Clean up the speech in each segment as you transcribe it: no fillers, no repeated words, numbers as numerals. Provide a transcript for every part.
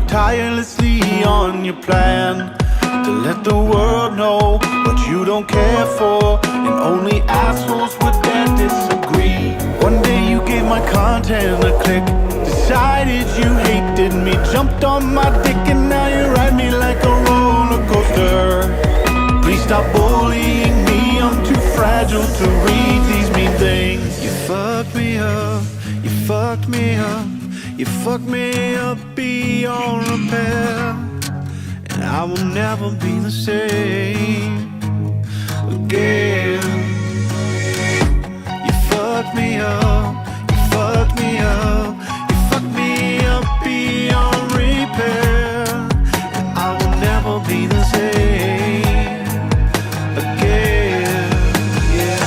Tirelessly on your plan to let the world know what you don't care for, and only assholes would dare disagree. One day you gave my content a click, decided you hated me, jumped on my dick, and now you ride me like a roller coaster. Please stop bullying me, I'm too fragile to read these mean things. You fucked me up, you fucked me up, you fucked me up beyond repair, and I will never be the same again. You fucked me up, you fucked me up, you fucked me up beyond repair, and I will never be the same again. Yeah.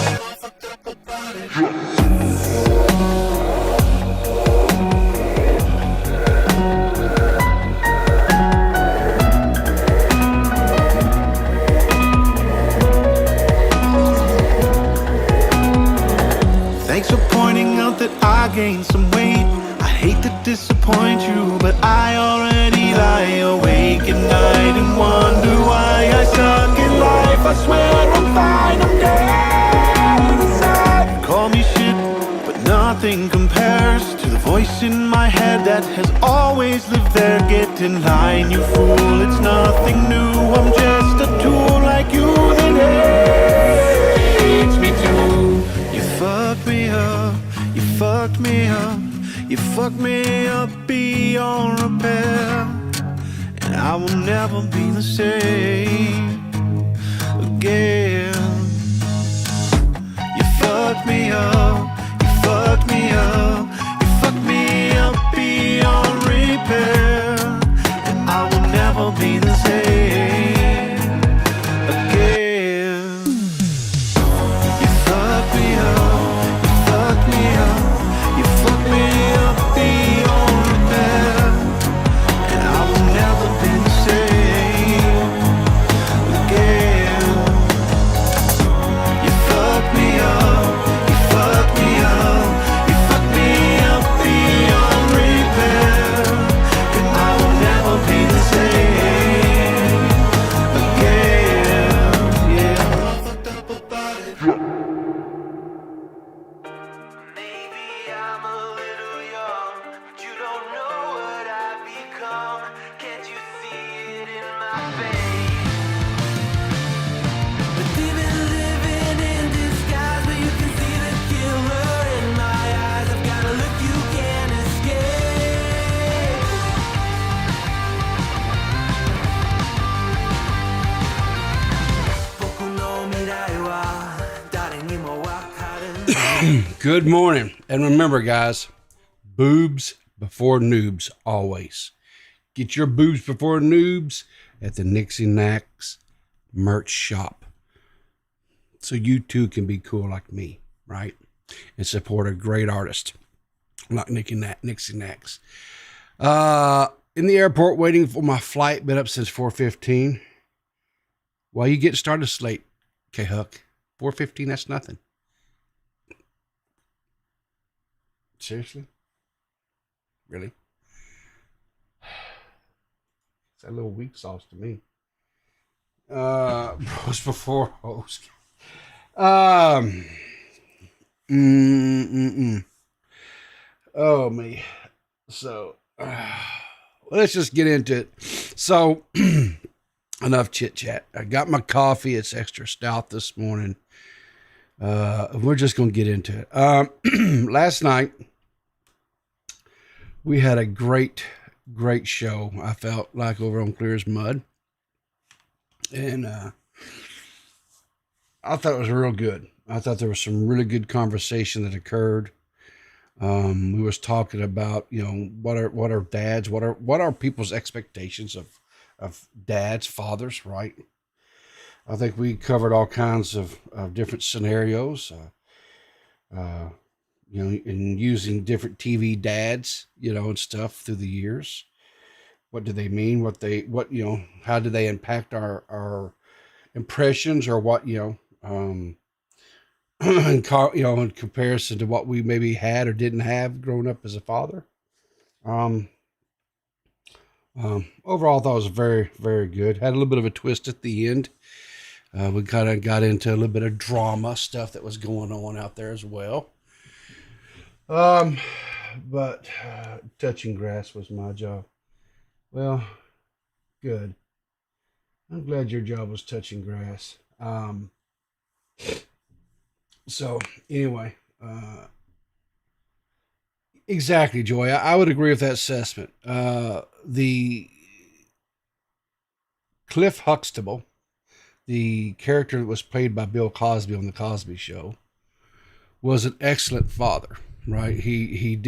Thanks for pointing out that I gained some weight. I hate to disappoint you, but I already lie awake at night and wonder why I suck in life. I swear I'm fine, I'm dead inside. Call me shit, but nothing compares to the voice in my head that has always lived there. Get in line, you fool, it's nothing new. I'm just a tool like you that hates me too. You fucked me up, you fucked me up, you fucked me up beyond repair, and I will never be the same again. You fucked me up, you fucked me up, you fucked me up beyond repair, and I will never be the same again. You fucked me up, you fucked me up, you fucked me up beyond repair, and I will never be the same again. You fucked me up, you fucked me up, you fucked me up beyond repair, and I will never be the same again. Yeah. Maybe I'm a little young, but you don't know what I've become. Can't you see it in my face? But even living in disguise, but you can see the killer in my eyes. I've got a look you can't escape. Boku no mirai wa dare ni mo wakaru. Good morning. And remember, guys, boobs before noobs always. Get your boobs before noobs at the Nixie Knacks merch shop, so you too can be cool like me, right? And support a great artist like Nixie Knacks. In the airport waiting for my flight, been up since 4:15. While you get started slate, K-Huck, 4:15, that's nothing. Seriously? Really? It's a little weak sauce to me. Bros before hoes. Oh me. So let's just get into it. So enough chit chat. I got my coffee. It's extra stout this morning. We're just gonna get into it. Last night We had a great show. I felt like over on Clear as Mud, and I thought it was real good. I thought there was some really good conversation that occurred. We was talking about, what are dads, what are people's expectations of dads, fathers, right? I think we covered all kinds of different scenarios, and using different TV dads, and stuff through the years. What do they mean? How do they impact our impressions, or what, in comparison to what we maybe had or didn't have growing up as a father. Um, Overall, I thought it was very, very good. Had a little bit of a twist at the end. We kind of got into a little bit of drama stuff that was going on out there as well. But touching grass was my job. Well, good. I'm glad your job was touching grass. So anyway, exactly, Joy. I would agree with that assessment. The Cliff Huxtable, the character that was played by Bill Cosby on the Cosby Show, was an excellent father. Right? He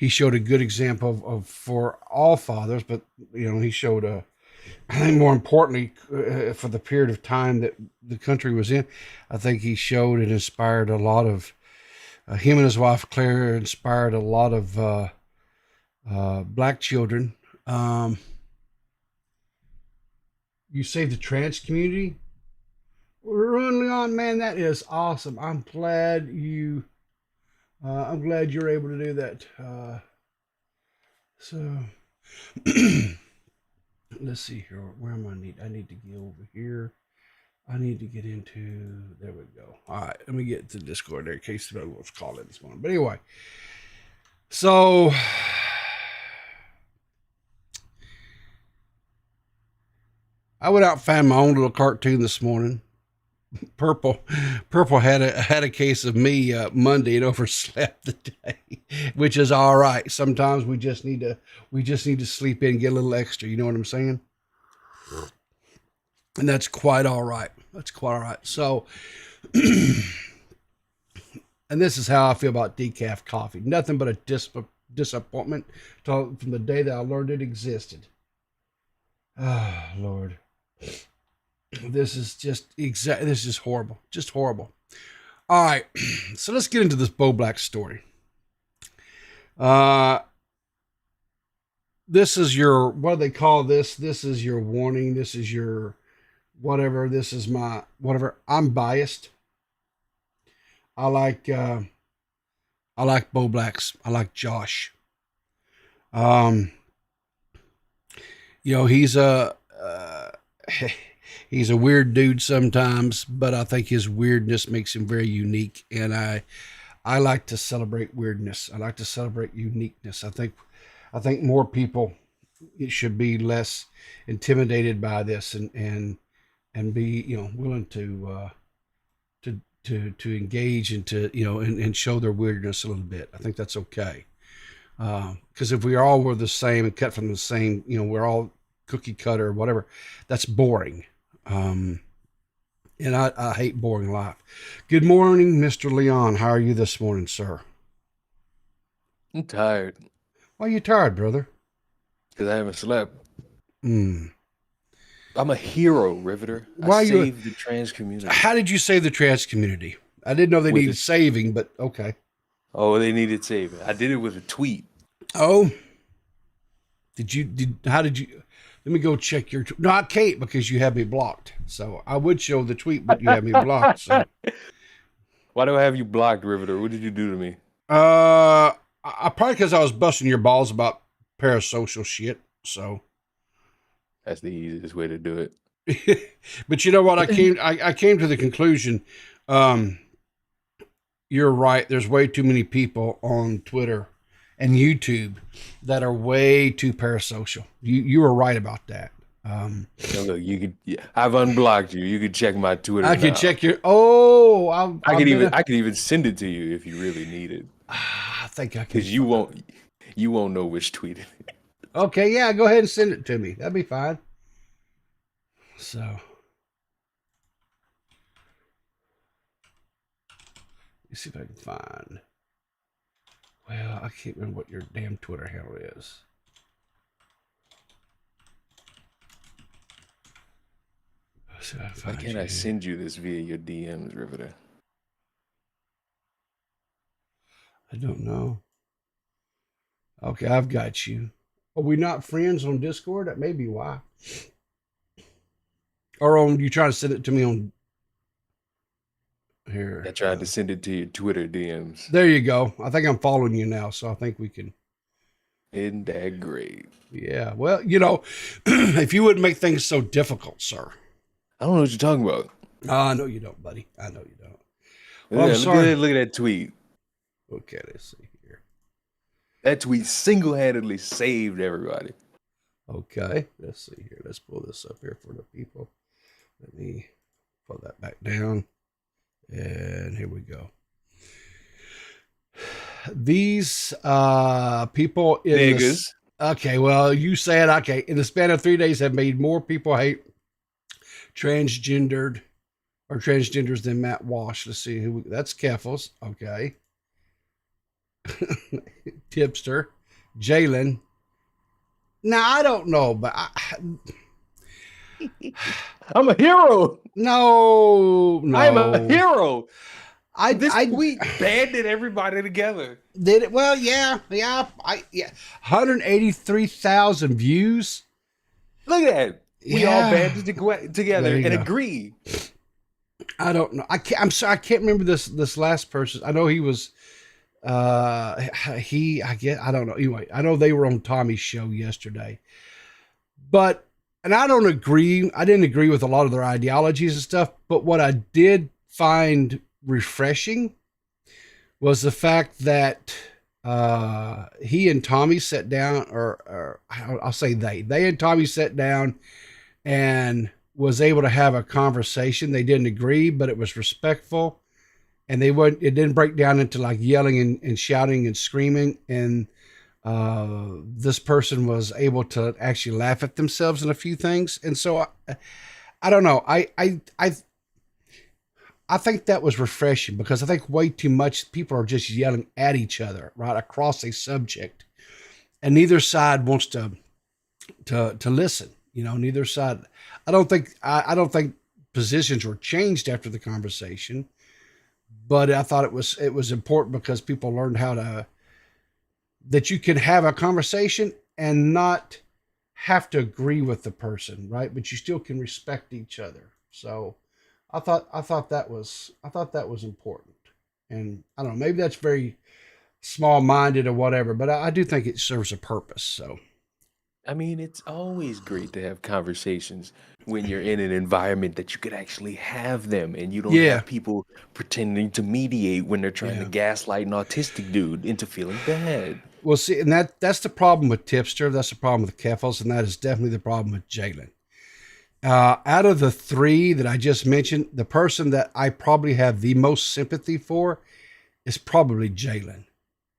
showed a good example of for all fathers, but he showed I think more importantly, for the period of time that the country was in, I think he showed and inspired a lot of, him and his wife Claire inspired a lot of black children. You saved the trans community. Run, Leon, man, that is awesome. I'm glad you're able to do that. So let's see here. Where am I? I need to get over here. I need to get into. There we go. All right, let me get to Discord there in case somebody wants to call in this morning. But anyway, so I went out and found my own little cartoon this morning. Purple had a case of me Monday and overslept the day, which is all right. Sometimes we just need to sleep in, get a little extra. You know what I'm saying? And that's quite all right. So, and this is how I feel about decaf coffee. Nothing but a disappointment from the day that I learned it existed. Oh, Lord. This is horrible. Just horrible. All right. So let's get into this Bowblax story. This is your, what do they call this? This is your warning. This is your whatever. This is my whatever. I'm biased. I like Bowblax. I like Josh. He's a he's a weird dude sometimes, but I think his weirdness makes him very unique. And I like to celebrate weirdness. I like to celebrate uniqueness. I think more people should be less intimidated by this and be, willing to engage and and show their weirdness a little bit. I think that's okay. Because if we all were the same and cut from the same, we're all cookie cutter or whatever, that's boring. And I hate boring life. Good morning, Mr. Leon. How are you this morning, sir? I'm tired. Why are you tired, brother? Because I haven't slept. I'm a hero, Riverter. I saved the trans community. How did you save the trans community? I didn't know they needed saving, but okay. Oh, they needed saving. I did it with a tweet. Oh. How did you? Let me go check your. No, I can't because you have me blocked. So I would show the tweet, but you have me blocked. So. Why do I have you blocked, Riverter? What did you do to me? I probably because I was busting your balls about parasocial shit. So. That's the easiest way to do it. But you know what? I came to the conclusion. You're right. There's way too many people on Twitter and YouTube that are way too parasocial. You were right about that. Look, I've unblocked you. You can check my Twitter. I can check your. Oh, I could even send it to you if you really need it. I think I can. Because you won't. You won't know which tweet it is. Okay, yeah, go ahead and send it to me. That'd be fine. So, let's see if I can find. Well, I can't remember what your damn Twitter handle is. Why can't I send you this via your DMs, Riverter? I don't know. Okay, I've got you. Are we not friends on Discord? That may be why. Or on you trying to send it to me on here? I tried to send it to your Twitter DMs. There you go. I think I'm following you now, so I think we can. Isn't that great? Yeah. Well, you know, if you wouldn't make things so difficult, sir. I don't know what you're talking about. I know you don't, buddy. I know you don't. Well, I'm Look sorry. at that tweet. Okay, let's see here. That tweet single-handedly saved everybody. Okay, let's see here. Let's pull this up here for the people. Let me pull that back down. And here we go. These people in Niggas. Okay, well, you said, okay, in the span of 3 days have made more people hate transgenders than Matt Walsh. Let's see who that's Keffels. Okay. Tipster. Jalen. Now, I don't know, but I'm a hero. No. I'm a hero. This tweet banded everybody together. Did it? Well, yeah. 183,000 views. Look at that. We all banded together and go. agree. I don't know. I'm sorry. I can't remember this last person. I know he was. I don't know. Anyway, I know they were on Tommy's show yesterday, and I don't agree. I didn't agree with a lot of their ideologies and stuff. But what I did find refreshing was the fact that he and Tommy sat down, or I'll say they and Tommy sat down and was able to have a conversation. They didn't agree, but it was respectful, and it didn't break down into like yelling and shouting and screaming. And this person was able to actually laugh at themselves in a few things. And so I don't know. I think that was refreshing, because I think way too much people are just yelling at each other right across a subject, and neither side wants to listen. You know, neither side. I don't think positions were changed after the conversation, but I thought it was important, because people learned that you can have a conversation and not have to agree with the person, right? But you still can respect each other. So I thought that was important. And I don't know, maybe that's very small-minded or whatever, but I do think it serves a purpose. So I mean, it's always great to have conversations when you're in an environment that you could actually have them, and you don't have people pretending to mediate when they're trying to gaslight an autistic dude into feeling bad. Well, see, and that's the problem with Tipster. That's the problem with Keffels, and that is definitely the problem with Jalen. Out of the three that I just mentioned, the person that I probably have the most sympathy for is probably Jalen.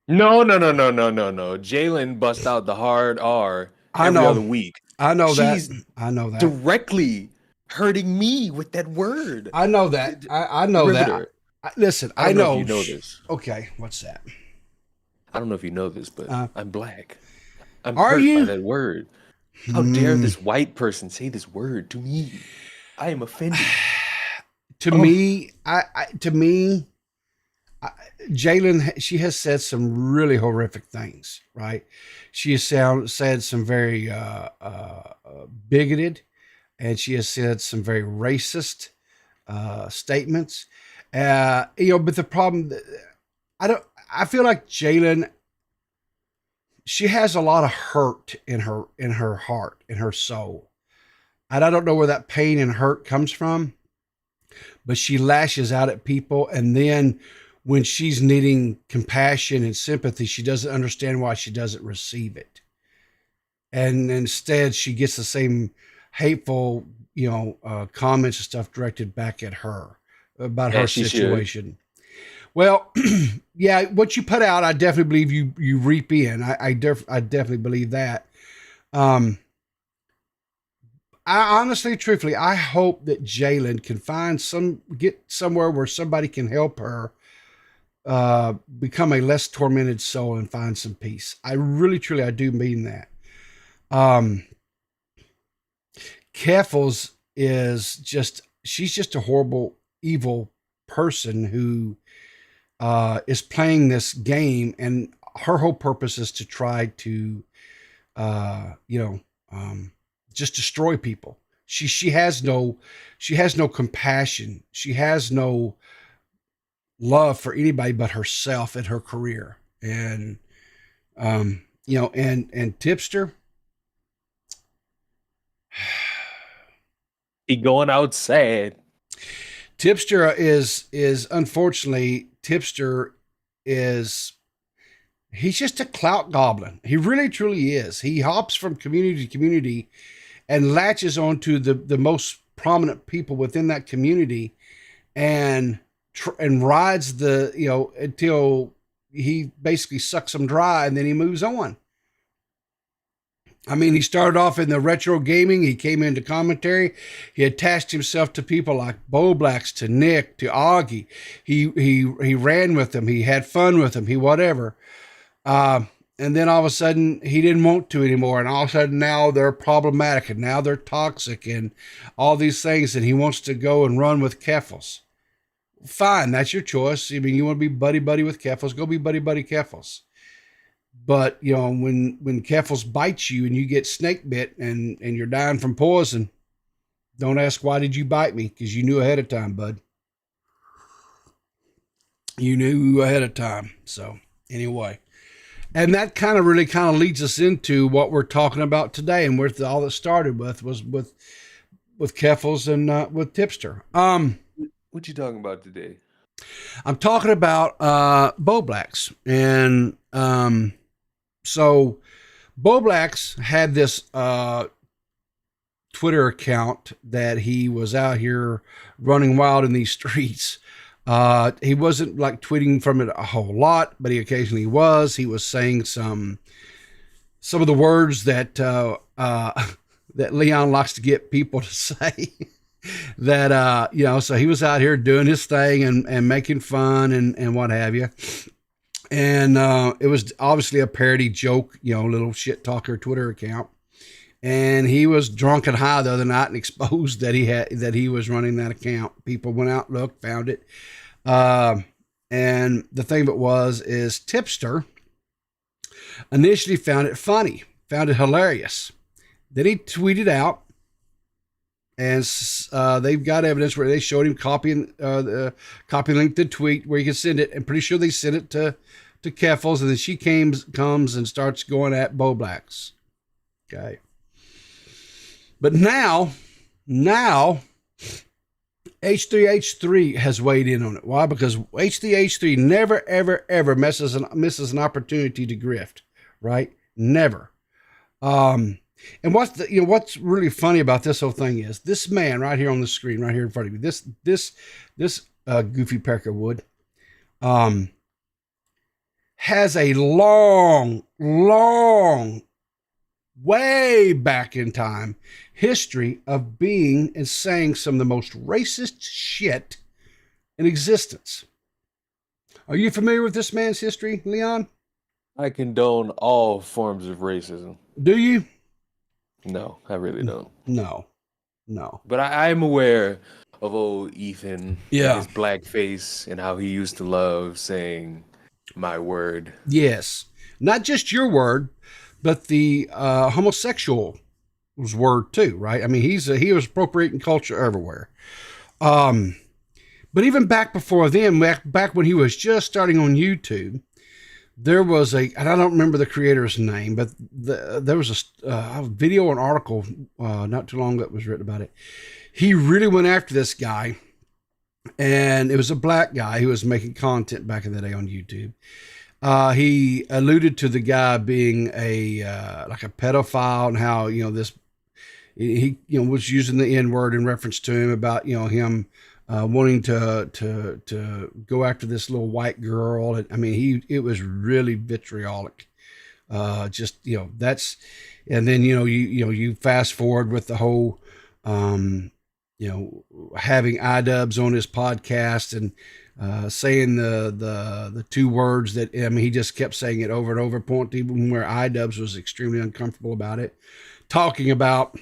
No. Jalen bust out the hard R every other week. I know She's that. I know that. Directly hurting me with that word. I know that. I know Riverter. that. Listen, I don't know know. if you know this. Okay, what's that? I don't know if you know this, but I'm black. I'm Are hurt you? by that word. How dare this white person say this word to me? I am offended. To me, Jalen, she has said some really horrific things, right? She has said some very bigoted, and she has said some very racist statements. But the problem, I feel like Jalen, she has a lot of hurt in her heart, in her soul. And I don't know where that pain and hurt comes from, but she lashes out at people. And then when she's needing compassion and sympathy, she doesn't understand why she doesn't receive it. And instead she gets the same hateful, comments and stuff directed back at her about her situation. Well, yeah, what you put out, I definitely believe you reap in. I definitely believe that. I honestly, truthfully, I hope that Jalen can get somewhere where somebody can help her become a less tormented soul and find some peace. I really, truly, I do mean that. Keffels she's just a horrible, evil person who is playing this game, and her whole purpose is to try to, just destroy people. She has no compassion. She has no love for anybody but herself and her career. And, and Tipster, He going out sad. Tipster is unfortunately, he's just a clout goblin. He really truly is. He hops from community to community and latches onto the most prominent people within that community and rides until he basically sucks them dry, and then he moves on. I mean, he started off in the retro gaming. He came into commentary. He attached himself to people like Bowblax, to Nick, to Augie. He ran with them. He had fun with them. He whatever. And then all of a sudden, he didn't want to anymore. And all of a sudden, now they're problematic, and now they're toxic, and all these things. And he wants to go and run with Keffels. Fine, that's your choice. I mean, you want to be buddy with Keffels, go be buddy Keffels. But, when Keffels bites you and you get snake bit and you're dying from poison, don't ask, why did you bite me? Because you knew ahead of time, bud. You knew ahead of time. So anyway, and that kind of leads us into what we're talking about today, and where all that started with was with Keffels and with Tipster. What you talking about today? I'm talking about Bowblax. And so Bowblax had this Twitter account that he was out here running wild in these streets. He wasn't like tweeting from it a whole lot, but he occasionally was. He was saying some of the words that that Leon likes to get people to say. That so he was out here doing his thing and making fun and what have you. And it was obviously a parody joke, little shit talker Twitter account. And he was drunk and high the other night and exposed that he was running that account. People went out, looked, found it. And the thing of it is Tipster initially found it funny, found it hilarious. Then he tweeted out, and they've got evidence where they showed him copying link the tweet where you can send it. I'm pretty sure they sent it to Keffels, and then she comes and starts going at Bowblax. Okay. But now H3H3 has weighed in on it. Why? Because H3H3 never, ever, ever misses an opportunity to grift, right? Never. And what's really funny about this whole thing is this man right here on the screen, right here in front of me, this goofy Peckerwood, has a long, way back in time history of being and saying some of the most racist shit in existence. Are you familiar with this man's history, Leon? I condone all forms of racism. Do you? No, I really don't. No. But I'm aware of old Ethan, yeah, his blackface, and how he used to love saying my word. Yes. Not just your word, but the homosexual's word too, right? I mean, he was appropriating culture everywhere. But even back before then, back when he was just starting on YouTube, there was and I don't remember the creator's name, but there was a video, an article not too long ago that was written about it. He really went after this guy, and it was a black guy who was making content back in the day on YouTube. He alluded to the guy being like a pedophile, and how he was using the N-word in reference to him about him wanting to go after this little white girl. And I mean, it was really vitriolic. Just, that's, and then, you fast forward with the whole, having iDubbbz on his podcast and, saying the two words that, I mean, he just kept saying it over and over, pointing even where iDubbbz was extremely uncomfortable about it, talking about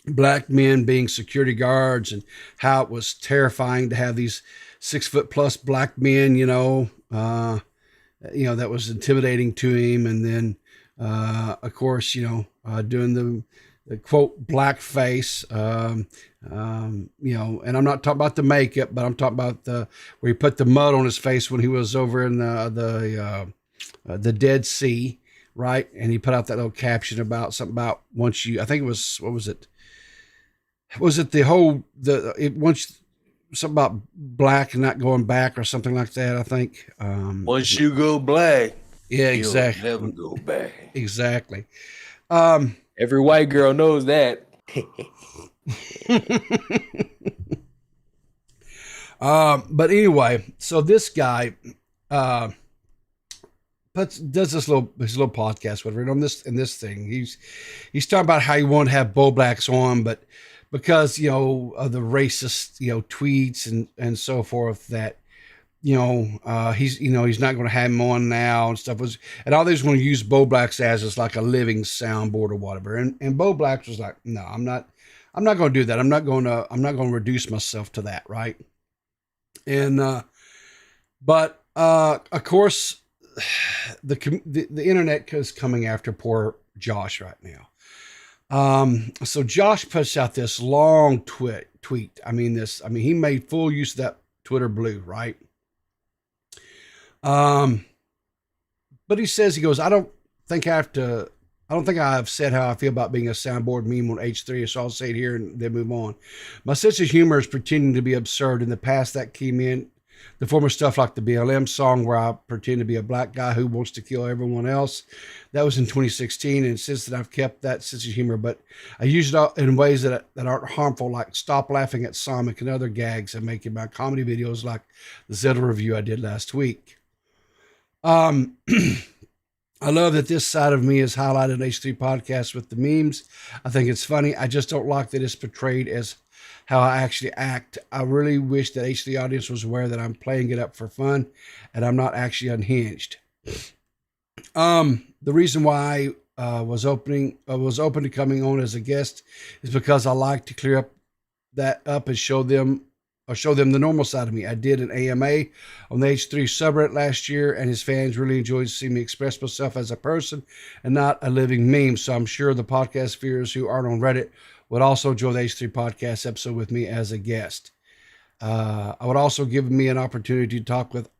black men being security guards and how it was terrifying to have these 6 foot plus black men, that was intimidating to him. And then, of course, doing the quote blackface, and I'm not talking about the makeup, but I'm talking about where he put the mud on his face when he was over in the Dead Sea, right? And he put out that little caption about something about once you, I think it was, what was it? Was it once something about black and not going back or something like that? I think. Once you go black, yeah, exactly. You'll never go back. Exactly. Every white girl knows that. But anyway, so this guy does his little podcast, whatever. And in this thing, he's talking about how he wanted to have Bowblax on, but because of the racist tweets and so forth, that he's not going to have him on now and stuff, and all they just want to use Bowblax as like a living soundboard or whatever. And Bowblax was like, no, I'm not going to do that. I'm not going to reduce myself to that. Right. And, but, of course, the internet is coming after poor Josh right now. So Josh puts out this long tweet. I mean, he made full use of that Twitter blue, right? But he says, he goes, I don't think I've said how I feel about being a soundboard meme on H3, so I'll say it here and then move on. My sense of humor is pretending to be absurd. In the past, that came in the form of stuff like the BLM song where I pretend to be a black guy who wants to kill everyone else. That was in 2016, and since then I've kept that sense of humor, but I use it in ways that aren't harmful, like stop laughing at Sonic and other gags I'm making my comedy videos like the Zelda review I did last week. I love that this side of me is highlighted in H3 podcast with the memes. I think it's funny. I just don't like that it's portrayed as how I actually act. I really wish that H3 audience was aware that I'm playing it up for fun and I'm not actually unhinged. The reason why I was open to coming on as a guest is because I like to clear up and show them the normal side of me. I did an AMA on the H3 subreddit last year, and his fans really enjoyed seeing me express myself as a person and not a living meme. So I'm sure the podcast viewers who aren't on Reddit would also enjoy the H3 podcast episode with me as a guest. I would also give me an opportunity to talk about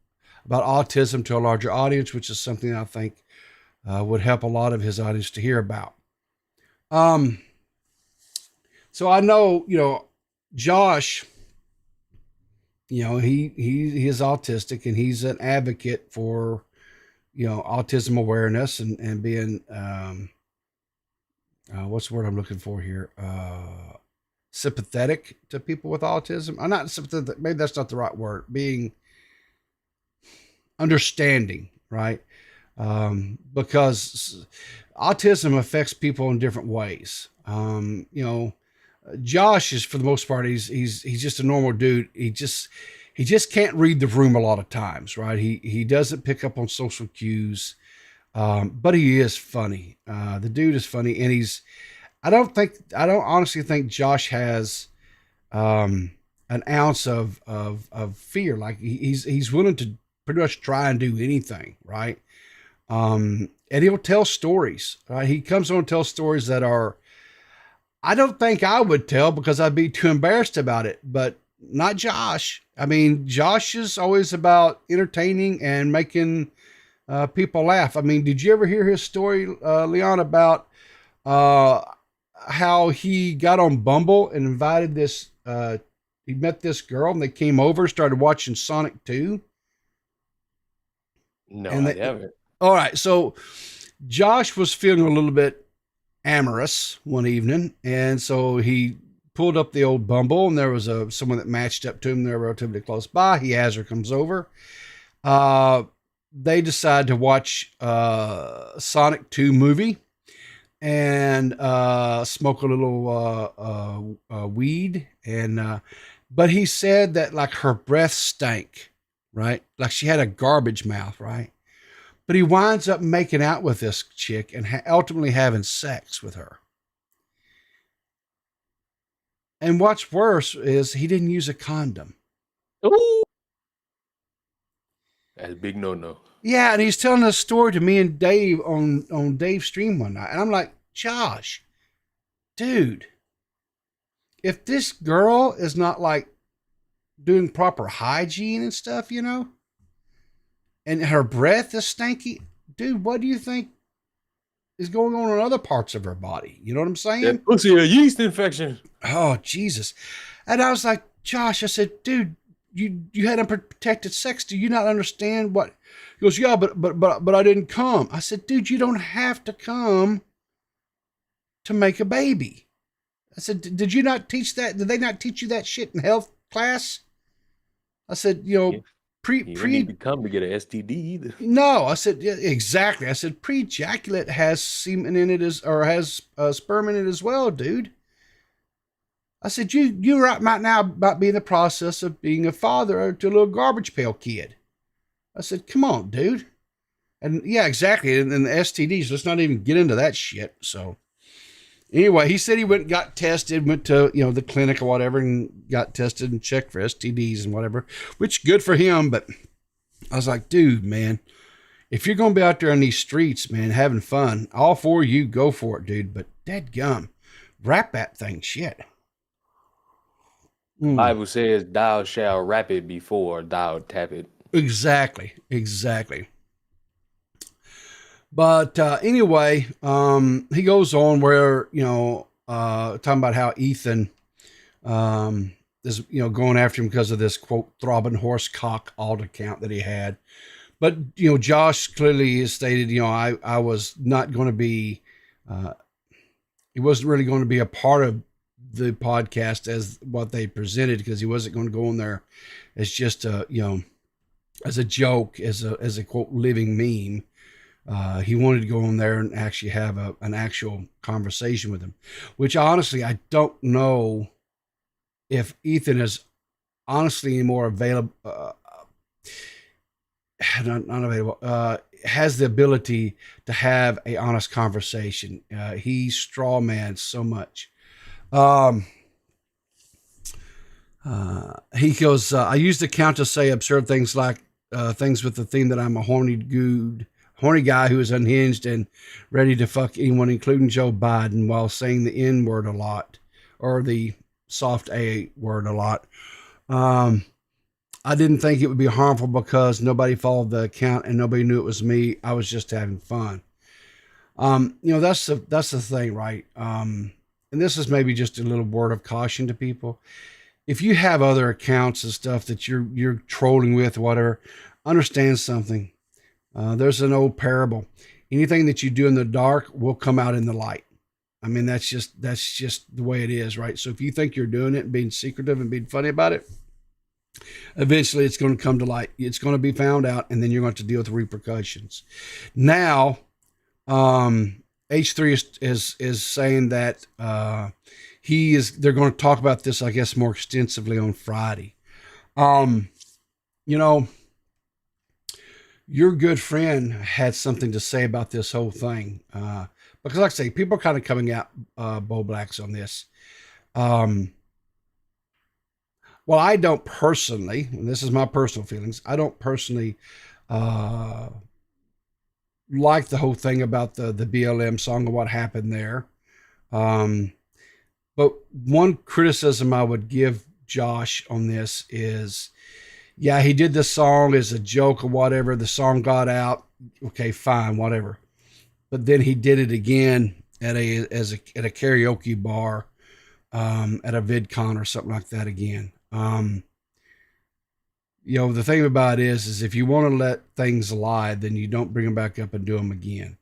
autism to a larger audience, which is something I think would help a lot of his audience to hear about. So I know, Josh, he is autistic, and he's an advocate for, autism awareness and being, what's the word I'm looking for here? Sympathetic to people with autism. I'm not sympathetic. Maybe that's not the right word. Being understanding, right? Because autism affects people in different ways. Josh is, for the most part, he's just a normal dude. He just can't read the room a lot of times, right? He doesn't pick up on social cues, but he is funny. The dude is funny, and I don't honestly think Josh has an ounce of fear. Like he's willing to pretty much try and do anything, right? And he'll tell stories, right? He comes on and tells stories that I don't think I would tell because I'd be too embarrassed about it, but not Josh. I mean, Josh is always about entertaining and making people laugh. I mean, did you ever hear his story, Leon, about how he got on Bumble and invited he met this girl and they came over, started watching Sonic 2? No, I haven't. All right. So Josh was feeling a little bit amorous one evening, and so he pulled up the old Bumble, and there was someone that matched up to him. They're relatively close by. He has her comes over. They decide to watch Sonic 2 movie and smoke a little weed. And but he said that like her breath stank, right? Like she had a garbage mouth, right? But he winds up making out with this chick and ultimately having sex with her. And what's worse is he didn't use a condom. Ooh. That's a big no-no. Yeah, and he's telling this story to me and Dave on Dave's stream one night. And I'm like, Josh, dude, if this girl is not like doing proper hygiene and stuff, you know, and her breath is stanky, dude, what do you think is going on in other parts of her body? You know what I'm saying? That pussy a yeast infection. Oh, Jesus. And I was like, Josh, I said, dude, you had unprotected sex. Do you not understand what? He goes, yeah, but I didn't come. I said, dude, you don't have to come to make a baby. I said, did you not teach that? Did they not teach you that shit in health class? I said, you know, you don't need to come to get an STD either. No, I said, yeah, exactly. I said, pre-ejaculate has semen in it has sperm in it as well, dude. I said, you right now might be in the process of being a father to a little garbage pail kid. I said, come on, dude. And yeah, exactly. And the STDs, let's not even get into that shit. So anyway, he said he went and got tested, went to, you know, the clinic or whatever and got tested and checked for STDs and whatever, which good for him. But I was like, dude, man, if you're going to be out there on these streets, man, having fun, all for you, go for it, dude. But dadgum, wrap that thing shit. Bible says, thou shalt rap it before thou tap it. Exactly. But anyway, he goes on where, you know, talking about how Ethan is, you know, going after him because of this, quote, throbbing horse cock alt account that he had. But, you know, Josh clearly has stated, you know, I was not going to be, he wasn't really going to be a part of the podcast as what they presented, because he wasn't going to go in there as just a, you know, as a joke, as a quote, living meme. He wanted to go in there and actually have an actual conversation with him, which honestly, I don't know if Ethan is honestly more available, not available, has the ability to have a honest conversation. He straw man so much. He goes, I use the account to say absurd things like things with the theme that I'm a horny guy who is unhinged and ready to fuck anyone, including Joe Biden, while saying the N word a lot, or the soft A word a lot. I didn't think it would be harmful because nobody followed the account and nobody knew it was me. I was just having fun. You know, that's the thing, right? And this is maybe just a little word of caution to people. If you have other accounts and stuff that you're trolling with, whatever, understand something. There's an old parable. Anything that you do in the dark will come out in the light. I mean, that's just the way it is, right? So if you think you're doing it and being secretive and being funny about it, eventually it's going to come to light. It's going to be found out, and then you're going to deal with the repercussions. Now, H3 is saying that they're going to talk about this, I guess, more extensively on Friday. You know, your good friend had something to say about this whole thing. Because like I say, people are kind of coming out Bowblax on this. Well, I don't personally, and this is my personal feelings, I don't personally like the whole thing about the BLM song and what happened there. But one criticism I would give Josh on this is, yeah, he did the song as a joke or whatever. The song got out. Okay, fine, whatever. But then he did it again at a karaoke bar, at a VidCon or something like that again. You know, the thing about it is if you want to let things lie, then you don't bring them back up and do them again.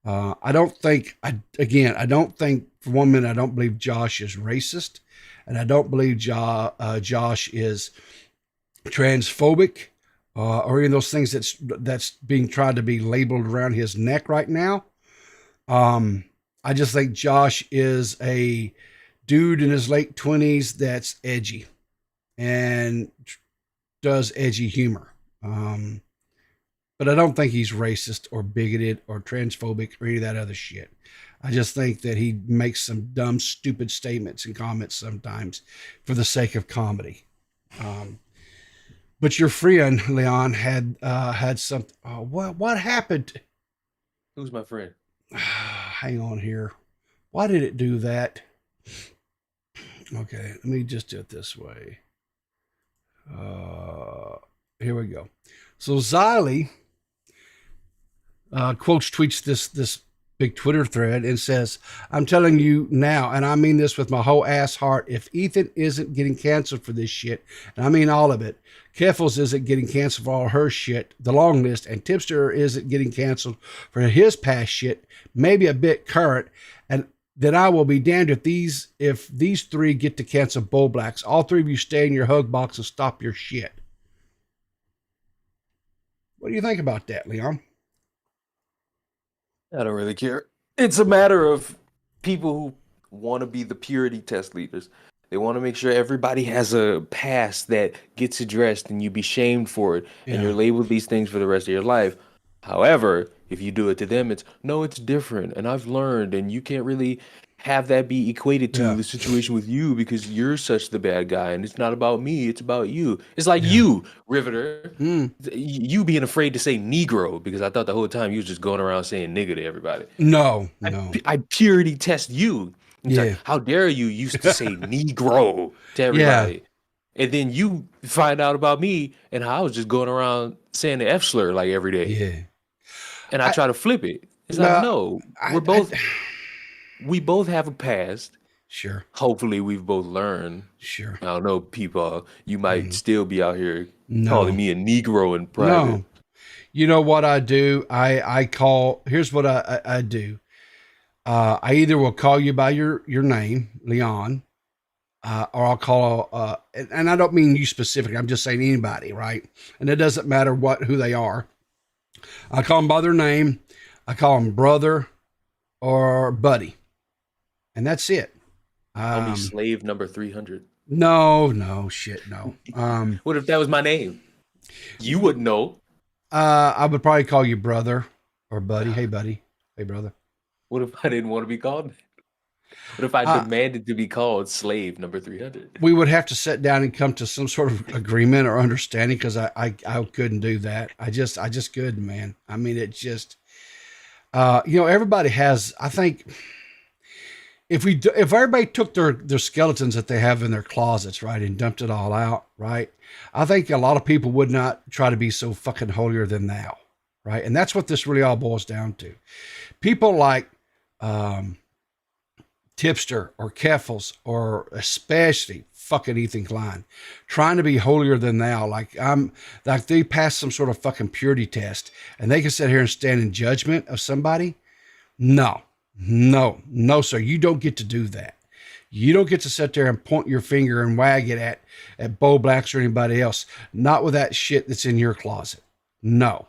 I don't think, for one minute, I don't believe Josh is racist. And I don't believe Josh is transphobic or any of those things that's being tried to be labeled around his neck right now. I just think Josh is a dude in his late 20s that's edgy and does edgy humor. But I don't think he's racist or bigoted or transphobic or any of that other shit. I just think that he makes some dumb, stupid statements and comments sometimes for the sake of comedy. But your friend Leon had something. Oh, what happened? Who's my friend? Hang on here. Why did it do that? Okay, let me just do it this way. Here we go. So Xylee tweets this big Twitter thread and says, I'm telling you now, and I mean this with my whole ass heart, if Ethan isn't getting canceled for this shit, and I mean all of it, Keffels isn't getting canceled for all her shit, the long list, and Tipster isn't getting canceled for his past shit, maybe a bit current, and then I will be damned if these three get to cancel Bowblax. All three of you stay in your hug box and stop your shit. What do you think about that, Leon? I don't really care. It's a matter of people who want to be the purity test leaders. They want to make sure everybody has a past that gets addressed and you be shamed for it and you're labeled these things for the rest of your life. However, if you do it to them, it's different and I've learned, and you can't really have that be equated to the situation with you because you're such the bad guy and it's not about me, it's about you. It's like you, Riverter, you being afraid to say Negro because I thought the whole time you was just going around saying nigga to everybody. No. I purity test you. It's like, how dare you used to say Negro to everybody. And then you find out about me and how I was just going around saying the F slur like every day. Yeah. And I try to flip it. It's we both have a past. Sure. Hopefully we've both learned. Sure. I don't know, people, you might still be out here calling me a Negro in private. No. You know what I do? Here's what I do. I either will call you by your name, Leon, or I'll call, and I don't mean you specifically, I'm just saying anybody, right? And it doesn't matter who they are. I call them by their name. I call them brother or buddy. And that's it. Call me slave number 300. No. What if that was my name? You wouldn't know. I would probably call you brother or buddy. Hey, buddy. Hey, brother. What if I didn't want to be called that? What if I demanded to be called slave number 300? We would have to sit down and come to some sort of agreement or understanding because I couldn't do that. I just couldn't, man. I mean, it just, everybody has, I think, if everybody took their skeletons that they have in their closets, right, and dumped it all out, right, I think a lot of people would not try to be so fucking holier than thou, right? And that's what this really all boils down to. People like Tipster or Keffels or especially fucking Ethan Klein trying to be holier than thou, like they pass some sort of fucking purity test and they can sit here and stand in judgment of somebody. No, sir. You don't get to do that. You don't get to sit there and point your finger and wag it at Bowblax or anybody else. Not with that shit that's in your closet. No.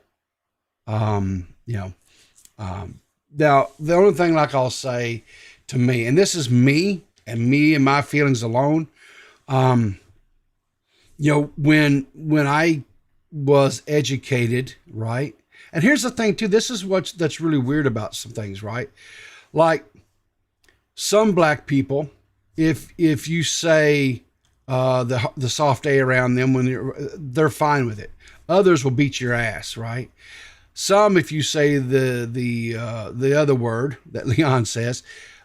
Now, the only thing like I'll say to me, and this is me and my feelings alone, when I was educated, right? And here's the thing too, this is that's really weird about some things, right? Like some black people, if you say the soft A around them they're fine with it. Others will beat your ass, right? Some, if you say the other word that Leon says,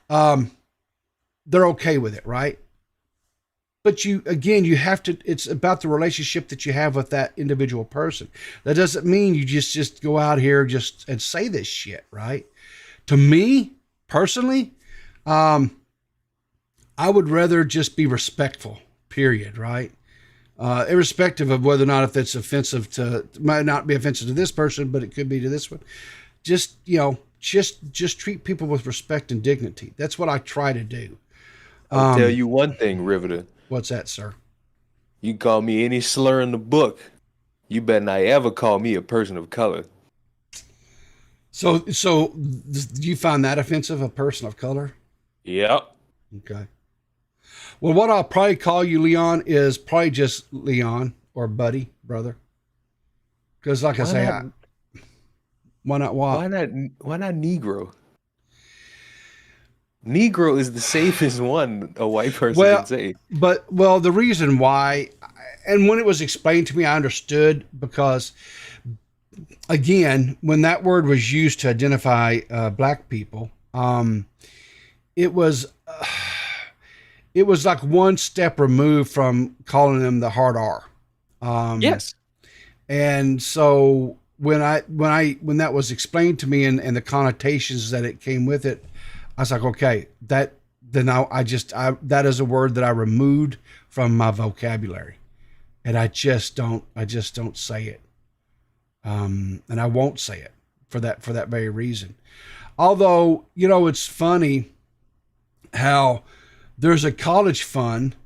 they're okay with it, right? But you have to, it's about the relationship that you have with that individual person. That doesn't mean you just go out here and say this shit, right? To me, personally, I would rather just be respectful, period, right? Irrespective of whether or not if it's offensive might not be offensive to this person, but it could be to this one. Just, just treat people with respect and dignity. That's what I try to do. I'll tell you one thing, Riverter. What's that, sir? You call me any slur in the book, you better not ever call me a person of color. So do you find that offensive, a person of color? Yep. Okay. Well, what I'll probably call you, Leon, is probably just Leon or buddy, brother. Because like I say, why not what? Why not Negro? Negro is the safest one a white person can say. But the reason why, and when it was explained to me, I understood, because again, when that word was used to identify black people, it was like one step removed from calling them the hard R. Yes. And so when that was explained to me and the connotations that it came with it, I was like, okay, that is a word that I removed from my vocabulary, and I just don't say it. And I won't say it for that very reason. Although, it's funny how there's a college fund,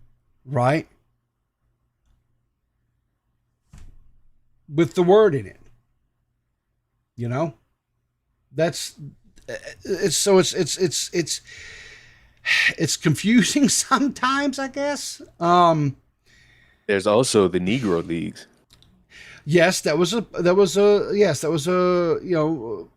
right, with the word in it. It's confusing sometimes, I guess. There's also the Negro Leagues. Yes, that was a,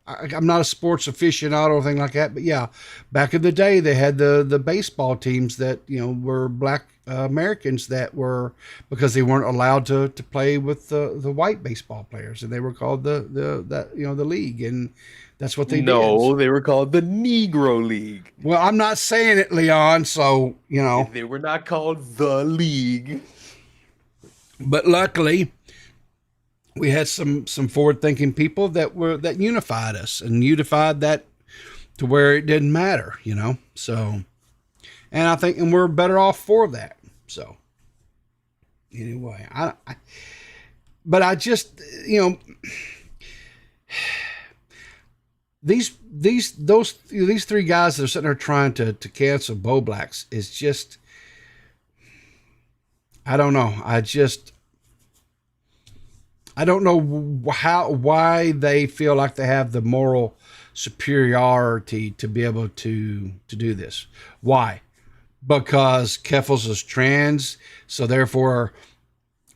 I'm not a sports aficionado or anything like that, but yeah, back in the day, they had the baseball teams that, were black Americans that were, because they weren't allowed to play with the white baseball players, and they were called the league, and that's what they did. No, they were called the Negro League. Well, I'm not saying it, Leon, so, They were not called the league. But luckily, we had some forward-thinking people that unified us and unified that to where it didn't matter, So, and I think, and we're better off for that. So, anyway, but I just, these three guys that are sitting there trying to cancel Bowblax is just, I don't know. I don't know why they feel like they have the moral superiority to be able to do this. Why? Because Keffels is trans, so therefore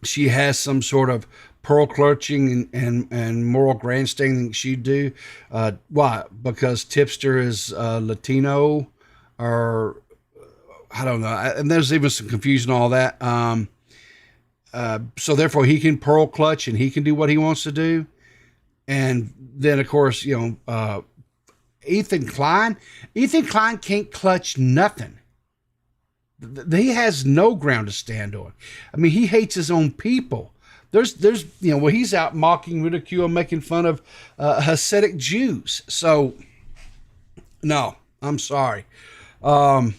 she has some sort of pearl clutching and moral grandstanding she'd do. Why? Because Tipster is Latino, or I don't know. And there's even some confusion on all that. So therefore he can pearl clutch and he can do what he wants to do. And then of course, Ethan Klein can't clutch nothing. He has no ground to stand on. I mean, he hates his own people. There's he's out mocking, ridicule, making fun of Hasidic Jews. So no, I'm sorry. But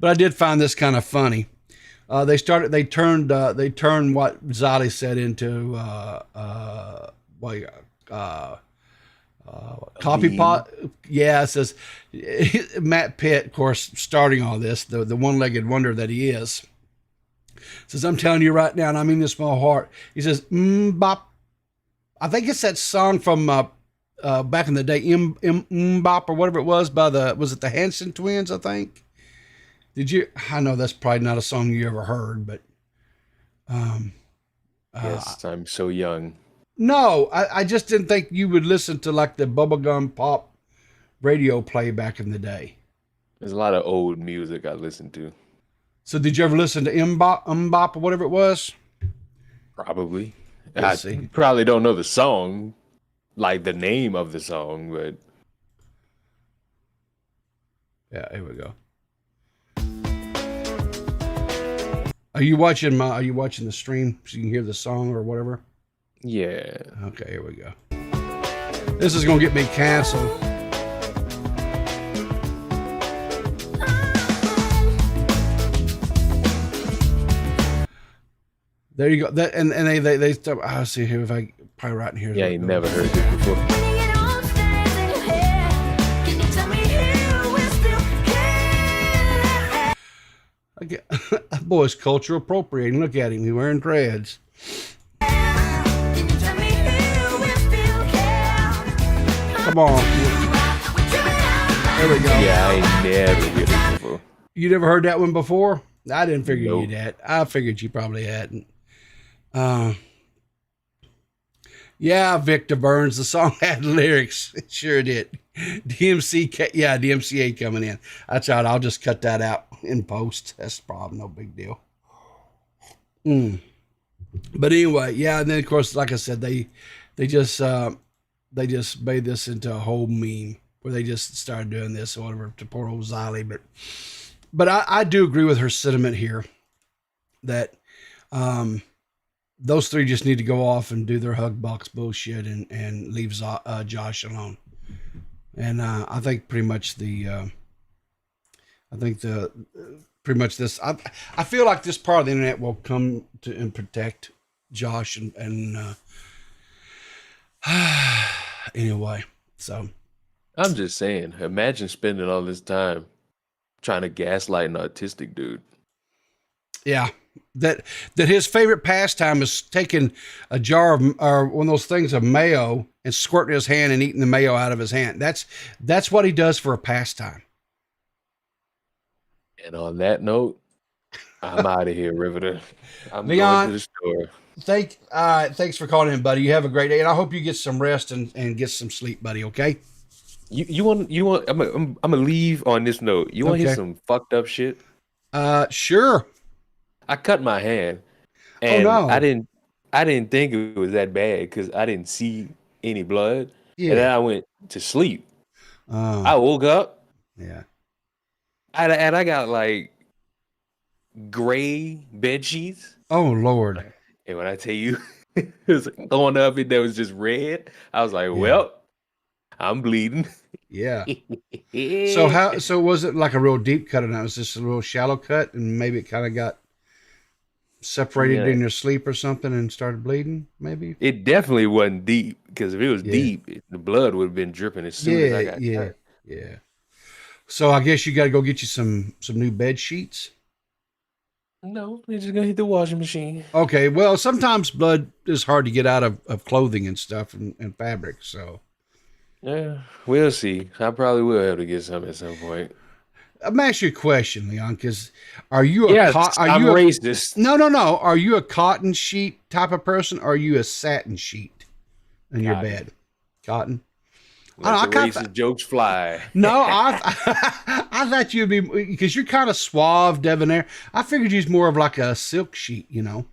I did find this kind of funny. They turned what Zali said into copy pot. Yeah, it says Matt Pitt, of course, starting all this, the one-legged wonder that he is, says, "I'm telling you right now, and I mean this from my heart." He says, "Bop." I think it's that song from back in the day, Bop or whatever it was, was it the Hanson twins? I think. Did you? I know that's probably not a song you ever heard, but yes, I'm so young. No, I just didn't think you would listen to like the bubblegum pop radio play back in the day. There's a lot of old music I listened to. So did you ever listen to Mbop or whatever it was? Probably. I probably don't know the song, like the name of the song, but yeah, here we go. Are you watching the stream so you can hear the song or whatever? Yeah. Okay, here we go. This is gonna get me canceled. There you go. That and they I'll see here if I probably right in here. Yeah, you never heard it before. boy's cultural appropriating. Look at him. He's wearing dreads. Come on. There we go. Yeah, I ain't never heard it before. You never heard that one before? I didn't figure you'd had. I figured you probably hadn't. Yeah, Victor Burns. The song had lyrics. It sure did. DMCA coming in. That's all right. I'll just cut that out in post. That's the problem. No big deal. But anyway, yeah. And then of course, like I said, they just made this into a whole meme where they just started doing this or whatever to poor old Xylee. But I do agree with her sentiment here that those three just need to go off and do their hug box bullshit and leave Josh alone. And I think pretty much pretty much this. I feel like this part of the internet will come to and protect Josh and anyway. So I'm just saying, imagine spending all this time trying to gaslight an autistic dude. Yeah, that his favorite pastime is taking a jar of or one of those things of mayo and squirting his hand and eating the mayo out of his hand. That's what he does for a pastime. And on that note, I'm out of here, Riverter. I'm Leon, going to the store. Thanks for calling in, buddy. You have a great day, and I hope you get some rest and get some sleep, buddy. Okay. You want? I'm gonna leave on this note. You want to hear some fucked up shit? Sure. I cut my hand, and I didn't think it was that bad because I didn't see any blood. Yeah. And then I went to sleep. I woke up. Yeah. And I got like gray bed sheets. Oh Lord! And when I tell you, it was going up and there was just red. I was like, well, I'm bleeding. Yeah. So was it like a real deep cut, and it was just a real shallow cut, and maybe it kind of got separated in your sleep or something and started bleeding? Maybe it definitely wasn't deep, because if it was deep, the blood would have been dripping as soon as I got cut. Yeah. So I guess you got to go get you some new bed sheets. No, we're just gonna hit the washing machine. Okay. Well, sometimes blood is hard to get out of clothing and stuff and fabric. So. Yeah, we'll see. I probably will have to get some at some point. I'm gonna ask you a question, Leon, because are you I'm racist? No. Are you a cotton sheet type of person, or are you a satin sheet in your bed? Cotton. Let the racist jokes fly. No, I thought you'd be, because you're kind of suave, debonair. I figured you're more of like a silk sheet, you know.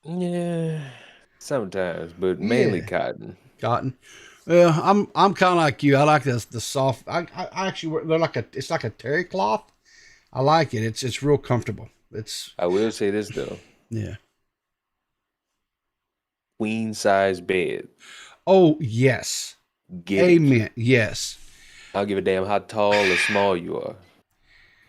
Yeah, sometimes, but mainly cotton. Cotton. Yeah, I'm kind of like you. I like the soft. I actually they're it's like a terry cloth. I like it. It's real comfortable. I will say this though. Yeah. Queen size bed. Oh yes. Amen. Yes. I'll give a damn how tall or small you are.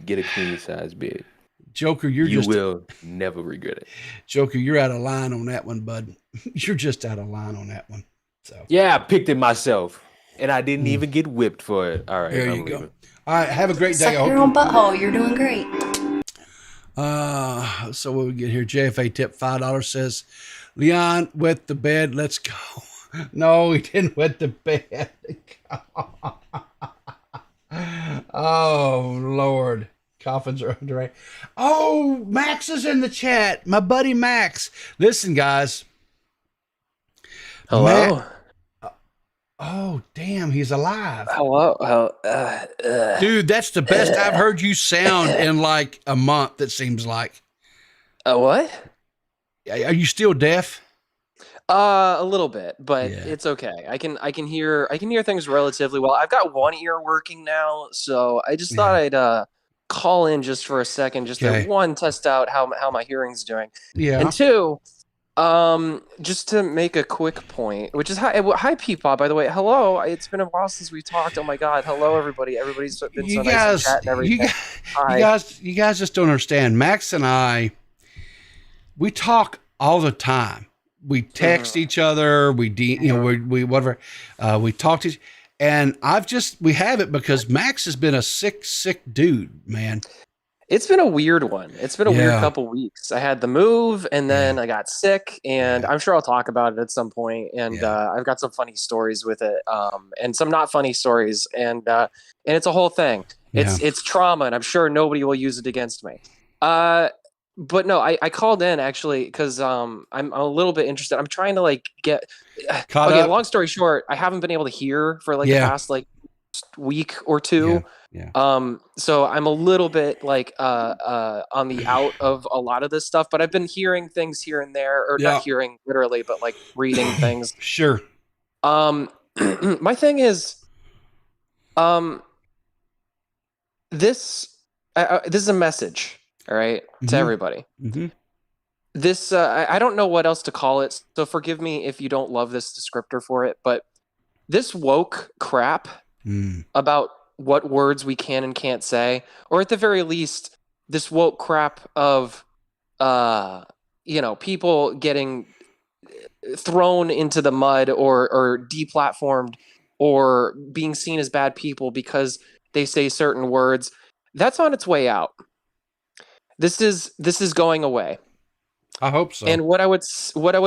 Get a queen size bed. Joker, you will never regret it. Joker, you're out of line on that one, bud. You're just out of line on that one. So. Yeah, I picked it myself, and I didn't even get whipped for it. All right, there you go. All right, have a great day. Suck your own butthole. You're doing great. So what we get here? JFA tip $5 says, Leon, wet the bed. Let's go. No, he didn't wet the bed. Oh Lord, coffins are underrated. Oh, Max is in the chat. My buddy Max. Listen, guys. Hello. Oh, damn, he's alive. Hello. Dude, that's the best I've heard you sound in like a month, it seems like. What? Are you still deaf? A little bit, but it's okay. I can hear things relatively well. I've got one ear working now, so I just thought I'd call in just for a second, just to one, test out how my hearing's doing. Yeah. And two, just to make a quick point, which is hi Peepaw, by the way. Hello. It's been a while since we talked. Oh my God. Hello everybody. Everybody's been so nice in chat and everything. You guys just don't understand. Max and I, we talk all the time. We text each other. We whatever. We talk to and we have it because Max has been a sick dude, man. It's been a weird one. It's been a weird Yeah. couple weeks. I had the move, and then Yeah. I got sick, and Yeah. I'm sure I'll talk about it at some point. And Yeah. I've got some funny stories with it, and some not funny stories, and it's a whole thing. Yeah. It's trauma, and I'm sure nobody will use it against me. But no, I called in actually because I'm a little bit interested. I'm trying to like get Caught okay. up? Long story short, I haven't been able to hear for like the Yeah. past like week or two. Yeah. So I'm a little bit like on the out of a lot of this stuff, but I've been hearing things here and there, or Yeah. not hearing literally, but like reading things. Sure. My thing is, this is a message, all right, to everybody. Mm-hmm. This I don't know what else to call it, so forgive me if you don't love this descriptor for it, but this woke crap about what words we can and can't say, or at the very least, this woke crap of people getting thrown into the mud or deplatformed or being seen as bad people because they say certain words. That's on its way out. This is going away. I hope so. And what I would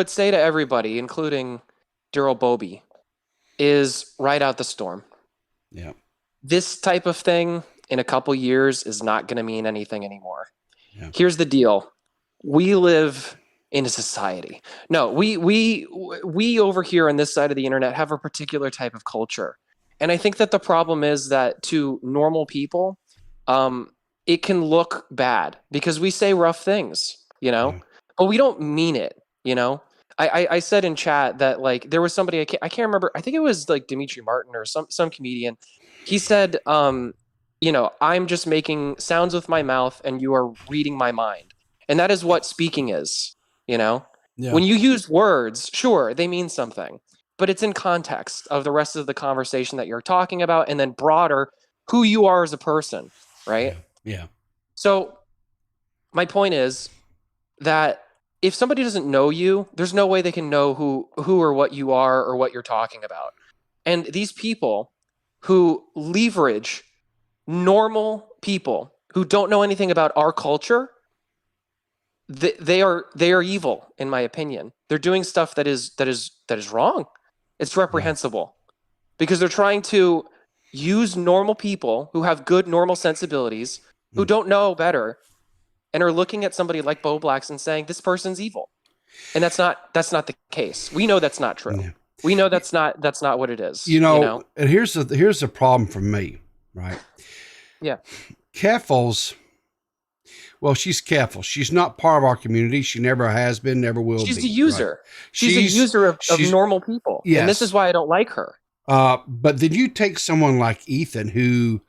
say to everybody, including Daryl Bobby, is ride out the storm. Yeah. This type of thing in a couple years is not going to mean anything anymore. Yeah. Here's the deal. We live in a society. No, we over here on this side of the internet have a particular type of culture. And I think that the problem is that to normal people, it can look bad because we say rough things, but we don't mean it, I said in chat that like there was somebody I can't remember. I think it was like Dimitri Martin or some comedian. He said, I'm just making sounds with my mouth and you are reading my mind. And that is what speaking is, Yeah. When you use words, sure, they mean something, but it's in context of the rest of the conversation that you're talking about and then broader who you are as a person, right? Yeah. So my point is that if somebody doesn't know you, there's no way they can know who or what you are or what you're talking about. And these people who leverage normal people who don't know anything about our culture, they are evil, in my opinion. They're doing stuff that is wrong. It's reprehensible because they're trying to use normal people who have good normal sensibilities, who don't know better, and are looking at somebody like Bowblax and saying this person's evil, and that's not the case. We know that's not true. Yeah. We know that's not what it is. And here's the problem for me, right? Yeah. Keffel's, well, she's Keffel. She's not part of our community. She never has been, never will be. She's a user. Right? She's a user of normal people. Yes. And this is why I don't like her. But then you take someone like Ethan, who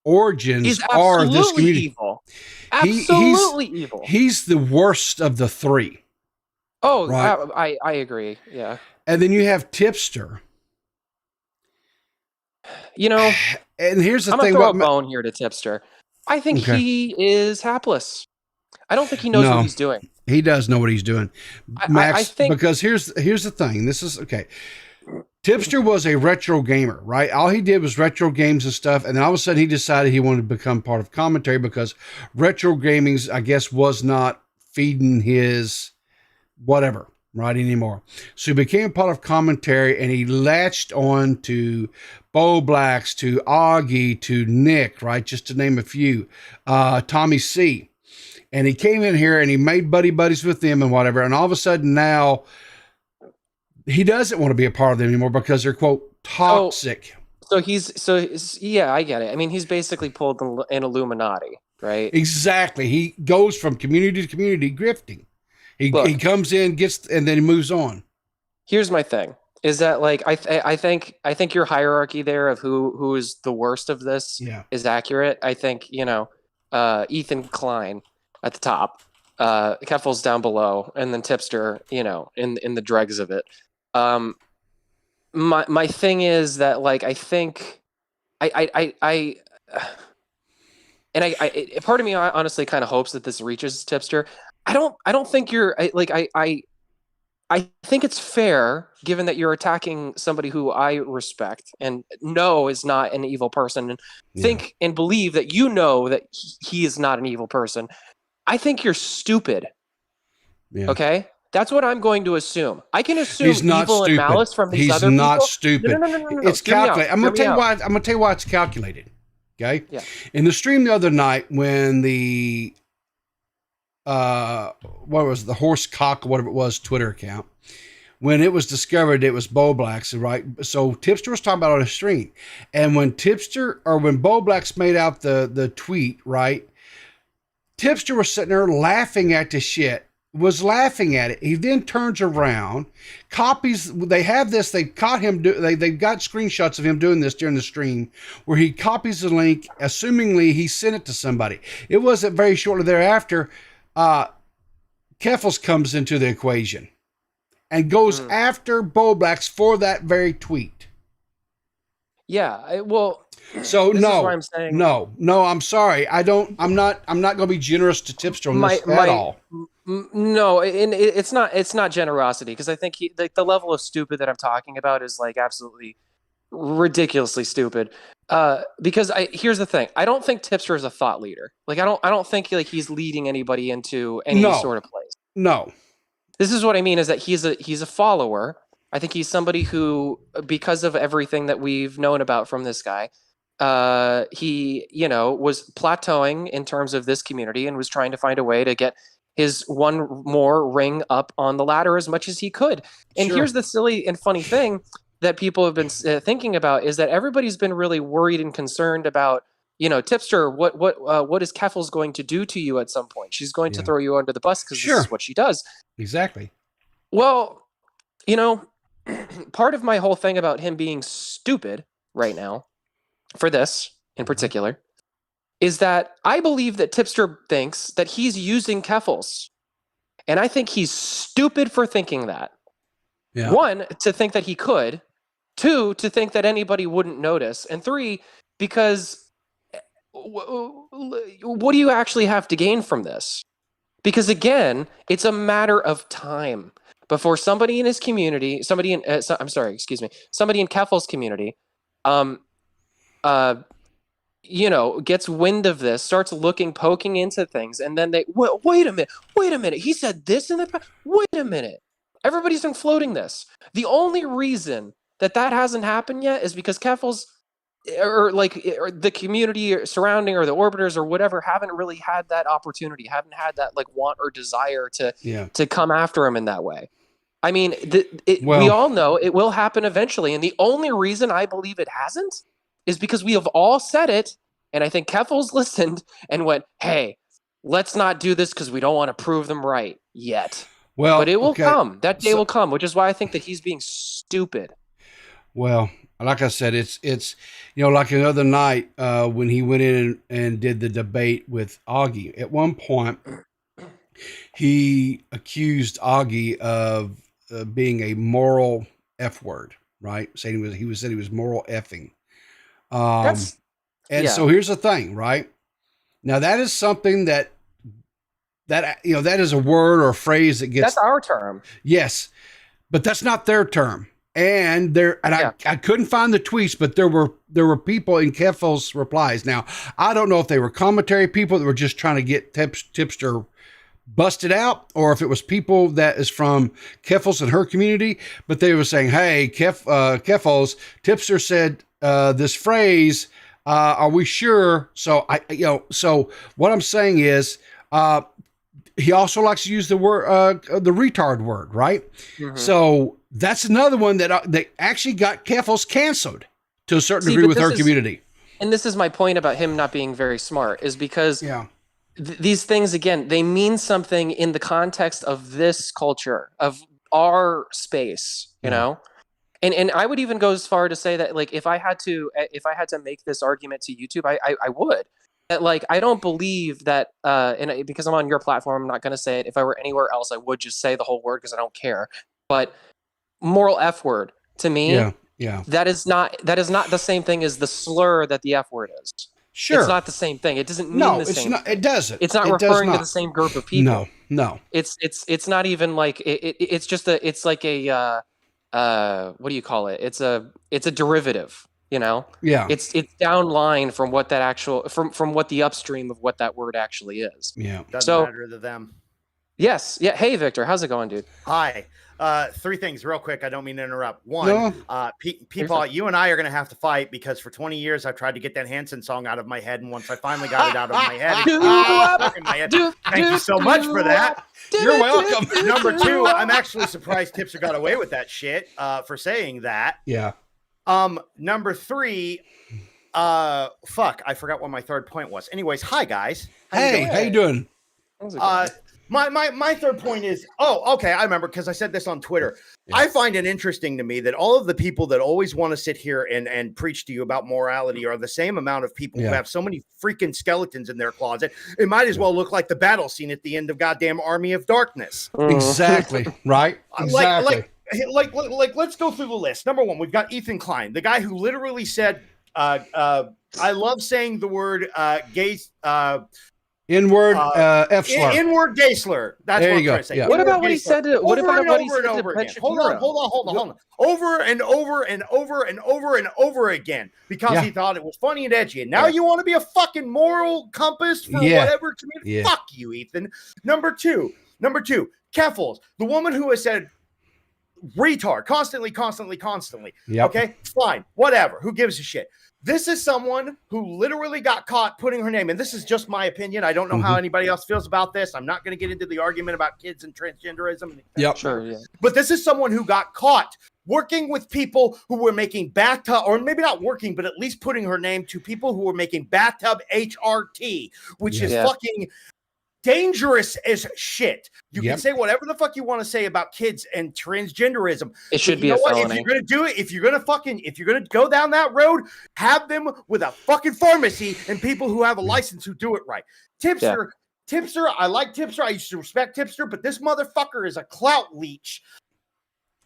origins are of this community. Evil. Absolutely evil. He's the worst of the three. Oh, right? I agree. Yeah. And then you have Tipster. And here's the thing. I'm gonna throw a bone here to Tipster. I think he is hapless. I don't think he knows what he's doing. He does know what he's doing, Max. I think, because here's the thing. This is okay. Tipster was a retro gamer, right? All he did was retro games and stuff. And then all of a sudden he decided he wanted to become part of commentary because retro gaming, I guess, was not feeding his whatever, right, anymore. So he became part of commentary and he latched on to Bowblax, to Augie, to Nick, right? Just to name a few, Tommy C. And he came in here and he made buddies with them and whatever. And all of a sudden now, he doesn't want to be a part of them anymore because they're, quote, toxic. So yeah, I get it. I mean, he's basically pulled an Illuminati, right? Exactly. He goes from community to community grifting. He comes in, gets, and then he moves on. Here's my thing: is that like I think your hierarchy there of who is the worst of this is accurate. I think Ethan Klein at the top, Keffel's down below, and then Tipster, in the dregs of it. My thing is that like I think I part of me honestly kind of hopes that this reaches Tipster. I don't think you're I I think it's fair, given that you're attacking somebody who I respect and know is not an evil person, and think and believe that you know that he is not an evil person. I think you're stupid. Yeah. Okay? That's what I'm going to assume. I can assume He's not evil stupid. and malice from these He's other not people. stupid. No. It's calculated. I'm gonna tell you why it's calculated. Okay. Yeah. In the stream the other night, when the what was it, the horse cock or whatever it was Twitter account, when it was discovered it was Bowblax, right? So Tipster was talking about on a stream, and when Bowblax made out the tweet, right? Tipster was sitting there laughing at the shit, was laughing at it. He then turns around, copies. They have this. They caught him. They've got screenshots of him doing this during the stream, where he copies the link, assumingly he sent it to somebody. It wasn't very shortly thereafter. Keffels comes into the equation and goes after Bowblax for that very tweet. Yeah. So no, I'm saying. no, I'm sorry. I'm not going to be generous to Tipster on this at all. No, and it's not generosity, because I think the level of stupid that I'm talking about is like absolutely ridiculously stupid. Because here's the thing. I don't think Tipster is a thought leader. Like I don't think like he's leading anybody into any sort of place. No. This is what I mean, is that he's a follower. I think he's somebody who, because of everything that we've known about from this guy, he, was plateauing in terms of this community and was trying to find a way to get his one more ring up on the ladder as much as he could. And here's the silly and funny thing that people have been thinking about, is that everybody's been really worried and concerned about, Tipster, what is Keffels going to do to you at some point? She's going to throw you under the bus because this is what she does. Exactly. Well, part of my whole thing about him being stupid right now, for this in particular, is that I believe that Tipster thinks that he's using Keffels. And I think he's stupid for thinking that. Yeah. One, to think that he could. Two, to think that anybody wouldn't notice. And three, because what do you actually have to gain from this? Because again, it's a matter of time before somebody in his community, somebody in Keffel's community, gets wind of this, starts poking into things, and then they, wait a minute, he said this in the past, wait a minute. Everybody's been floating this. The only reason that hasn't happened yet is because Keffels, or the community surrounding, or the orbiters or whatever, haven't really had that opportunity, haven't had that want or desire to come after him in that way. I mean, we all know it will happen eventually, and the only reason I believe it hasn't is because we have all said it, and I think Keffels listened and went, hey, let's not do this because we don't want to prove them right yet. Well, but it will come. That day will come, which is why I think that he's being stupid. Well, like I said, it's like another night when he went in and did the debate with Augie. At one point, he accused Augie of being a moral F word, right? Saying he was moral effing. So here's the thing, right? Now that is something that is a word or a phrase that gets. That's our term. Yes, but that's not their term. And I couldn't find the tweets, but there were people in Keffels' replies. Now, I don't know if they were commentary people that were just trying to get Tipster busted out, or if it was people that is from Keffels and her community, but they were saying, hey, Keffels, Tipster said this phrase, are we sure? So so what I'm saying is, he also likes to use the word, the retard word, right? Mm-hmm. So that's another one that they actually got Keffels canceled to a certain degree with her community. And this is my point about him not being very smart, is because these things, again, they mean something in the context of this culture, of our space, you know? And I would even go as far to say that, if I had to make this argument to YouTube, I would. That, I don't believe that, because I'm on your platform, I'm not going to say it. If I were anywhere else, I would just say the whole word because I don't care. But moral F word, to me, that is not the same thing as the slur that the F word is. Sure. It's not the same thing. It doesn't mean the same. No, it doesn't. It's not referring to the same group of people. No. It's not even like it's just it's like a what do you call it? It's a derivative, you know? Yeah. It's down line from what that actual from what the upstream of what that word actually is. Yeah. Doesn't matter to them. Yes. Yeah. Hey, Victor, how's it going, dude? Hi. 3 things real quick. I don't mean to interrupt. One, people, you and I are going to have to fight because for 20 years I've tried to get that Hanson song out of my head. And once I finally got it out of my head, thank you so much for that. You're welcome. Number 2, I'm actually surprised Tipster got away with that shit for saying that. Yeah. Number 3, fuck, I forgot what my third point was. Anyways, hi guys. How you doing? My third point is, okay, I remember because I said this on Twitter. Yeah. I find it interesting to me that all of the people that always want to sit here and preach to you about morality are the same amount of people who have so many freaking skeletons in their closet. It might as well look like the battle scene at the end of goddamn Army of Darkness. Exactly. Right. Exactly. Like, let's go through the list. Number 1, we've got Ethan Klein, the guy who literally said, I love saying the word gay. N-word F slur. N-word gay slur. That's there what you I'm go. trying to say. Yeah. What about what he said to over again. Hold on. Over and over again because he thought it was funny and edgy. And now you want to be a fucking moral compass for whatever community. Yeah. Fuck you, Ethan. Number two, Keffels, the woman who has said retard constantly. Yep. Okay, fine, whatever. Who gives a shit? This is someone who literally got caught putting her name, and this is just my opinion. I don't know how anybody else feels about this. I'm not going to get into the argument about kids and transgenderism. Yep. Sure. Yeah. But this is someone who got caught working with people who were making bathtub, or maybe not working, but at least putting her name to people who were making bathtub HRT, which is fucking dangerous as shit. You can say whatever the fuck you want to say about kids and transgenderism. It should be a felony. If you're gonna do it, if you're gonna go down that road, have them with a fucking pharmacy and people who have a license who do it right. Tipster, I like Tipster. I used to respect Tipster, but this motherfucker is a clout leech.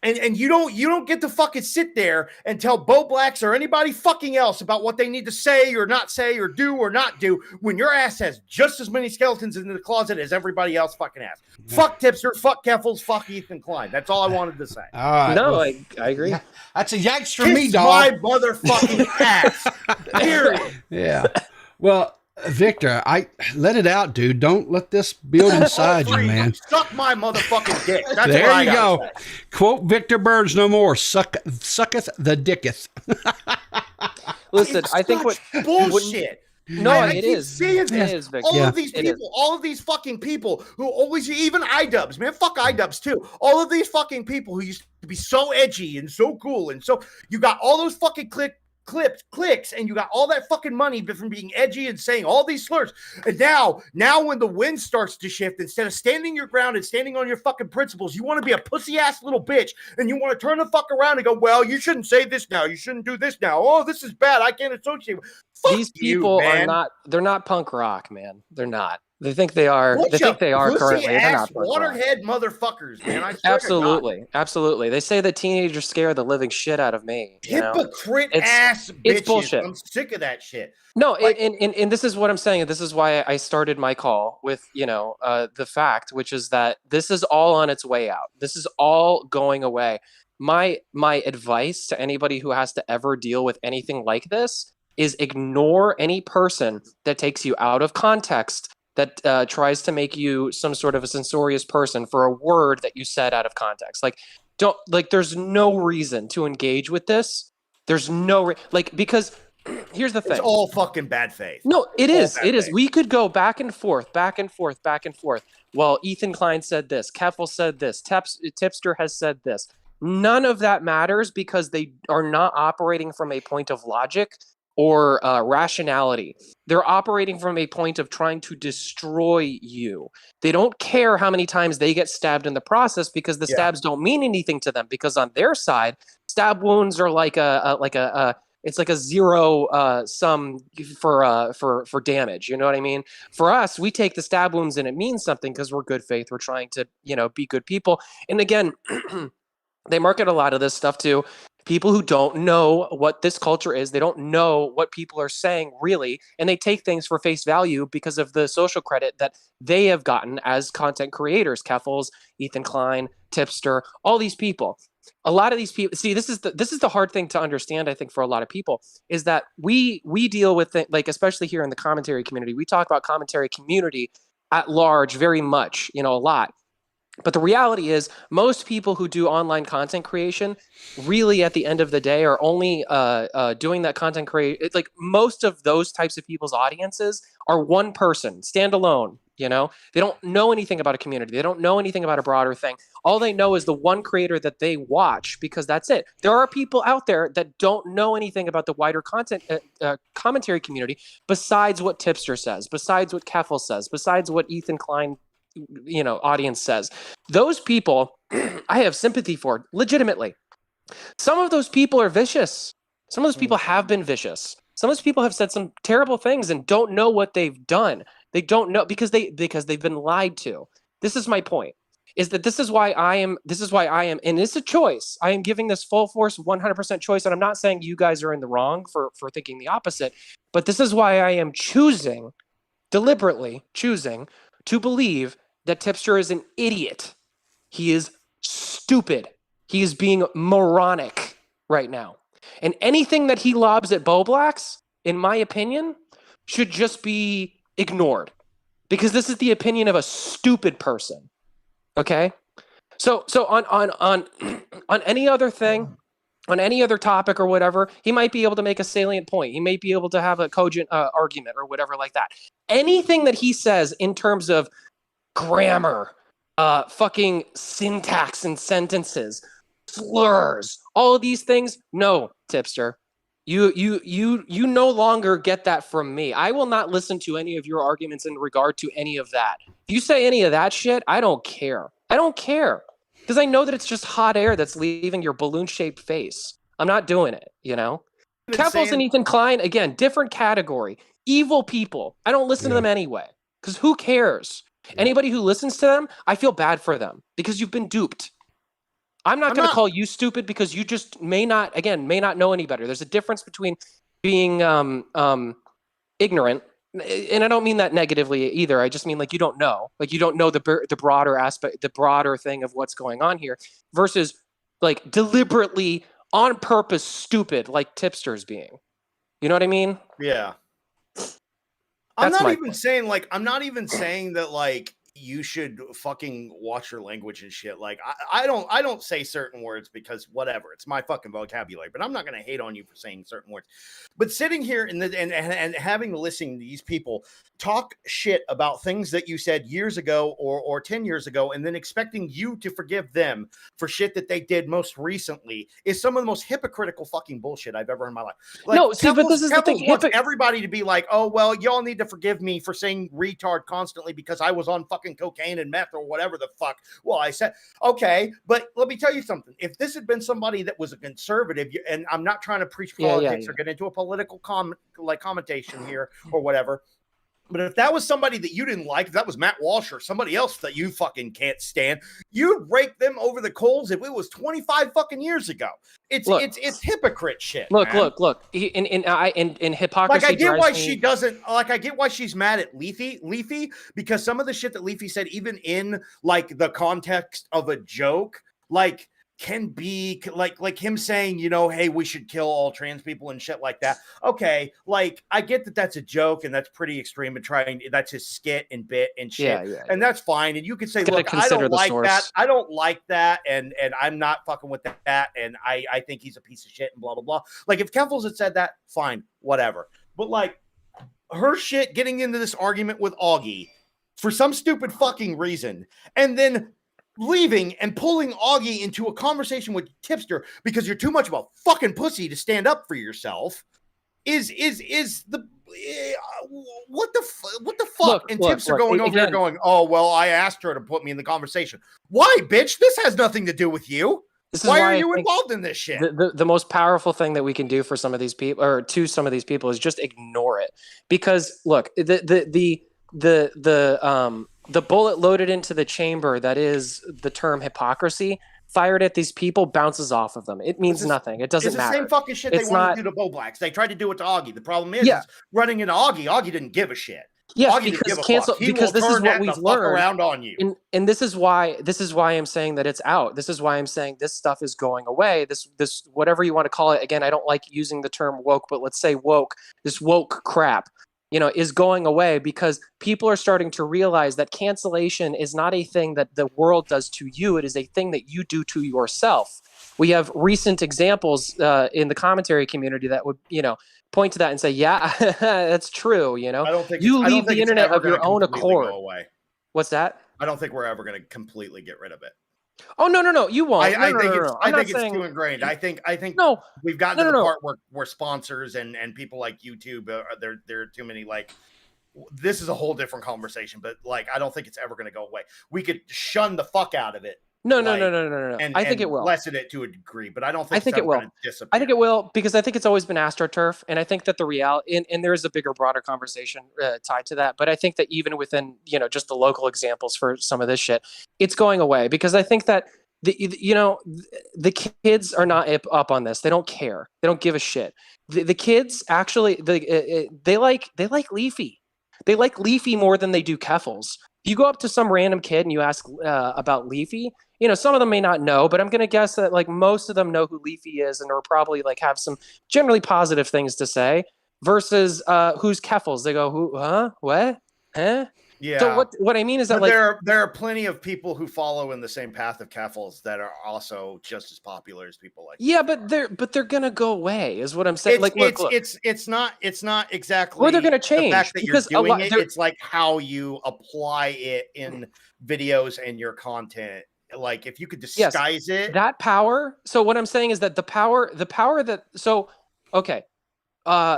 And you don't get to fucking sit there and tell Bowblax or anybody fucking else about what they need to say or not say or do or not do when your ass has just as many skeletons in the closet as everybody else fucking has. Yeah. Fuck Tipster, fuck Keffels, fuck Ethan Klein. That's all I wanted to say. All right. No, I agree. That's a yikes for me, dog. My motherfucking ass. Period. Yeah. Well, Victor, I let it out, dude. Don't let this build inside you, man. Suck my motherfucking dick. That's there what you go. Say. Quote Victor Burns no more. Sucketh the dicketh. Listen, I think what bullshit. It is. Seeing this. It is, Victor. All of these people, all of these fucking people who always, even iDubbbz, man, fuck iDubbbz too. All of these fucking people who used to be so edgy and so cool, and so you got all those fucking clicks, and you got all that fucking money from being edgy and saying all these slurs. And now when the wind starts to shift, instead of standing your ground and standing on your fucking principles, you want to be a pussy ass little bitch, and you want to turn the fuck around and go, well, you shouldn't say this now, you shouldn't do this now. Oh, this is bad. I can't associate with. These people they're not punk rock, man. They're not. They think they are. They think they are currently. They're not waterhead motherfuckers, man. Absolutely. They say that teenagers scare the living shit out of me. Hypocrite ass bitches. It's bullshit. I'm sick of that shit. No, and this is what I'm saying. This is why I started my call with the fact, which is that this is all on its way out. This is all going away. My advice to anybody who has to ever deal with anything like this is ignore any person that takes you out of context, that tries to make you some sort of a censorious person for a word that you said out of context. There's no reason to engage with this. There's no because here's the thing. It's all fucking bad faith. No, it is. We could go back and forth. Well, Ethan Klein said this. Keffel said this. Tipster has said this. None of that matters because they are not operating from a point of logic or rationality. They're operating from a point of trying to destroy you. They don't care how many times they get stabbed in the process because the stabs don't mean anything to them, because on their side, stab wounds are like it's like a zero sum for damage. You know what I mean? For us, we take the stab wounds and it means something because we're good faith. We're trying to, be good people. And again, they market a lot of this stuff too. People who don't know what this culture is, they don't know what people are saying really, and they take things for face value because of the social credit that they have gotten as content creators. Keffels, Ethan Klein, Tipster, all these people. A lot of these people, see, this is the hard thing to understand, I think, for a lot of people, is that we deal with it, like, especially here in the commentary community, we talk about commentary community at large very much, a lot. But the reality is, most people who do online content creation, really at the end of the day, are only doing that content creation. Like, most of those types of people's audiences are one person, standalone. They don't know anything about a community. They don't know anything about a broader thing. All they know is the one creator that they watch, because that's it. There are people out there that don't know anything about the wider content commentary community, besides what Tipster says, besides what Keffel says, besides what Ethan Klein audience says. Those people I have sympathy for, legitimately. Some of those people are vicious. Some of those people have been vicious. Some of those people have said some terrible things and don't know what they've done. They don't know because they've been lied to. This is my point. Is that this is why I am, and it's a choice. I am giving this full force 100% choice, and I'm not saying you guys are in the wrong for thinking the opposite, but this is why I am deliberately choosing to believe that Tipster is an idiot. He is stupid. He is being moronic right now. And anything that he lobs at Bowblax, in my opinion, should just be ignored. Because this is the opinion of a stupid person. Okay? So on any other thing, on any other topic or whatever, he might be able to make a salient point. He may be able to have a cogent argument or whatever like that. Anything that he says in terms of grammar, fucking syntax and sentences, slurs, all of these things, no, Tipster. You no longer get that from me. I will not listen to any of your arguments in regard to any of that. If you say any of that shit, I don't care. I don't care. Because I know that it's just hot air that's leaving your balloon-shaped face. I'm not doing it, Keffels and Ethan Klein, again, different category. Evil people. I don't listen to them anyway. Because who cares? Anybody who listens to them, I feel bad for them. Because you've been duped. I'm not going to call you stupid because you just may not know any better. There's a difference between being ignorant, and I don't mean that negatively either. I just mean like you don't know the broader aspect, the broader thing of what's going on here, versus like deliberately on purpose stupid like Tipster's being. You know what I mean? Yeah. I'm not even saying that like you should fucking watch your language and shit. Like I don't say certain words because whatever, it's my fucking vocabulary, but I'm not going to hate on you for saying certain words. But sitting here and having to listen to these people talk shit about things that you said years ago or 10 years ago, and then expecting you to forgive them for shit that they did most recently is some of the most hypocritical fucking bullshit I've ever in my life. Like, no, see, but this is the thing. Wants everybody to be like, oh, well, y'all need to forgive me for saying retard constantly because I was on fucking cocaine and meth or whatever the fuck. Well, I said, okay, but let me tell you something. If this had been somebody that was a conservative, and I'm not trying to preach politics or get into a political commentation here or whatever, but if that was somebody that you didn't like, if that was Matt Walsh or somebody else that you fucking can't stand, you'd rake them over the coals if it was 25 fucking years ago. It's hypocrite shit. Look. In hypocrisy. Like I get why she doesn't. Like I get why she's mad at Leafy, because some of the shit that Leafy said, even in like the context of a joke, like can be like him saying, hey, we should kill all trans people and shit like that. Okay, like I get that that's a joke and that's pretty extreme and that's his skit and bit and shit, and that's fine. And you could say, look, I don't like that. I don't like that, and I'm not fucking with that, and I think he's a piece of shit and blah blah blah. Like if Keffels had said that, fine, whatever. But like her shit getting into this argument with Augie for some stupid fucking reason, and then leaving and pulling Augie into a conversation with Tipster because you're too much of a fucking pussy to stand up for yourself is the what the fuck? And Tipster going over there going, oh well, I asked her to put me in the conversation. Why, bitch? This has nothing to do with you. Why are you involved in this shit? The most powerful thing that we can do for some of these people, or to some of these people, is just ignore it. Because look, the bullet loaded into the chamber that is the term hypocrisy fired at these people bounces off of them. It means nothing. It doesn't matter. It's the same fucking shit they wanted to do to Bowblax. They tried to do it to Augie. The problem is running into Augie. Augie didn't give a shit. Yes, Augie because didn't give a fuck. He because will this is turn what that we've the fuck learned around on you. And this is why I'm saying that it's out. This is why I'm saying this stuff is going away. This whatever you want to call it. Again, I don't like using the term woke, but let's say woke. This woke crap, is going away because people are starting to realize that cancellation is not a thing that the world does to you. It is a thing that you do to yourself. We have recent examples in the commentary community that would, point to that and say, yeah, that's true. I don't think you leave the internet of your own accord. What's that? I don't think we're ever going to completely get rid of it. Oh, no, you won't. I think it's too ingrained. I think we've gotten to the part where sponsors and people like YouTube there are too many. Like, this is a whole different conversation, but like, I don't think it's ever going to go away. We could shun the fuck out of it. No. I think it will lessen it to a degree, but I don't think I think it will. I think it will because I think it's always been AstroTurf, and I think that the reality and there is a bigger, broader conversation tied to that. But I think that even within just the local examples for some of this shit, it's going away because I think that the kids are not up on this. They don't care. They don't give a shit. The kids actually they like Leafy. They like Leafy more than they do Keffals. If you go up to some random kid and you ask about Leafy, some of them may not know, but I'm going to guess that like most of them know who Leafy is and are probably like have some generally positive things to say versus who's Keffals. They go, who, huh? What? Huh? Yeah. So what I mean is that there are plenty of people who follow in the same path of Keffals that are also just as popular as people like. Yeah, but they're gonna go away, is what I'm saying. It's not exactly. Or they're gonna change the fact that because you're doing it. It's like how you apply it in videos and your content. Like if you could disguise it, that power. So what I'm saying is that the power that okay.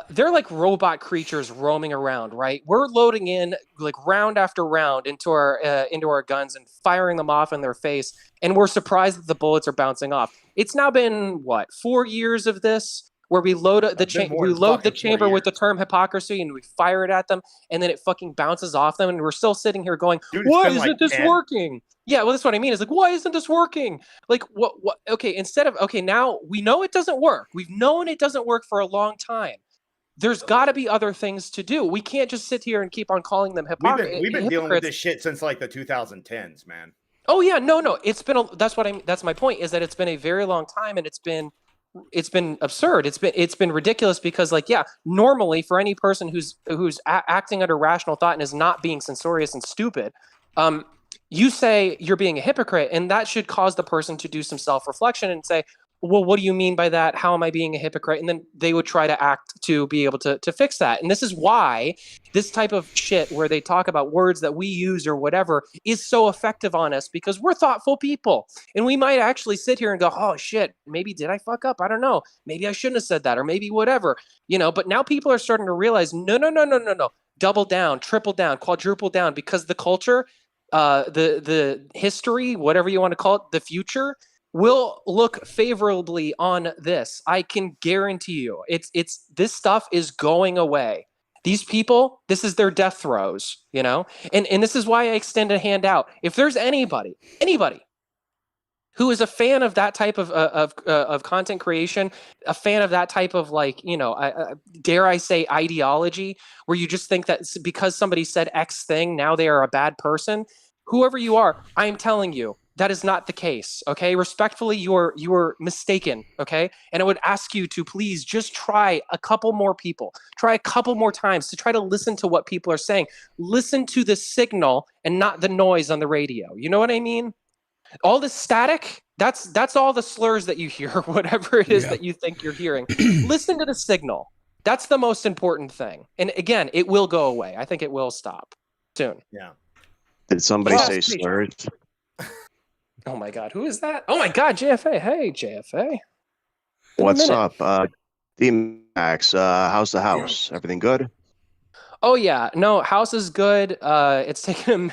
They're like robot creatures roaming around, right? We're loading in like round after round into our guns and firing them off in their face, and we're surprised that the bullets are bouncing off. It's now been 4 years of this where we load the chamber with the term hypocrisy and we fire it at them, and then it fucking bounces off them, and we're still sitting here going, "Why isn't this working?" Yeah, well, that's what I mean. It's like, why isn't this working? Like, what? Okay, now we know it doesn't work. We've known it doesn't work for a long time. There's got to be other things to do. We can't just sit here and keep on calling them hypocrites. We've been dealing with this shit since like the 2010s, man. Oh yeah, no. It's been that's my point is that it's been a very long time, and it's been absurd. It's been ridiculous because normally for any person who's acting under rational thought and is not being censorious and stupid, you say you're being a hypocrite, and that should cause the person to do some self-reflection and say, well, what do you mean by that? How am I being a hypocrite? And then they would try to act to be able to fix that. And this is why this type of shit where they talk about words that we use or whatever is so effective on us because we're thoughtful people. And we might actually sit here and go, oh shit, maybe did I fuck up? I don't know. Maybe I shouldn't have said that or maybe whatever, but now people are starting to realize, no. Double down, triple down, quadruple down because the culture, the history, whatever you want to call it, the future will look favorably on this. I can guarantee you. It's this stuff is going away. These people, this is their death throes, and this is why I extend a hand out. If there's anybody who is a fan of that type of content creation, a fan of that type of dare I say ideology, where you just think that because somebody said X thing, now they are a bad person. Whoever you are, I am telling you, that is not the case, okay? Respectfully, you are mistaken, okay? And I would ask you to please just try a couple more people. Try a couple more times to try to listen to what people are saying. Listen to the signal and not the noise on the radio. You know what I mean? All the static, that's all the slurs that you hear, whatever it is that you think you're hearing. Listen to the signal. That's the most important thing. And again, it will go away. I think it will stop soon. Yeah. Did somebody say slurs? Oh my God, who is that? Oh my God, JFA. Hey, JFA. What's up? D-Max, how's the house? Everything good? Oh yeah, no, house is good. It's taken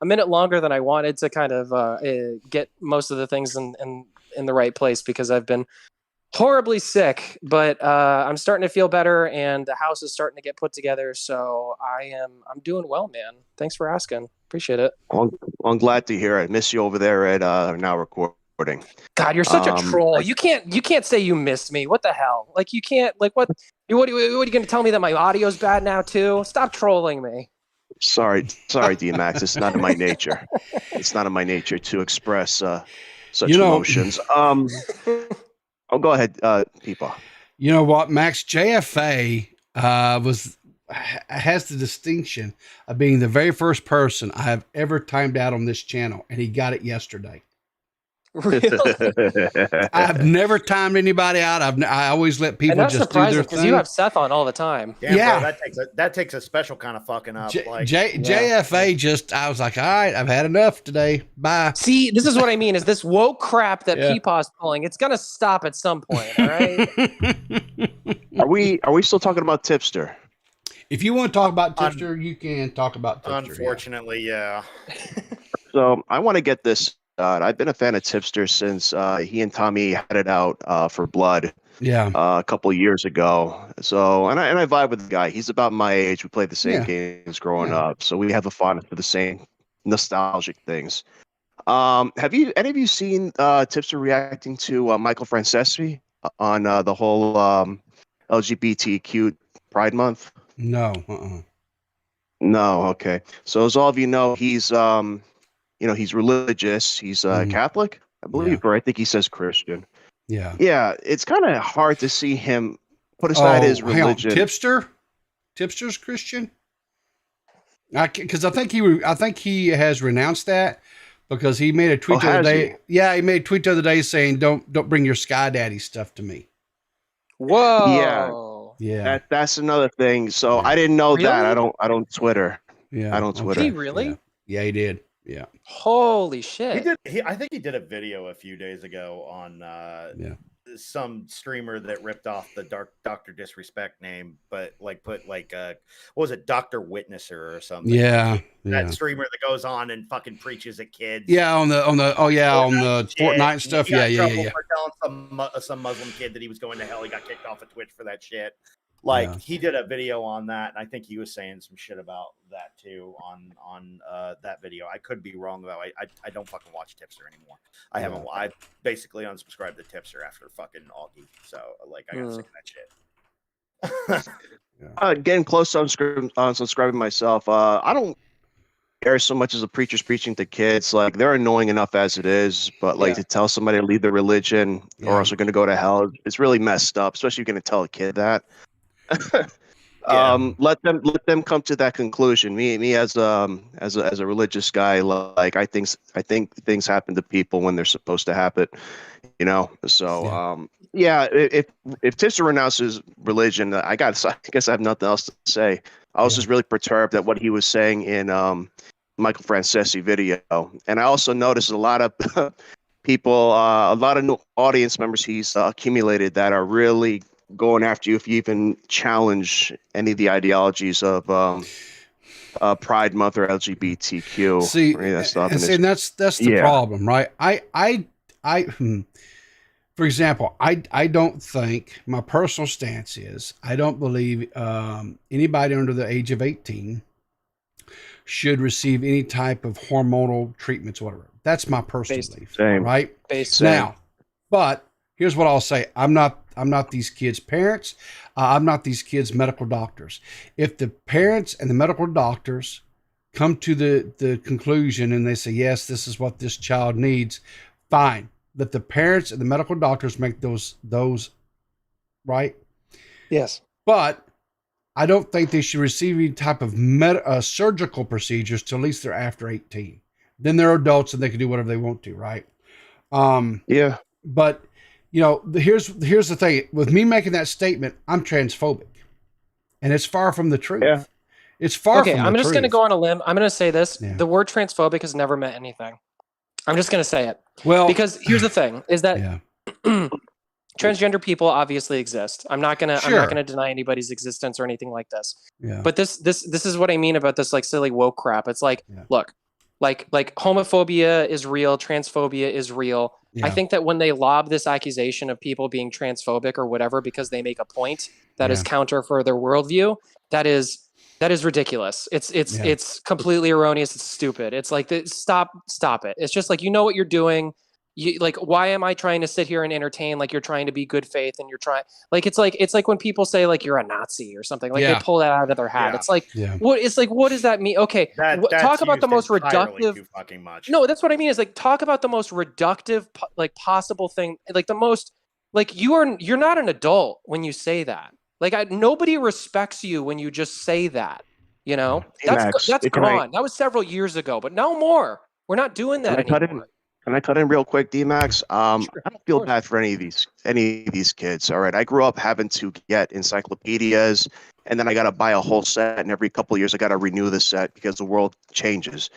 a minute longer than I wanted to kind of get most of the things in the right place because I've been horribly sick, but I'm starting to feel better and the house is starting to get put together. So I'm doing well, man. Thanks for asking. Appreciate it. Well, I'm glad to hear it. I miss you over there at now recording recording. God, you're such a troll. You can't say you missed me. What the hell? Like, you can't, like, what are you going to tell me that my audio's bad now too? Stop trolling me. Sorry, D-Max. It's not in my nature. It's not in my nature to express such emotions. Oh, go ahead, people. You know what, Max? JFA has the distinction of being the very first person I have ever timed out on this channel, and he got it yesterday. Really? I've never timed anybody out. I always let people just do their surprising because thing. you have Seth on all the time. Damn, yeah, bro, that takes a special kind of fucking up. JFA just, I was like, all right, I've had enough today. Bye. See, this is what I mean. Is this woke crap that Peepaw's pulling? It's gonna stop at some point. All right. Are we still talking about Tipster? If you want to talk about Tipster, you can talk about Tipster. Unfortunately, yeah. So I want to get this. I've been a fan of Tipster since he and Tommy had it out for Blood. Yeah. A couple of years ago. So and I vibe with the guy. He's about my age. We played the same games growing up, so we have a fondness for the same nostalgic things. Have any of you seen Tipster reacting to Michael Francesi on the whole LGBTQ Pride Month? No. No. Okay. So as all of you know, he's he's religious. He's Catholic, I believe, or I think he says Christian. Yeah. Yeah. It's kind of hard to see him put aside his religion. Tipster's Christian. Because I think he has renounced that because he made a tweet the other day. Yeah, he made a tweet the other day saying, "Don't bring your Sky Daddy stuff to me." Whoa. Yeah. That's another thing. So I didn't know that. I don't Twitter. Yeah. I don't Twitter. Did he really? Yeah, he did. Yeah. Holy shit. I think he did a video a few days ago on some streamer that ripped off the Dr. Disrespect name, but put what was it, Dr. Witnesser or something? Yeah. That streamer that goes on and fucking preaches at kids. Yeah, on the Fortnite stuff. He got in trouble yeah. for telling some Muslim kid that he was going to hell. He got kicked off of Twitch for that shit. He did a video on that, and I think he was saying some shit about that too on that video. I could be wrong though. I don't fucking watch Tipster anymore. I basically unsubscribed to Tipster after fucking Augie. So I got sick of that shit. Getting close to unsubscribing myself. I don't care so much as the preacher's preaching to kids. Like, they're annoying enough as it is, but to tell somebody to leave their religion or else they're going to go to hell, it's really messed up. Especially if you're going to tell a kid that. Let them come to that conclusion. Me as a religious guy, I think things happen to people when they're supposed to happen, so if Tipster renounces religion, I guess I have nothing else to say. I was just really perturbed at what he was saying in Michael Francesi video, and I also noticed a lot of people, a lot of new audience members he's accumulated that are really going after you if you even challenge any of the ideologies of Pride Month or LGBTQ. See, and that's the problem, right? For example, I don't think, my personal stance is, I don't believe anybody under the age of 18 should receive any type of hormonal treatments, whatever. That's my personal belief, right? Now, but here's what I'll say. I'm not these kids' parents. I'm not these kids' medical doctors. If the parents and the medical doctors come to the conclusion and they say, yes, this is what this child needs, fine. Let the parents and the medical doctors make those right. Yes. But I don't think they should receive any type of surgical procedures till at least they're after 18. Then they're adults and they can do whatever they want to, right? But here's the thing. With me making that statement, I'm transphobic, and it's far from the truth. Yeah. It's far from the truth. Okay, I'm just going to go on a limb. I'm going to say this. Yeah. The word transphobic has never meant anything. I'm just going to say it. Well, because here's the thing: is that transgender people obviously exist. I'm not gonna deny anybody's existence or anything like this. Yeah. But this is what I mean about this silly woke crap. It's look, like homophobia is real, transphobia is real. Yeah. I think that when they lob this accusation of people being transphobic or whatever because they make a point that is counter for their worldview, that is ridiculous. It's completely erroneous. It's stupid. It's stop it. It's just what you're doing. You like, why am I trying to sit here and entertain? Like, you're trying to be good faith and you're trying, like, it's like when people say like you're a Nazi or something, like they pull that out of their hat. It's like, what does that mean? Okay, talk about the most reductive. Too fucking much. No, that's what I mean is like, talk about the most reductive, like possible thing, like the most, like you're not an adult when you say that. Like nobody respects you when you just say that. You know, that's gone. That was several years ago, but no more. We're not doing that anymore. Can I cut in real quick, D-Max? Sure, I don't feel bad for any of these kids. All right, I grew up having to get encyclopedias, and then I got to buy a whole set, and every couple of years I got to renew the set because the world changes.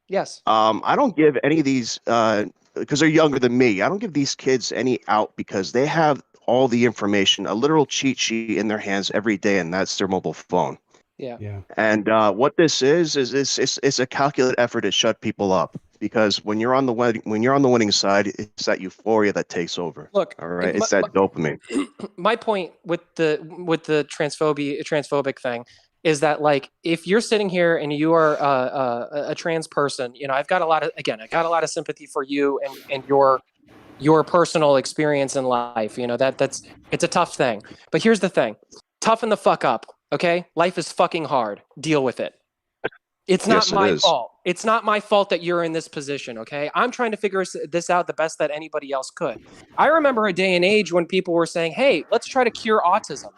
Yes. I don't give any of these because they're younger than me. I don't give these kids any out because they have all the information, a literal cheat sheet in their hands every day, and that's their mobile phone. Yeah. And what this is it's a calculated effort to shut people up. Because when you're on the winning side, it's that euphoria that takes over. Look, all right, it's that dopamine. My point with the transphobic thing is that, like, if you're sitting here and you are a trans person, you know, I got a lot of sympathy for you and your personal experience in life. You know, it's a tough thing. But here's the thing: toughen the fuck up. Okay, life is fucking hard. Deal with it. It's not my fault. It's not my fault that you're in this position, okay? I'm trying to figure this out the best that anybody else could. I remember a day and age when people were saying, hey, let's try to cure autism.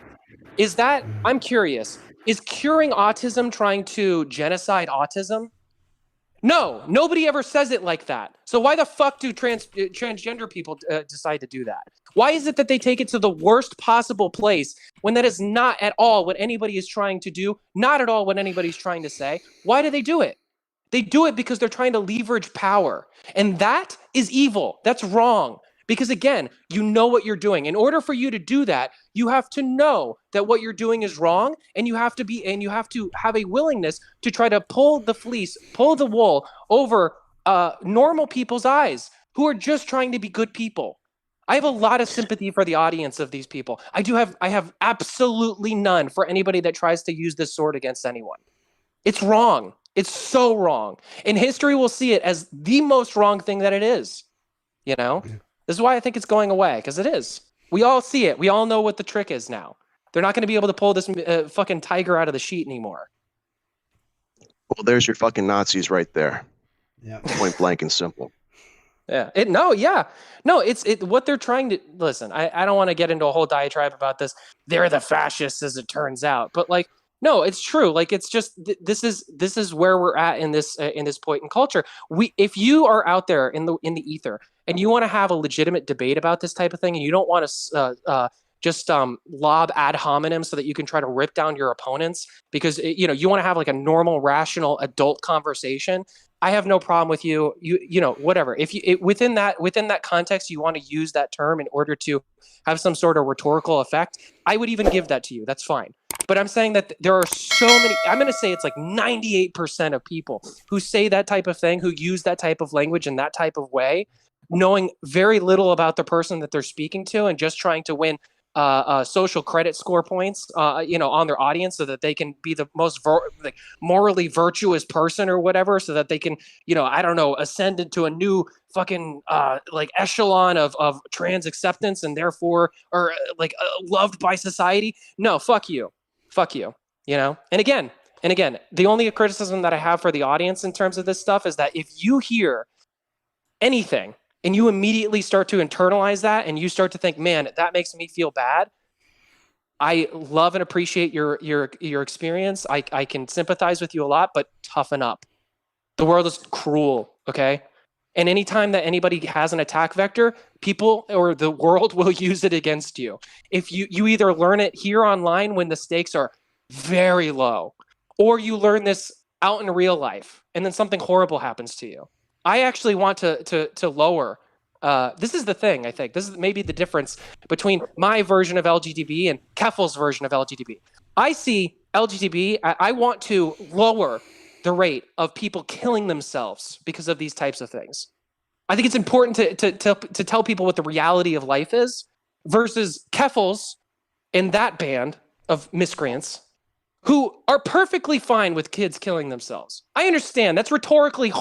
I'm curious, is curing autism trying to genocide autism? No, nobody ever says it like that. So why the fuck do transgender people decide to do that? Why is it that they take it to the worst possible place when that is not at all what anybody is trying to do, not at all what anybody's trying to say? Why do they do it? They do it because they're trying to leverage power. And that is evil. That's wrong. Because again, you know what you're doing. In order for you to do that, you have to know that what you're doing is wrong, and you have to have a willingness to try to pull the wool over normal people's eyes who are just trying to be good people. I have a lot of sympathy for the audience of these people. I have absolutely none for anybody that tries to use this sword against anyone. It's wrong. It's so wrong. And history will see it as the most wrong thing that it is. You know? Yeah. This is why I think it's going away, because it is. We all see it. We all know what the trick is now. They're not going to be able to pull this fucking tiger out of the sheet anymore. Well, there's your fucking Nazis right there. Yeah. Point blank and simple. Yeah. It's what they're trying to listen. I don't want to get into a whole diatribe about this. They're the fascists, as it turns out. But like, no, it's true. Like, it's just this is where we're at in this point in culture. If you are out there in the ether and you want to have a legitimate debate about this type of thing, and you don't want to just lob ad hominem so that you can try to rip down your opponents because you want to have like a normal, rational, adult conversation, I have no problem with you whatever. If within that context you want to use that term in order to have some sort of rhetorical effect, I would even give that to you. That's fine. But I'm saying that there are so many, I'm going to say it's like 98% of people who say that type of thing, who use that type of language in that type of way, knowing very little about the person that they're speaking to and just trying to win social credit score points, on their audience so that they can be the most morally virtuous person or whatever, so that they can, ascend into a new fucking echelon of trans acceptance and therefore are loved by society. No, fuck you. And again, the only criticism that I have for the audience in terms of this stuff is that if you hear anything and you immediately start to internalize that and you start to think, man, that makes me feel bad, I love and appreciate your experience. I can sympathize with you a lot, but toughen up. The world is cruel, okay? And anytime that anybody has an attack vector, people or the world will use it against you. If you either learn it here online when the stakes are very low, or you learn this out in real life, and then something horrible happens to you. I actually want to lower. This is the thing, I think. This is maybe the difference between my version of LGTB and Keffel's version of LGTB. I see LGTB, I want to lower the rate of people killing themselves because of these types of things. I think it's important to tell people what the reality of life is versus Keffel's and that band of miscreants who are perfectly fine with kids killing themselves. I understand that's rhetorically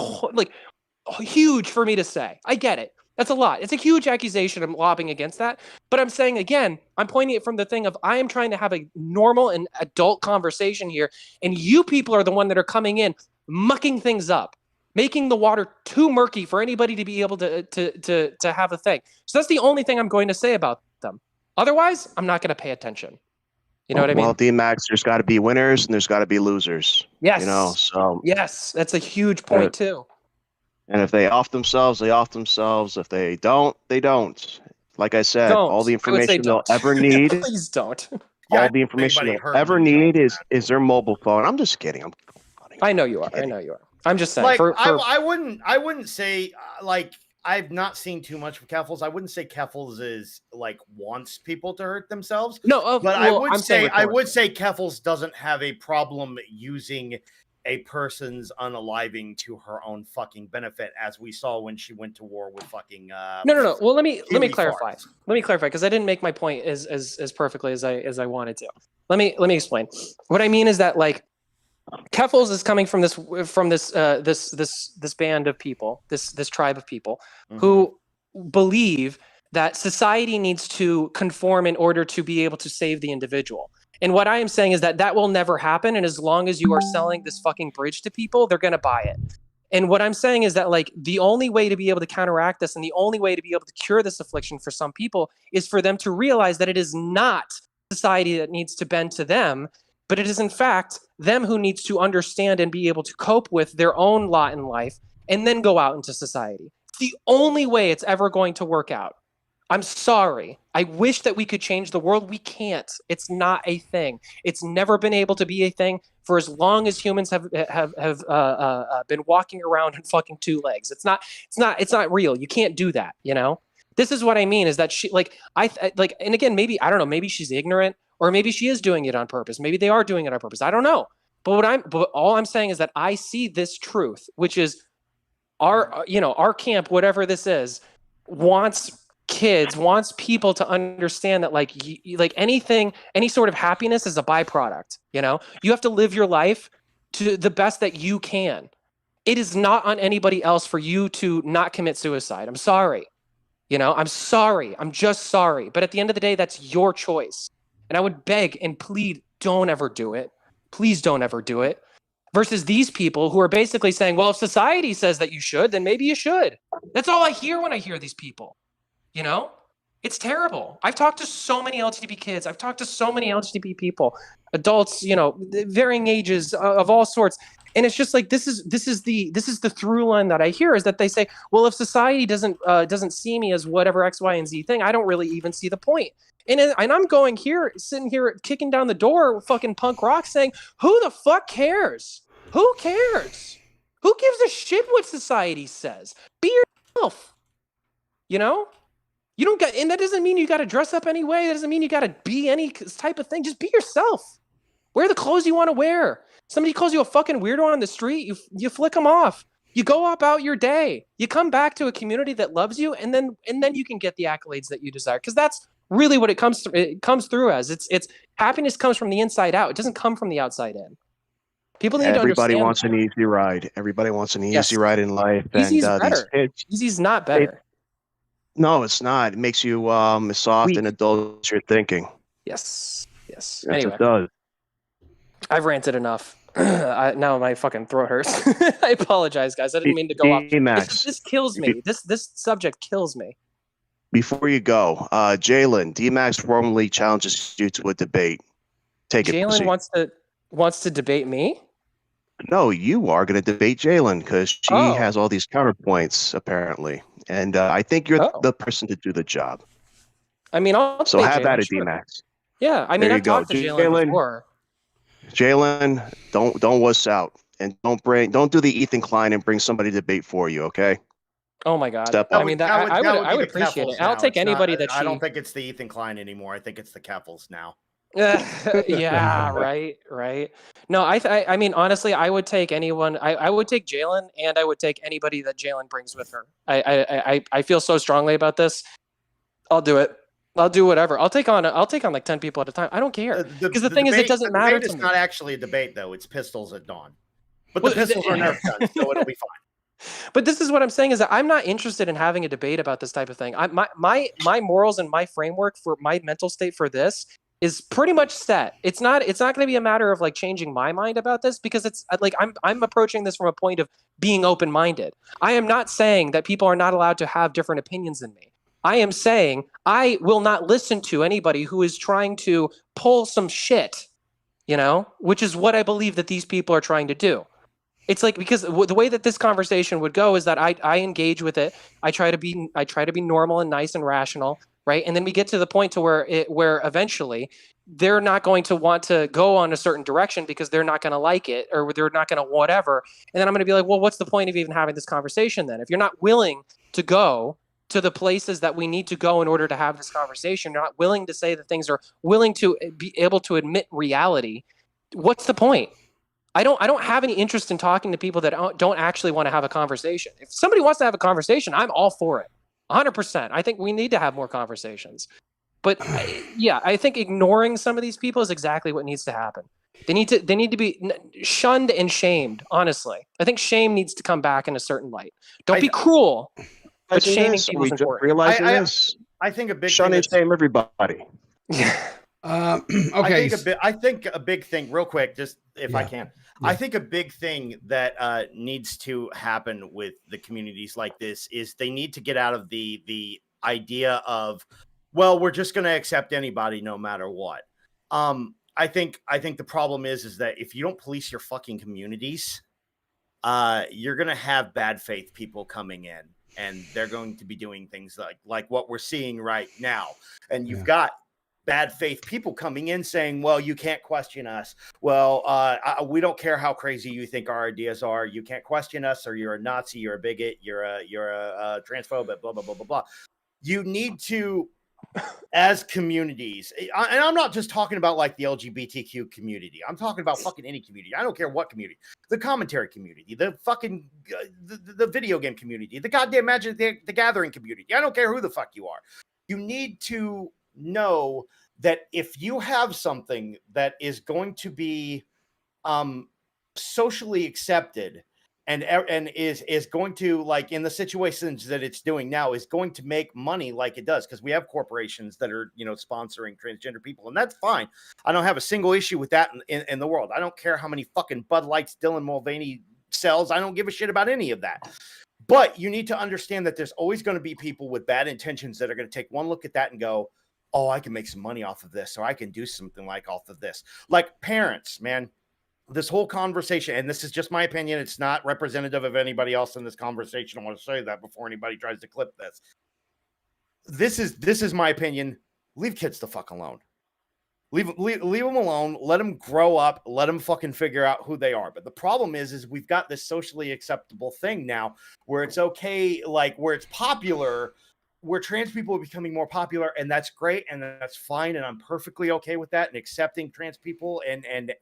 huge for me to say. I get it. That's a lot. It's a huge accusation. I'm lobbing against that. But I'm saying, again, I'm pointing it from the thing of I am trying to have a normal and adult conversation here. And you people are the one that are coming in, mucking things up, making the water too murky for anybody to be able to have a thing. So that's the only thing I'm going to say about them. Otherwise, I'm not going to pay attention. You know what I mean? Well, D-Max, there's got to be winners and there's got to be losers. Yes. You know, so. Yes, that's a huge point, too. And if they off themselves, they off themselves. If they don't, they don't. Like I said, all the information they'll ever need. Please don't. All the information they'll ever need is their mobile phone. I'm just kidding. I know you are. I know you are. I'm just saying. Like, I wouldn't say like I've not seen too much of Keffels. I wouldn't say Keffels is like wants people to hurt themselves. No, but I would say Keffels doesn't have a problem using a person's unaliving to her own fucking benefit, as we saw when she went to war with fucking no. Well, let me clarify. Let me clarify, because I didn't make my point as perfectly as I wanted to. Let me explain. What I mean is that, like, Keffels is coming from this band of people, this tribe of people who believe that society needs to conform in order to be able to save the individual. And what I am saying is that will never happen. And as long as you are selling this fucking bridge to people, they're going to buy it. And what I'm saying is that, like, the only way to be able to counteract this and the only way to be able to cure this affliction for some people is for them to realize that it is not society that needs to bend to them, but it is in fact them who needs to understand and be able to cope with their own lot in life and then go out into society. It's the only way it's ever going to work out. I'm sorry. I wish that we could change the world. We can't. It's not a thing. It's never been able to be a thing for as long as humans have been walking around on fucking two legs. It's not real. You can't do that. You know. This is what I mean. Is that she and again, maybe I don't know. Maybe she's ignorant, or maybe she is doing it on purpose. Maybe they are doing it on purpose. I don't know. But all I'm saying is that I see this truth, which is our camp, whatever this is, wants people to understand that like any sort of happiness is a byproduct. You know, you have to live your life to the best that you can. It is not on anybody else for you to not commit suicide. I'm sorry. You know, I'm sorry. I'm just sorry. But at the end of the day, that's your choice. And I would beg and plead, don't ever do it. Please don't ever do it. Versus these people who are basically saying, well, if society says that you should, then maybe you should. That's all I hear when I hear these people. You know, it's terrible. I've talked to so many LGBT kids. I've talked to so many LGBT people, adults, you know, varying ages of all sorts. And it's just like, this is the through line that I hear, is that they say, well, if society doesn't see me as whatever X, Y, and Z thing, I don't really even see the point. And I'm sitting here kicking down the door, fucking punk rock, saying, who the fuck cares? Who cares? Who gives a shit what society says? Be yourself. You know? You don't and that doesn't mean you got to dress up anyway. That doesn't mean you got to be any type of thing. Just be yourself. Wear the clothes you want to wear. Somebody calls you a fucking weirdo on the street, you flick them off. You go about your day. You come back to a community that loves you, and then you can get the accolades that you desire. Because that's really what it comes through as. It's happiness comes from the inside out. It doesn't come from the outside in. People need to understand. Everybody wants an easy ride. Everybody wants an easy ride in life. Easy's better. Easy's not better. No, it's not. It makes you soft and adult as you're thinking. Yes. Yes, anyway, it does. I've ranted enough. Now my fucking throat hurts. I apologize, guys. I didn't mean to go off. This kills me. This subject kills me. Before you go, Jalen, D-Max formally challenges you to a debate. Jalen wants to debate me? No, you are going to debate Jalen because she has all these counterpoints, apparently. And I think you're the person to do the job. I mean, have Jalen, at it, sure. D-Max. Yeah, I mean, I've talked to Jalen before. Jalen, don't wuss out, and don't do the Ethan Klein and bring somebody to debate for you, okay? Oh my God! I mean, I would appreciate it. I'll take anybody that. I don't think it's the Ethan Klein anymore. I think it's the Keffels now. Yeah, right. No, I mean, honestly, I would take anyone. I would take Jalen, and I would take anybody that Jalen brings with her. I feel so strongly about this. I'll do it. I'll do whatever. I'll take on like 10 people at a time. I don't care. Because the thing is, it doesn't matter to me. It's not actually a debate, though. It's pistols at dawn. But the pistols are Nerf guns, so it'll be fine. But this is what I'm saying is that I'm not interested in having a debate about this type of thing. My morals and my framework for my mental state for this is pretty much set. It's not going to be a matter of like changing my mind about this, because it's like I'm approaching this from a point of being open-minded. I am not saying that people are not allowed to have different opinions than me. I am saying I will not listen to anybody who is trying to pull some shit, which is what I believe that these people are trying to do. It's like, because the way that this conversation would go is that I engage with it. I try to be normal and nice and rational, right? And then we get to the point to where eventually they're not going to want to go on a certain direction because they're not going to like it, or they're not going to whatever. And then I'm going to be like, well, what's the point of even having this conversation then? If you're not willing to go to the places that we need to go in order to have this conversation, you're not willing to say that things are willing to be able to admit reality, what's the point? I don't have any interest in talking to people that don't actually want to have a conversation. If somebody wants to have a conversation, I'm all for it. 100%. I think we need to have more conversations. But I think ignoring some of these people is exactly what needs to happen. They need to be shunned and shamed, honestly. I think shame needs to come back in a certain light. Don't be cruel, but shaming people is important. I think a big shun and shame everybody. Okay. I think a big thing, real quick, just if I can. Yeah. I think a big thing that needs to happen with the communities like this is they need to get out of the idea of, well, we're just going to accept anybody no matter what. I think the problem is that if you don't police your fucking communities, you're going to have bad faith people coming in, and they're going to be doing things like what we're seeing right now. And you've got bad faith people coming in saying, well, you can't question us. Well, we don't care how crazy you think our ideas are. You can't question us, or you're a Nazi, you're a bigot, you're a transphobe, blah, blah, blah, blah, blah. You need to, as communities, and I'm not just talking about like the LGBTQ community. I'm talking about fucking any community. I don't care what community. The commentary community, the fucking the video game community, the goddamn Magic the Gathering community. I don't care who the fuck you are. You need to know that if you have something that is going to be socially accepted and is going to, like in the situations that it's doing now, is going to make money like it does, because we have corporations that are sponsoring transgender people, and that's fine. I don't have a single issue with that in the world. I don't care how many fucking Bud Lights Dylan Mulvaney sells. I don't give a shit about any of that. But you need to understand that there's always going to be people with bad intentions that are going to take one look at that and go, oh, I can make some money off of this, or I can do something like off of this. Like parents, man, this whole conversation, and this is just my opinion, it's not representative of anybody else in this conversation. I want to say that before anybody tries to clip this. This is my opinion. Leave kids the fuck alone. Leave them alone. Let them grow up. Let them fucking figure out who they are. But the problem is we've got this socially acceptable thing now where it's okay, like where it's popular, where trans people are becoming more popular, and that's great, and that's fine, and I'm perfectly okay with that, and accepting trans people and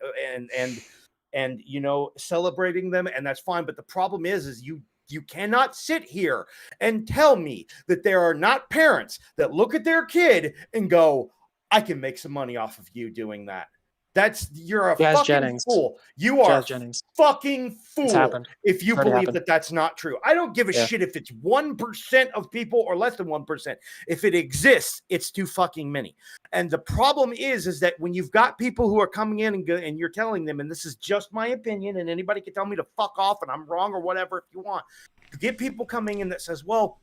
celebrating them, and that's fine. But the problem is you cannot sit here and tell me that there are not parents that look at their kid and go, I can make some money off of you doing that. You're a fucking fool. You are fucking fool if you believe that that's not true. I don't give a shit if it's 1% of people or less than 1%. If it exists, it's too fucking many. And the problem is that when you've got people who are coming in and you're telling them, and this is just my opinion, and anybody can tell me to fuck off and I'm wrong or whatever if you want. You get people coming in that says, well,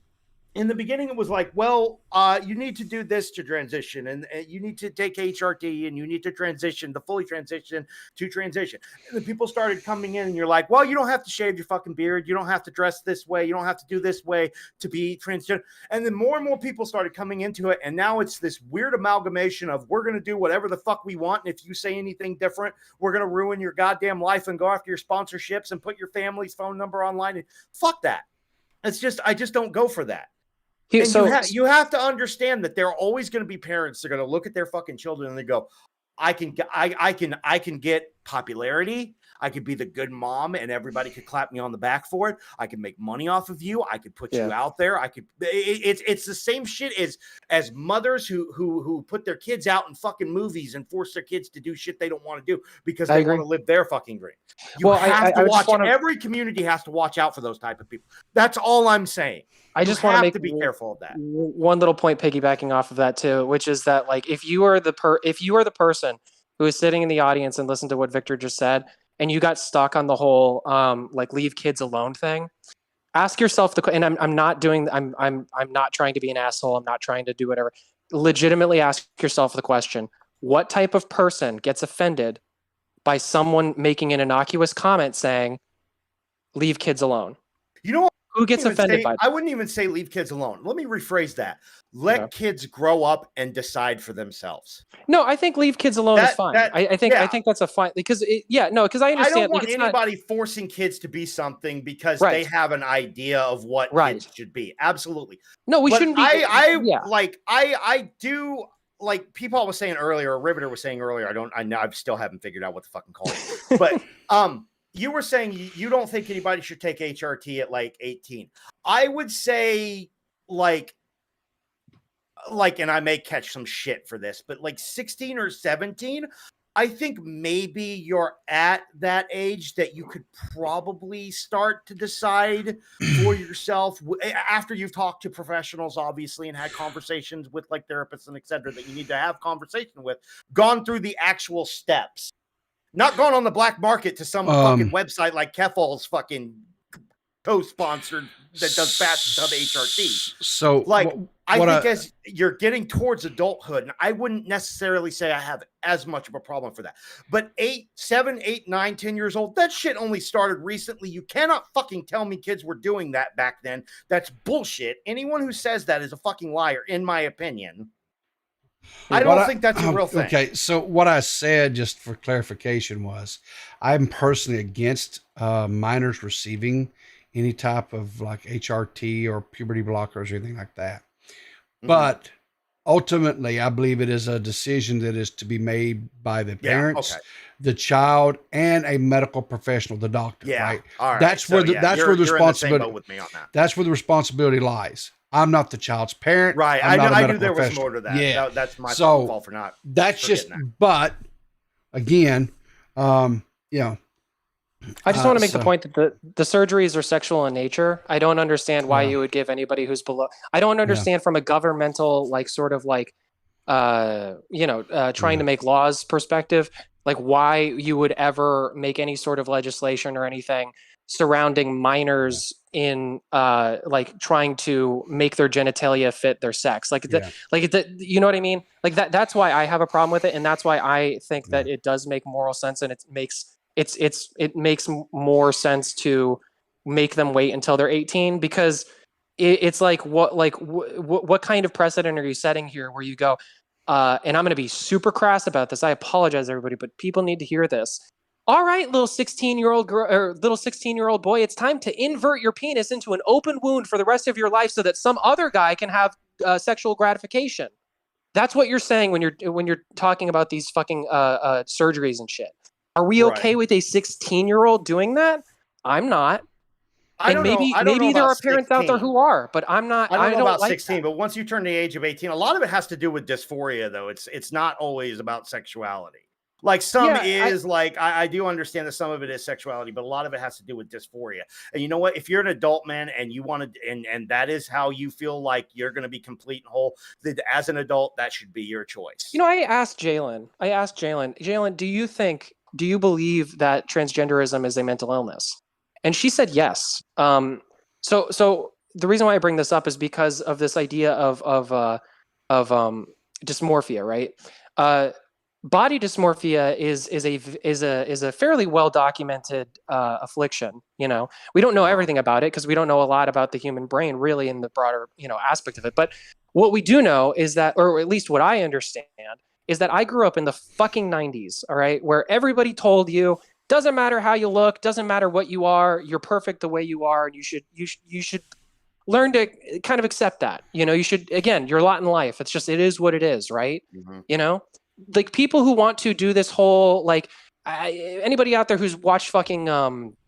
in the beginning, it was like, well, you need to do this to transition, and you need to take HRT, and you need to transition, the fully transition to transition. And then people started coming in, and you're like, well, you don't have to shave your fucking beard. You don't have to dress this way. You don't have to do this way to be transgender. And then more and more people started coming into it, and now it's this weird amalgamation of we're going to do whatever the fuck we want, and if you say anything different, we're going to ruin your goddamn life and go after your sponsorships and put your family's phone number online. And fuck that. It's just, I just don't go for that. You have to understand that there are always going to be parents that are going to look at their fucking children and they go, I can get popularity. I could be the good mom and everybody could clap me on the back for it. I could make money off of you. I could put you out there. It's the same shit as mothers who put their kids out in fucking movies and force their kids to do shit they don't want to do because they want to live their fucking dream. You have to watch. Every community has to watch out for those type of people. That's all I'm saying. I just want to be careful of that. One little point piggybacking off of that too, which is that like if you are the person who is sitting in the audience and listen to what Victor just said, and you got stuck on the whole like leave kids alone thing, ask yourself and I'm not trying to be an asshole. I'm not trying to do whatever. Legitimately ask yourself the question: what type of person gets offended by someone making an innocuous comment saying leave kids alone? You know what? Who gets offended by that? I wouldn't even say leave kids alone. Let me rephrase that. Let kids grow up and decide for themselves. No, I think leave kids alone is fine. I think that's a fine because because I understand. I don't want anybody forcing kids to be something because they have an idea of what kids should be. Absolutely. No, we shouldn't be. I do like people was saying earlier, Riverter was saying earlier. I still haven't figured out what the fucking call it. But you were saying you don't think anybody should take HRT at like 18. I would say like, and I may catch some shit for this, but like 16 or 17, I think maybe you're at that age that you could probably start to decide for yourself after you've talked to professionals, obviously, and had conversations with like therapists and et cetera, that you need to have conversation with, gone through the actual steps. Not going on the black market to some fucking website like Kefal's fucking co-sponsored that does bathtub HRT. So like, I think as you're getting towards adulthood, and I wouldn't necessarily say I have as much of a problem for that, but 7, 8, 9, 10 years old, that shit only started recently. You cannot fucking tell me kids were doing that back then. That's bullshit. Anyone who says that is a fucking liar, in my opinion. I don't think that's a real thing. Okay, so what I said, just for clarification, was I'm personally against minors receiving any type of like HRT or puberty blockers or anything like that. Mm-hmm. But ultimately, I believe it is a decision that is to be made by the parents, the child, and a medical professional, the doctor. Yeah, right. All right. That's where the responsibility. With me on that. That's where the responsibility lies. I'm not the child's parent. Right. I knew there was more to that. Yeah. That's my fault for not. That's just, but again, I just want to make the point that the surgeries are sexual in nature. I don't understand why you would give anybody who's below. I don't understand from a governmental, like, sort of like, trying to make laws perspective, like why you would ever make any sort of legislation or anything surrounding minors in like trying to make their genitalia fit their sex, you know what I mean? Like that's why I have a problem with it, and that's why I think that it does make moral sense, and it makes more sense to make them wait until they're 18, because it's like what kind of precedent are you setting here where you go and I'm going to be super crass about this, I apologize everybody, but people need to hear this. All right, little 16-year-old girl or little 16-year-old boy, it's time to invert your penis into an open wound for the rest of your life so that some other guy can have sexual gratification. That's what you're saying when you're talking about these fucking surgeries and shit. Are we okay with a 16-year-old doing that? I'm not. Maybe there are parents out there who are, but I'm not. I don't know about 16, but once you turn the age of 18, a lot of it has to do with dysphoria, though. It's not always about sexuality. Like I do understand that some of it is sexuality, but a lot of it has to do with dysphoria. And you know what? If you're an adult man and you want to, and that is how you feel like you're going to be complete and whole, then as an adult, that should be your choice. I asked Jalen, do you believe that transgenderism is a mental illness? And she said yes. So the reason why I bring this up is because of this idea of dysmorphia, right? Body dysmorphia is a fairly well documented affliction. We don't know everything about it because we don't know a lot about the human brain really in the broader aspect of it. But what we do know is that, or at least what I understand, is that I grew up in the fucking 90s, all right, where everybody told you doesn't matter how you look, doesn't matter what you are, you're perfect the way you are, and you should learn to kind of accept that. You should, again, your lot in life. It is what it is, right? Mm-hmm. Like people who want to do this whole like anybody out there who's watched fucking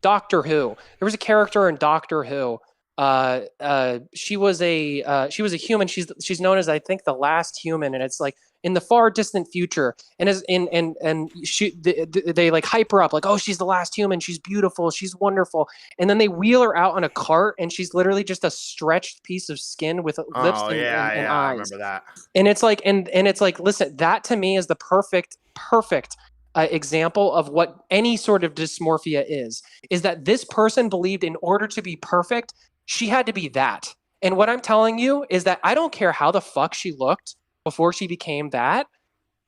Doctor Who, there was a character in Doctor Who. She was a human. She's known as, I think, the last human, and it's like in the far distant future. And they like hype her up, like, oh, she's the last human. She's beautiful. She's wonderful. And then they wheel her out on a cart, and she's literally just a stretched piece of skin with lips and eyes. I remember that. And it's like, and it's like, listen, that to me is the perfect example of what any sort of dysmorphia is that this person believed in order to be perfect, she had to be that. And what I'm telling you is that I don't care how the fuck she looked before she became that.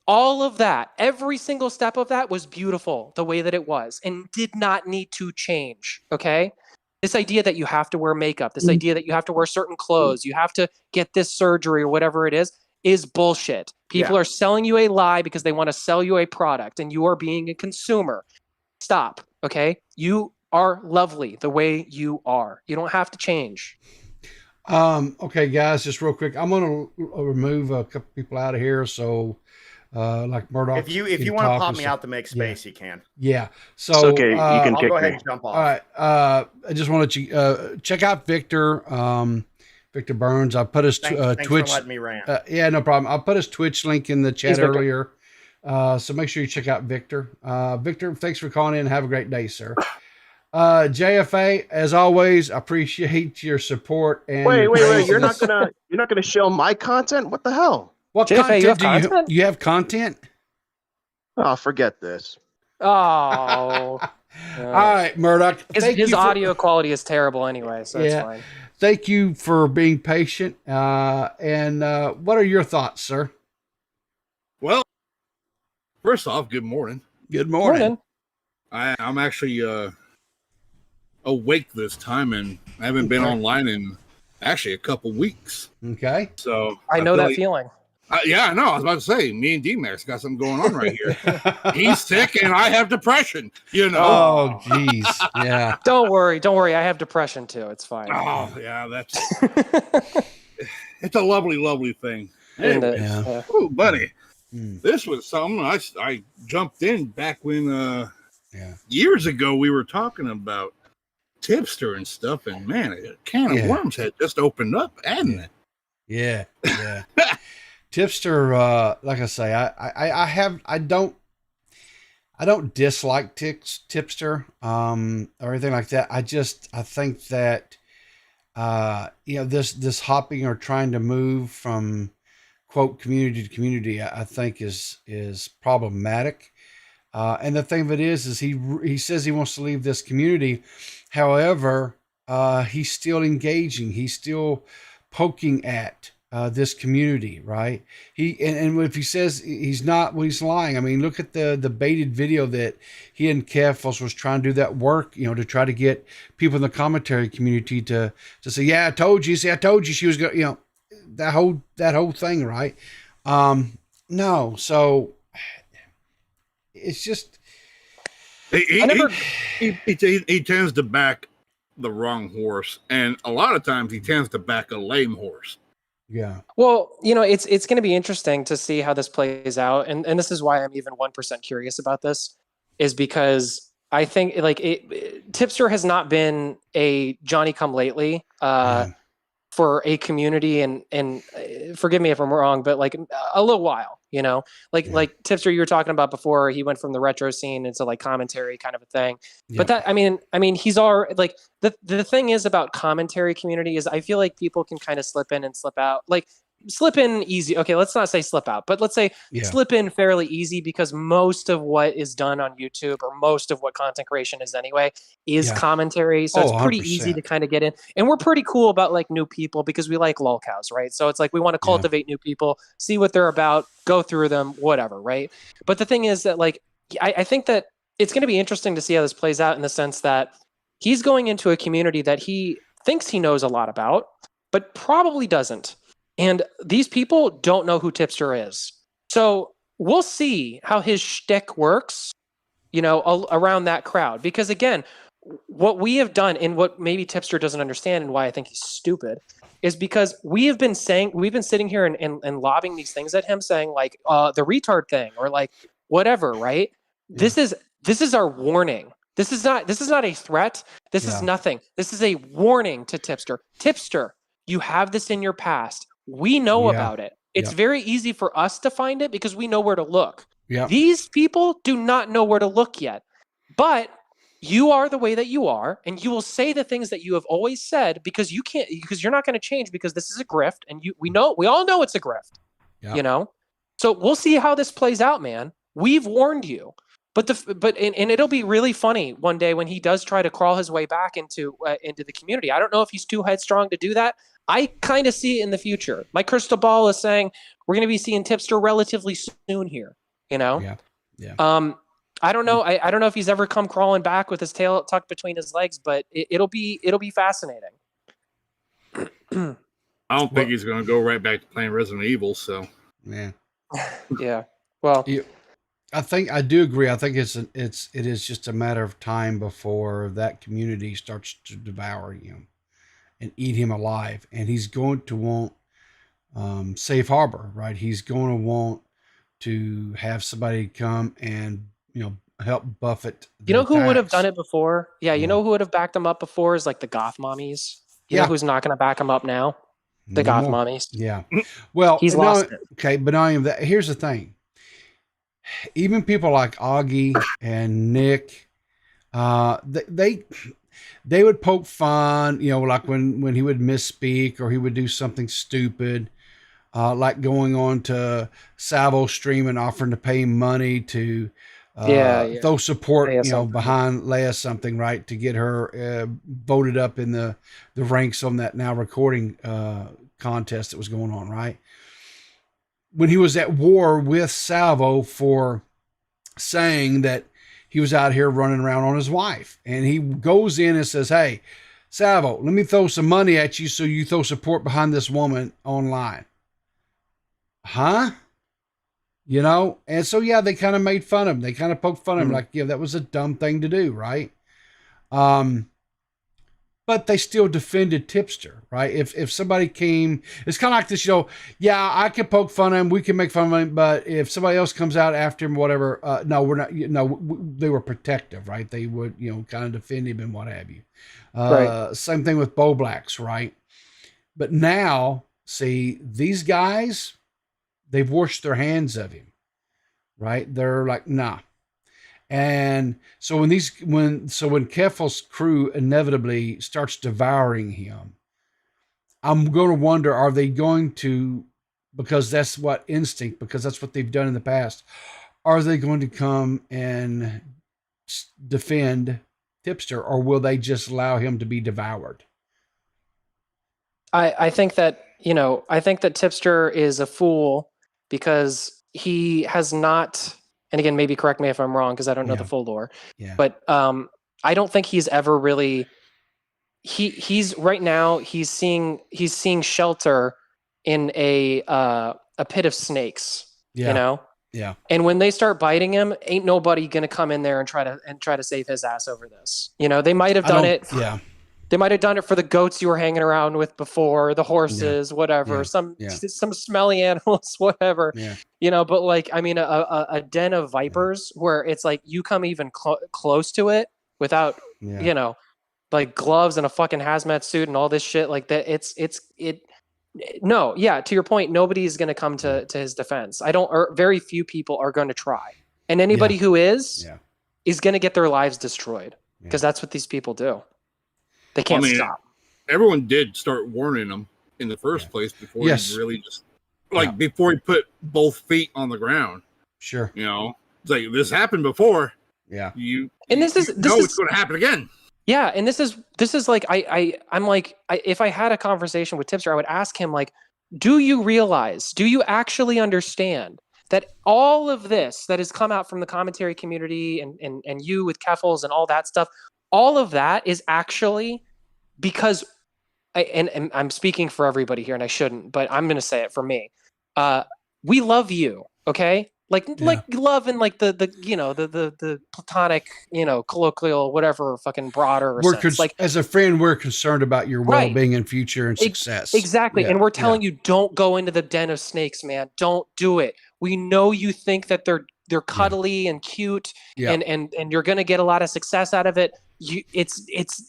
All of that, every single step of that was beautiful the way that it was and did not need to change. Okay. This idea that you have to wear makeup, this idea that you have to wear certain clothes, you have to get this surgery or whatever it is bullshit. People are selling you a lie because they want to sell you a product, and you are being a consumer. Stop. Okay. You are lovely the way you are. You don't have to change. Okay, guys, just real quick. I'm going to remove a couple people out of here. So, like Murdoch. If you want to pop me out to make space, you can. Yeah. So, it's okay. You can I'll go ahead me. and jump off. All right. I just wanted to check out Victor. Victor Burns. I put his Thanks Twitch. for letting me rant. Yeah, no problem. I put his Twitch link in the chat earlier. So make sure you check out Victor. Victor, thanks for calling in. Have a great day, sir. JFA, as always, appreciate your support. And wait! You're not gonna show my content? What the hell? What JFA, content you have content? Oh, forget this. Oh. All right, Murdoch. His audio quality is terrible anyway, so it's fine. Thank you for being patient. And what are your thoughts, sir? Well, first off, good morning. Good morning. I'm actually awake this time, and I haven't been online in actually a couple weeks. Okay. So I know that feeling. Yeah, I know. I was about to say, me and D-Max got something going on right here. He's sick, and I have depression. You know. Oh, geez. Yeah. Don't worry. I have depression too. It's fine. Oh, yeah. That's. It's a lovely, lovely thing. Yeah. Oh, buddy, this was something I jumped in back when years ago we were talking about Tipster and stuff, and man, a can of worms had just opened up, hadn't it? Yeah. Tipster, like I say, I don't dislike Tipster or anything like that. I think that this hopping or trying to move from quote community to community, I think is problematic. And the thing of it is he says he wants to leave this community. However, he's still engaging. He's still poking at this community, right? And if he says he's not, well, he's lying. I mean, look at the baited video that he and Kev was trying to do that work, to try to get people in the commentary community to say, yeah, I told you. See, I told you she was going, that whole thing, right? No, so it's just he tends to back the wrong horse, and a lot of times he tends to back a lame horse. Yeah. Well, it's going to be interesting to see how this plays out, and this is why I'm even 1% curious about this, is because I think Tipster has not been a Johnny come lately for a community, and forgive me if I'm wrong, but like a little while, like Tipster you were talking about before, he went from the retro scene into like commentary kind of a thing. Yeah. But that, I mean, he's already like the thing is about commentary community is I feel like people can kind of slip in and slip out, like slip in easy. Okay, let's not say slip out, but let's say slip in fairly easy, because most of what is done on YouTube, or most of what content creation is anyway, is commentary. So it's pretty 100%. Easy to kind of get in. And we're pretty cool about like new people because we like lolcows, right? So it's like we want to cultivate new people, see what they're about, go through them, whatever, right? But the thing is that like I think that it's going to be interesting to see how this plays out, in the sense that he's going into a community that he thinks he knows a lot about, but probably doesn't. And these people don't know who Tipster is. So we'll see how his shtick works, around that crowd. Because again, what we have done, and what maybe Tipster doesn't understand, and why I think he's stupid, is because we've been sitting here and lobbing these things at him, saying like the retard thing, or like whatever, right? Yeah. this is our warning. This is not a threat. This is nothing. This is a warning to Tipster. Tipster, you have this in your past. We know about it. It's very easy for us to find it because we know where to look. These people do not know where to look yet. But you are the way that you are, and you will say the things that you have always said because you're not going to change because this is a grift, and we all know it's a grift. You know? So we'll see how this plays out, man. We've warned you. But it'll be really funny one day when he does try to crawl his way back into the community. I don't know if he's too headstrong to do that. I kind of see it in the future. My crystal ball is saying we're going to be seeing Tipster relatively soon here. You know? I don't know. I don't know if he's ever come crawling back with his tail tucked between his legs, but it'll be fascinating. I don't think he's going to go right back to playing Resident Evil. So yeah. Well. I do agree. I think it is just a matter of time before that community starts to devour him and eat him alive. And he's going to want safe harbor, right? He's going to want to have somebody come and, help buffet. You know who would have done it before? Yeah. You know who would have backed him up before is like the goth mommies. You know who's not going to back him up now? The goth mommies. Yeah. Well, he's lost it. Okay. But not even that. Here's the thing. Even people like Augie and Nick, they would poke fun, like when he would misspeak or he would do something stupid, like going on to Salvo stream and offering to pay him money to throw support, behind Leia something, right, to get her voted up in the ranks on that now recording contest that was going on, right? When he was at war with Salvo for saying that he was out here running around on his wife. And he goes in and says, hey, Salvo, let me throw some money at you so you throw support behind this woman online. Huh? And so, they kind of made fun of him. They kind of poked fun of him like, that was a dumb thing to do, right? But they still defended Tipster, right? If somebody came, it's kind of like this, I can poke fun of him, we can make fun of him, but if somebody else comes out after him, whatever, no, we're not, they were protective, right? They would, kind of defend him and what have you. Right. Same thing with Bowblax, right? But now, see, these guys, they've washed their hands of him, right? They're like, nah. And so when Keffel's crew inevitably starts devouring him, I'm going to wonder, are they going to, because that's what they've done in the past, are they going to come and defend Tipster, or will they just allow him to be devoured? I think that Tipster is a fool because he has not. And again, maybe correct me if I'm wrong because I don't know the full lore. Yeah. But I don't think he's ever really. He's right now. He's seeing shelter in a pit of snakes. Yeah. Yeah. And when they start biting him, ain't nobody gonna come in there and try to save his ass over this. They might have done it. Yeah. They might have done it for the goats you were hanging around with before, the horses, whatever, some smelly animals, whatever, but like, I mean, a den of vipers where it's like, you come even close to it without, like gloves and a fucking hazmat suit and all this shit like that. To your point, nobody's going to come to his defense. Very few people are going to try. And anybody who is going to get their lives destroyed because that's what these people do. They can't stop. Everyone did start warning him in the first place before he really just before he put both feet on the ground. Sure. It's like this happened before. Yeah. This is it's going to happen again. Yeah, and this is like I'm like if I had a conversation with Tipster, I would ask him like, do you actually understand that all of this that has come out from the commentary community and you with Keffels and all that stuff, all of that is actually because, and I'm speaking for everybody here, and I shouldn't, but I'm going to say it for me. We love you, okay? Like love in like the platonic, colloquial, whatever, fucking broader sense. Like as a friend, we're concerned about your well-being and future and success. Exactly, and we're telling you, don't go into the den of snakes, man. Don't do it. We know you think that they're cuddly and cute, and you're going to get a lot of success out of it. It's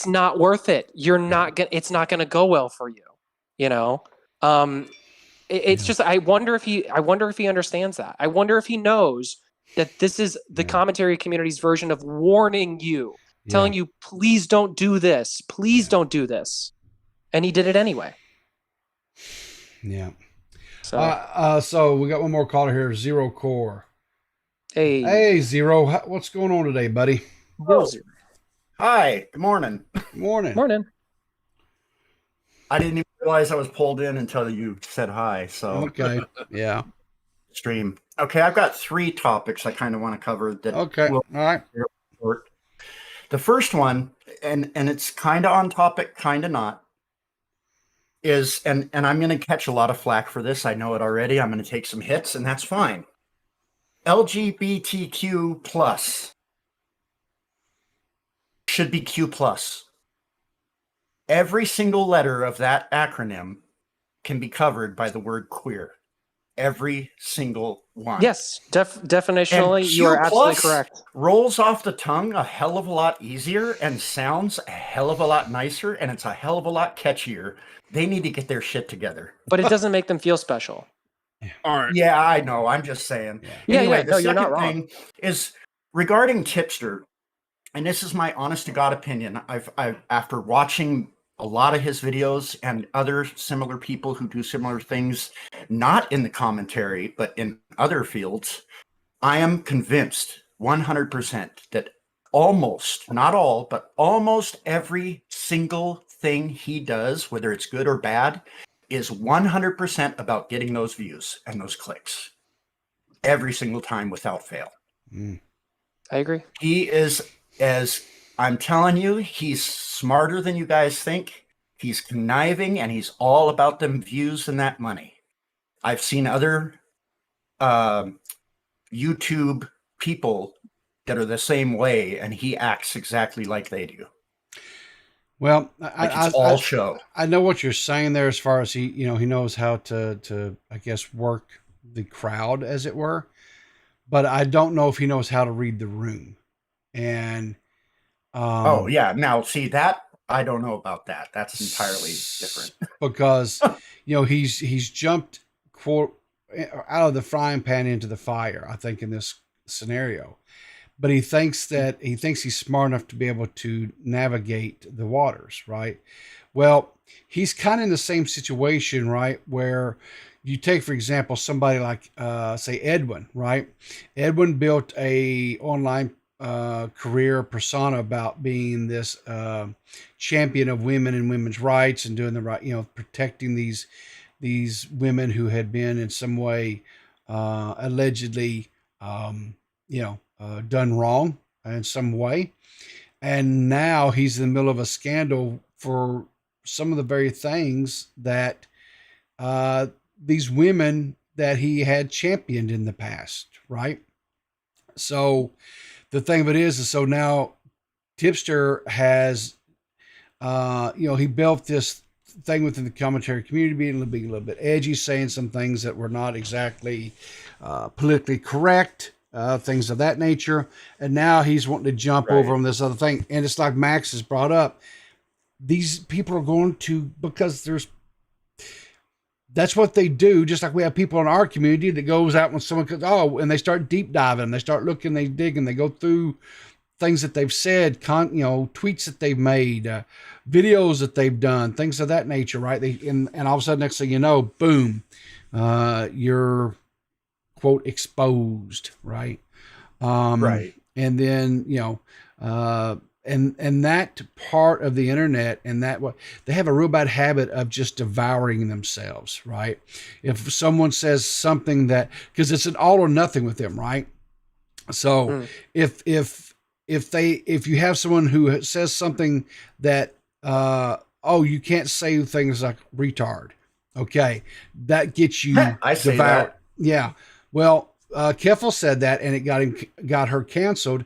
not worth it. It's not going to go well for you. You know, it's just, I wonder if he understands that. I wonder if he knows that this is the commentary community's version of warning you, telling you, please don't do this. Please don't do this. And he did it anyway. Yeah. So we got one more caller here, Zero Core. Hey, Zero. What's going on today, buddy? Oh. Hi. Good morning. Morning. I didn't even realize I was pulled in until you said hi. So okay. Yeah. Stream. Okay, I've got 3 topics I kind of want to cover. That okay. All right. The first one, and it's kind of on topic, kind of not, is, and I'm going to catch a lot of flack for this. I know it already. I'm going to take some hits, and that's fine. LGBTQ plus should be Q plus. Every single letter of that acronym can be covered by the word queer. Every single one. Yes, definitionally, you are absolutely correct. Rolls off the tongue a hell of a lot easier and sounds a hell of a lot nicer, and it's a hell of a lot catchier. They need to get their shit together. But it doesn't make them feel special. All right. Yeah, I know. I'm just saying. Yeah. Anyway, No, you're not wrong. Thing is regarding Tipster, and this is my honest to God opinion. I've after watching a lot of his videos and other similar people who do similar things, not in the commentary, but in other fields, I am convinced 100% that almost, not all, but almost every single thing he does, whether it's good or bad, is 100% about getting those views and those clicks. Every single time without fail. I agree. He is, as I'm telling you, he's smarter than you guys think. He's conniving, and he's all about them views and that money. I've seen other YouTube people that are the same way, and he acts exactly like they do. Well, it's all show. I know what you're saying there, as far as he knows how to I guess work the crowd, as it were, but I don't know if he knows how to read the room. And oh yeah, now see that I don't know about that. That's entirely different because he's jumped out of the frying pan into the fire, I think, in this scenario. But he thinks he's smart enough to be able to navigate the waters, right? Well, he's kind of in the same situation, right? Where you take, for example, somebody like, say, Edwin, right? Edwin built a online career persona about being this champion of women and women's rights and doing the right, protecting these women who had been in some way allegedly, done wrong in some way. And now he's in the middle of a scandal for some of the very things that these women that he had championed in the past, right? So the thing of it is so now Tipster has, he built this thing within the commentary community, being a little bit edgy, saying some things that were not exactly politically correct, things of that nature. And now he's wanting to jump over on this other thing. And it's like Max has brought up, these people are going to, because that's what they do. Just like we have people in our community that goes out when someone comes, and they start deep diving, they start looking, they dig, and they go through things that they've said, tweets that they've made, videos that they've done, things of that nature, right? And all of a sudden, next thing you know, boom, you're quote exposed, right? Right. And then and that part of the internet, and that what they have a real bad habit of just devouring themselves, right? If someone says something that, because it's an all or nothing with them, right? So if you have someone who says something that you can't say things like retard, okay, that gets you I say devoured. that. Yeah. Well, Keffel said that, and it got her canceled.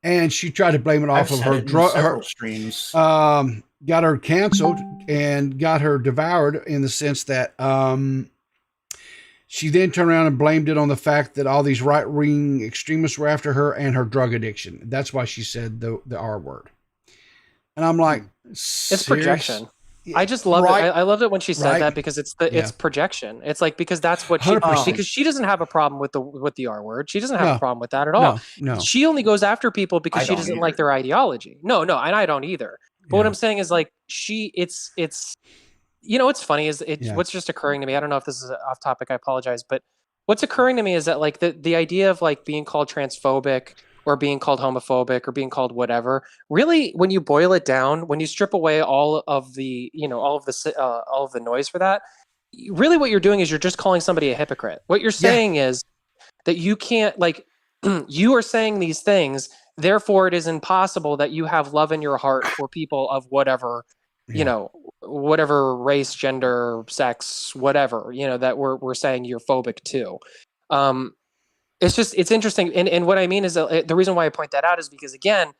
And she tried to blame it off of her drug. Streams. Got her canceled and got her devoured in the sense that She then turned around and blamed it on the fact that all these right-wing extremists were after her and her drug addiction. That's why she said the R word. And I'm like, it's projection. I just love it. I loved it when she said that because it's projection. It's like because that's what she because she doesn't have a problem with the R word. She doesn't have a problem with that at all. No. She only goes after people because she doesn't like their ideology. No, and I don't either. But what I'm saying is like it's you know what's funny is what's just occurring to me. I don't know if this is off topic. I apologize, but what's occurring to me is that like the idea of like being called transphobic or being called homophobic or being called whatever, really, when you boil it down, when you strip away all of the noise for that, really what you're doing is you're just calling somebody a hypocrite. What you're saying is that you can't like you are saying these things, therefore it is impossible that you have love in your heart for people of whatever whatever race, gender, sex, whatever, that we're saying you're phobic to. It's interesting. And what I mean is the reason why I point that out is because, again,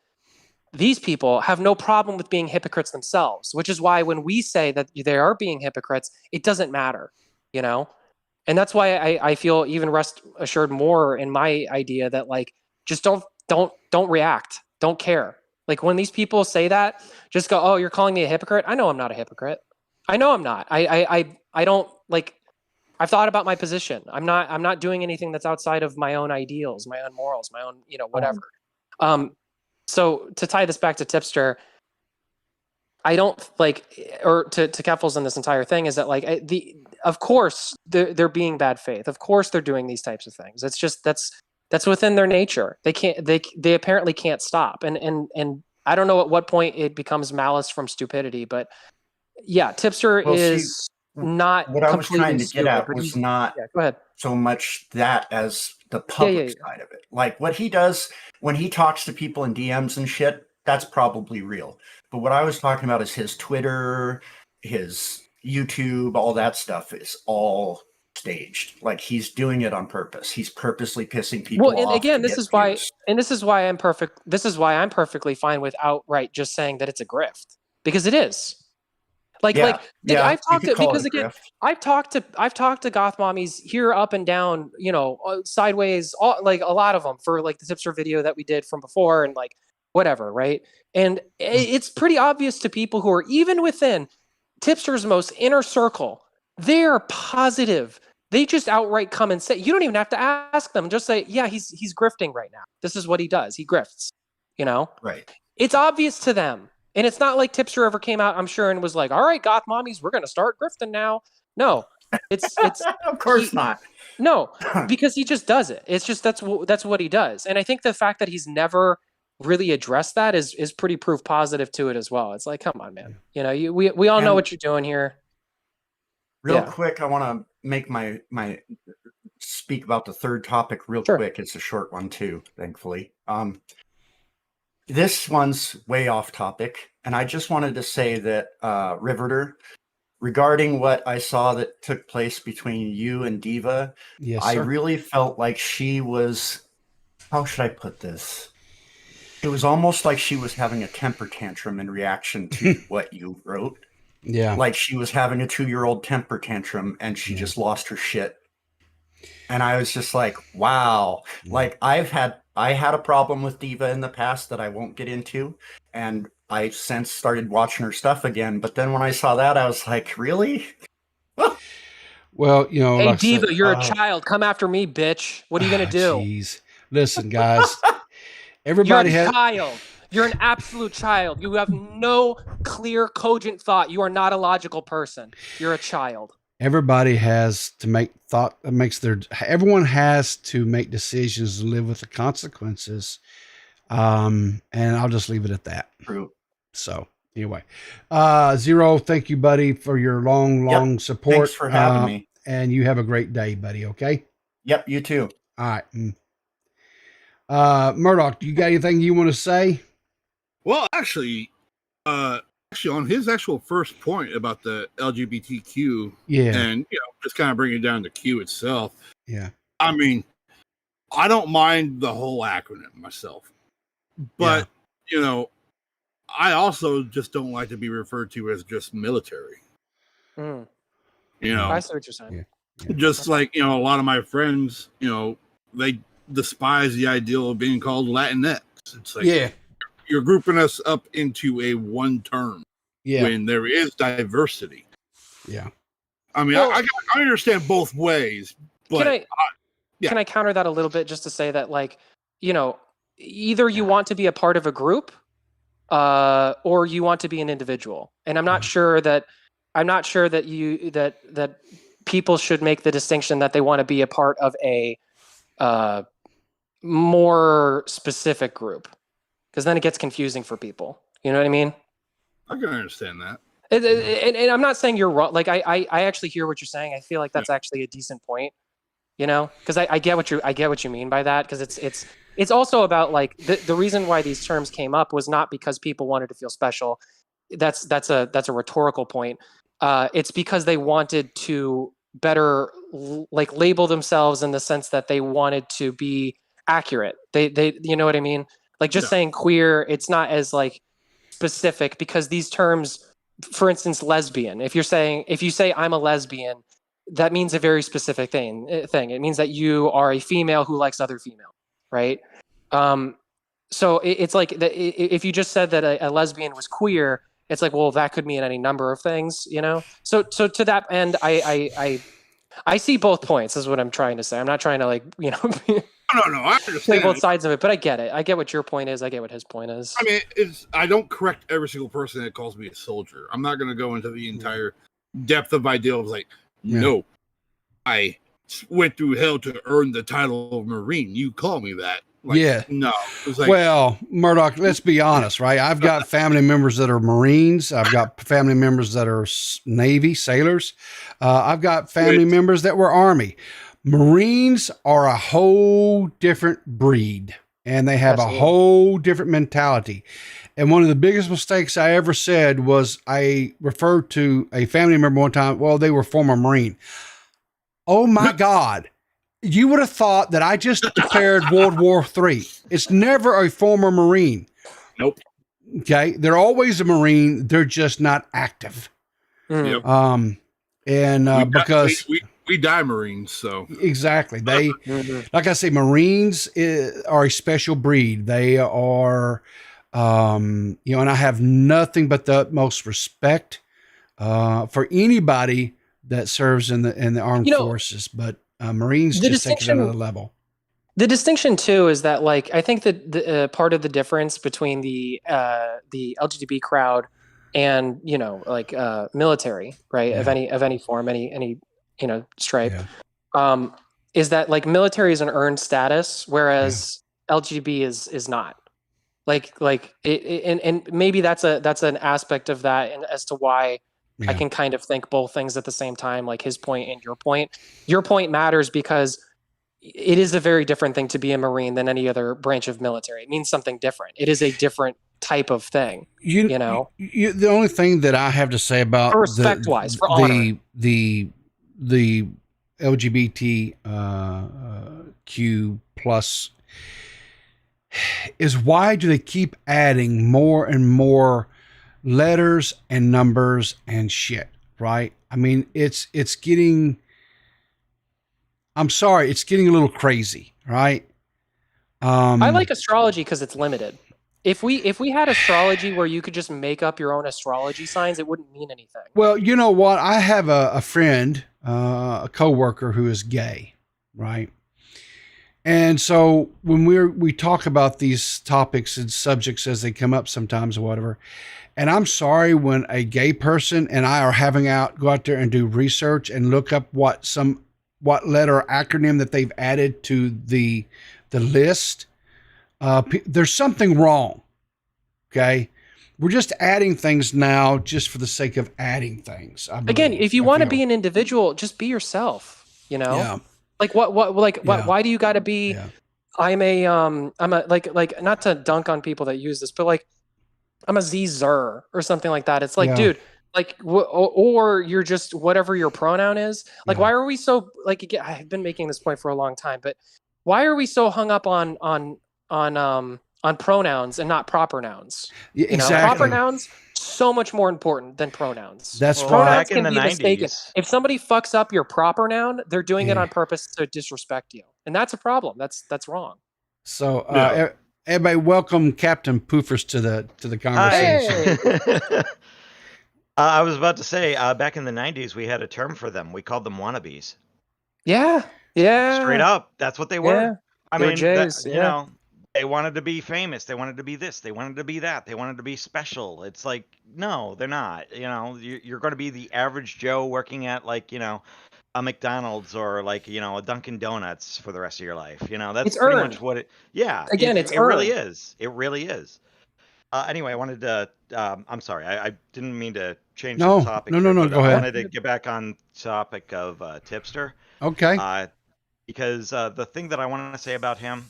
these people have no problem with being hypocrites themselves, which is why when we say that they are being hypocrites, it doesn't matter, and that's why I feel even rest assured more in my idea that like, just don't react. Don't care. Like when these people say that, just go, oh, you're calling me a hypocrite. I know I'm not a hypocrite. I know I'm not. I don't like, I've thought about my position. I'm not doing anything that's outside of my own ideals, my own morals, my own, whatever. So to tie this back to Tipster, I don't like, or to Keffels in this entire thing is that like of course they're being bad faith. Of course they're doing these types of things. It's just, that's within their nature. They apparently can't stop. And I don't know at what point it becomes malice from stupidity, but yeah, Tipster is not what I was trying to get at was not go ahead. So much that as the public side of it. Like what he does when he talks to people in DMs and shit, that's probably real. But what I was talking about is his Twitter, his YouTube, all that stuff is all staged. Like he's doing it on purpose. He's purposely pissing people off. Well, and again, this is why I'm perfect. This is why I'm perfectly fine with outright just saying that it's a grift, because it is. I've talked to, because again, I've talked to goth mommies here up and down, sideways, like a lot of them for like the Tipster video that we did from before and like whatever, right? And it's pretty obvious to people who are even within Tipster's most inner circle, they're positive. They just outright come and say, you don't even have to ask them. Just say, yeah, he's grifting right now. This is what he does. He grifts, Right. It's obvious to them. And it's not like Tipster ever came out, I'm sure, and was like, all right, goth mommies, we're going to start grifting now. No, it's of course not. No, because he just does it. It's just, that's what he does. And I think the fact that he's never really addressed that is pretty proof positive to it as well. It's like, come on, man. We all know what you're doing here. Real quick, I want to make my speak about the third topic real quick. It's a short one too, thankfully. This one's way off topic, and I just wanted to say that Riverter, regarding what I saw that took place between you and Diva, I really felt like she was, how should I put this? It was almost like she was having a temper tantrum in reaction to what you wrote. Yeah. Like she was having a 2-year-old temper tantrum and she just lost her shit. And I was just like, wow. Like I had a problem with Diva in the past that I won't get into. And I since started watching her stuff again. But then when I saw that, I was like, really? Well, hey, like Diva, said, you're a child. Come after me, bitch. What are you going to do? Jeez. Listen, guys. Everybody You're a child. You're an absolute child. You have no clear, cogent thought. You are not a logical person. You're a child. Everybody has to make everyone has to make decisions and live with the consequences. And I'll just leave it at that. True. So anyway, Zero, thank you, buddy, for your long support. Thanks for having me. And you have a great day, buddy. Okay. Yep. You too. All right. Murdoch, do you got anything you want to say? Well, actually, on his actual first point about the LGBTQ, and just kind of bringing it down to Q itself. Yeah, I mean, I don't mind the whole acronym myself, but I also just don't like to be referred to as just military. I see what you're saying. Just like, a lot of my friends, they despise the ideal of being called Latinx. It's like, you're grouping us up into a one term when there is diversity. Yeah. I mean, I understand both ways, but can I counter that a little bit just to say that, like, either you want to be a part of a group, or you want to be an individual. And I'm not sure that that people should make the distinction that they want to be a part of a more specific group, because then it gets confusing for people. You know what I mean? I can understand that. And I'm not saying you're wrong. Like, I actually hear what you're saying. I feel like that's actually a decent point. Because I get what you mean by that. Because it's also about, like, the reason why these terms came up was not because people wanted to feel special. That's a rhetorical point. It's because they wanted to better like label themselves in the sense that they wanted to be accurate. They you know what I mean? Like, just saying queer, it's not as like specific, because these terms, for instance, lesbian. If you say I'm a lesbian, that means a very specific thing. It means that you are a female who likes other female, right? So it's like if you just said that a lesbian was queer, it's like, well, that could mean any number of things, So to that end, I see both points, is what I'm trying to say. I'm not trying to, like, No, I understand. Play both sides of it, but I get it. I get what your point is. I get what his point is. I mean, I don't correct every single person that calls me a soldier. I'm not going to go into the entire depth of ideals. Like, no, I went through hell to earn the title of Marine. You call me that. Like, no. It's like, well, Murdoch, let's be honest, right? I've got family members that are Marines. I've got family members that are Navy sailors. I've got family members that were Army. Marines are a whole different breed, and they have a whole different mentality. And one of the biggest mistakes I ever said was I referred to a family member one time, well, they were former Marine. Oh my God. You would have thought that I just declared World War III. It's never a former Marine. Nope. Okay. They're always a Marine. They're just not active. Yep. Because we die Marines, so exactly. They, like I say, Marines are a special breed. They are, and I have nothing but the utmost respect for anybody that serves in the armed forces, but Marines just take it to another level. The distinction too is that, like, I think that the part of the difference between the LGBT crowd and military, right, of any form, any stripe, is that, like, military is an earned status, whereas LGBT is not. Like and maybe that's an aspect of that, and as to why I can kind of think both things at the same time, like his point and your point. Your point matters because it is a very different thing to be a Marine than any other branch of military. It means something different. It is a different type of thing. The only thing that I have to say about respect-wise, for honor, the LGBTQ plus is, why do they keep adding more and more letters and numbers and shit, right? I mean, it's getting, I'm sorry, it's getting a little crazy, right? I like astrology because it's limited. If we had astrology where you could just make up your own astrology signs, it wouldn't mean anything. Well, you know what? I have a friend, a coworker who is gay, right? And so when we talk about these topics and subjects as they come up sometimes or whatever, and I'm sorry, when a gay person and I are go out there and do research and look up what letter or acronym that they've added to the list, there's something wrong. Okay. We're just adding things now just for the sake of adding things. Again, if you want to be an individual, just be yourself, Yeah. Like why do you got to be, I'm a like, not to dunk on people that use this, but like, I'm a Z-zer or something like that. It's like, dude, like, or you're just whatever your pronoun is. Like, why are we so, like, again, I've been making this point for a long time, but why are we so hung up on pronouns and not proper nouns? Exactly. Proper nouns, so much more important than pronouns. That's pronouns back in can the be mistaken. 90s. If somebody fucks up your proper noun, they're doing it on purpose to disrespect you, and that's a problem. That's wrong. So everybody, welcome Captain Poofers to the conversation. Hey! I was about to say, back in the 90s, we had a term for them. We called them wannabes. Yeah. Straight up, that's what they were. Yeah. I They were mean, Jays, you know, they wanted to be famous. They wanted to be this. They wanted to be that. They wanted to be special. It's like, no, they're not. You know, you're going to be the average Joe working at, like, you know, a McDonald's or, like, you know, a Dunkin' Donuts for the rest of your life. You know, that's It's pretty earned. much what it. Yeah. Again, it really is. It really is. Anyway, I wanted to. I'm sorry, I didn't mean to change the topic. No. Go I ahead. wanted to get back on topic of Tipster. Okay. Because the thing that I want to say about him,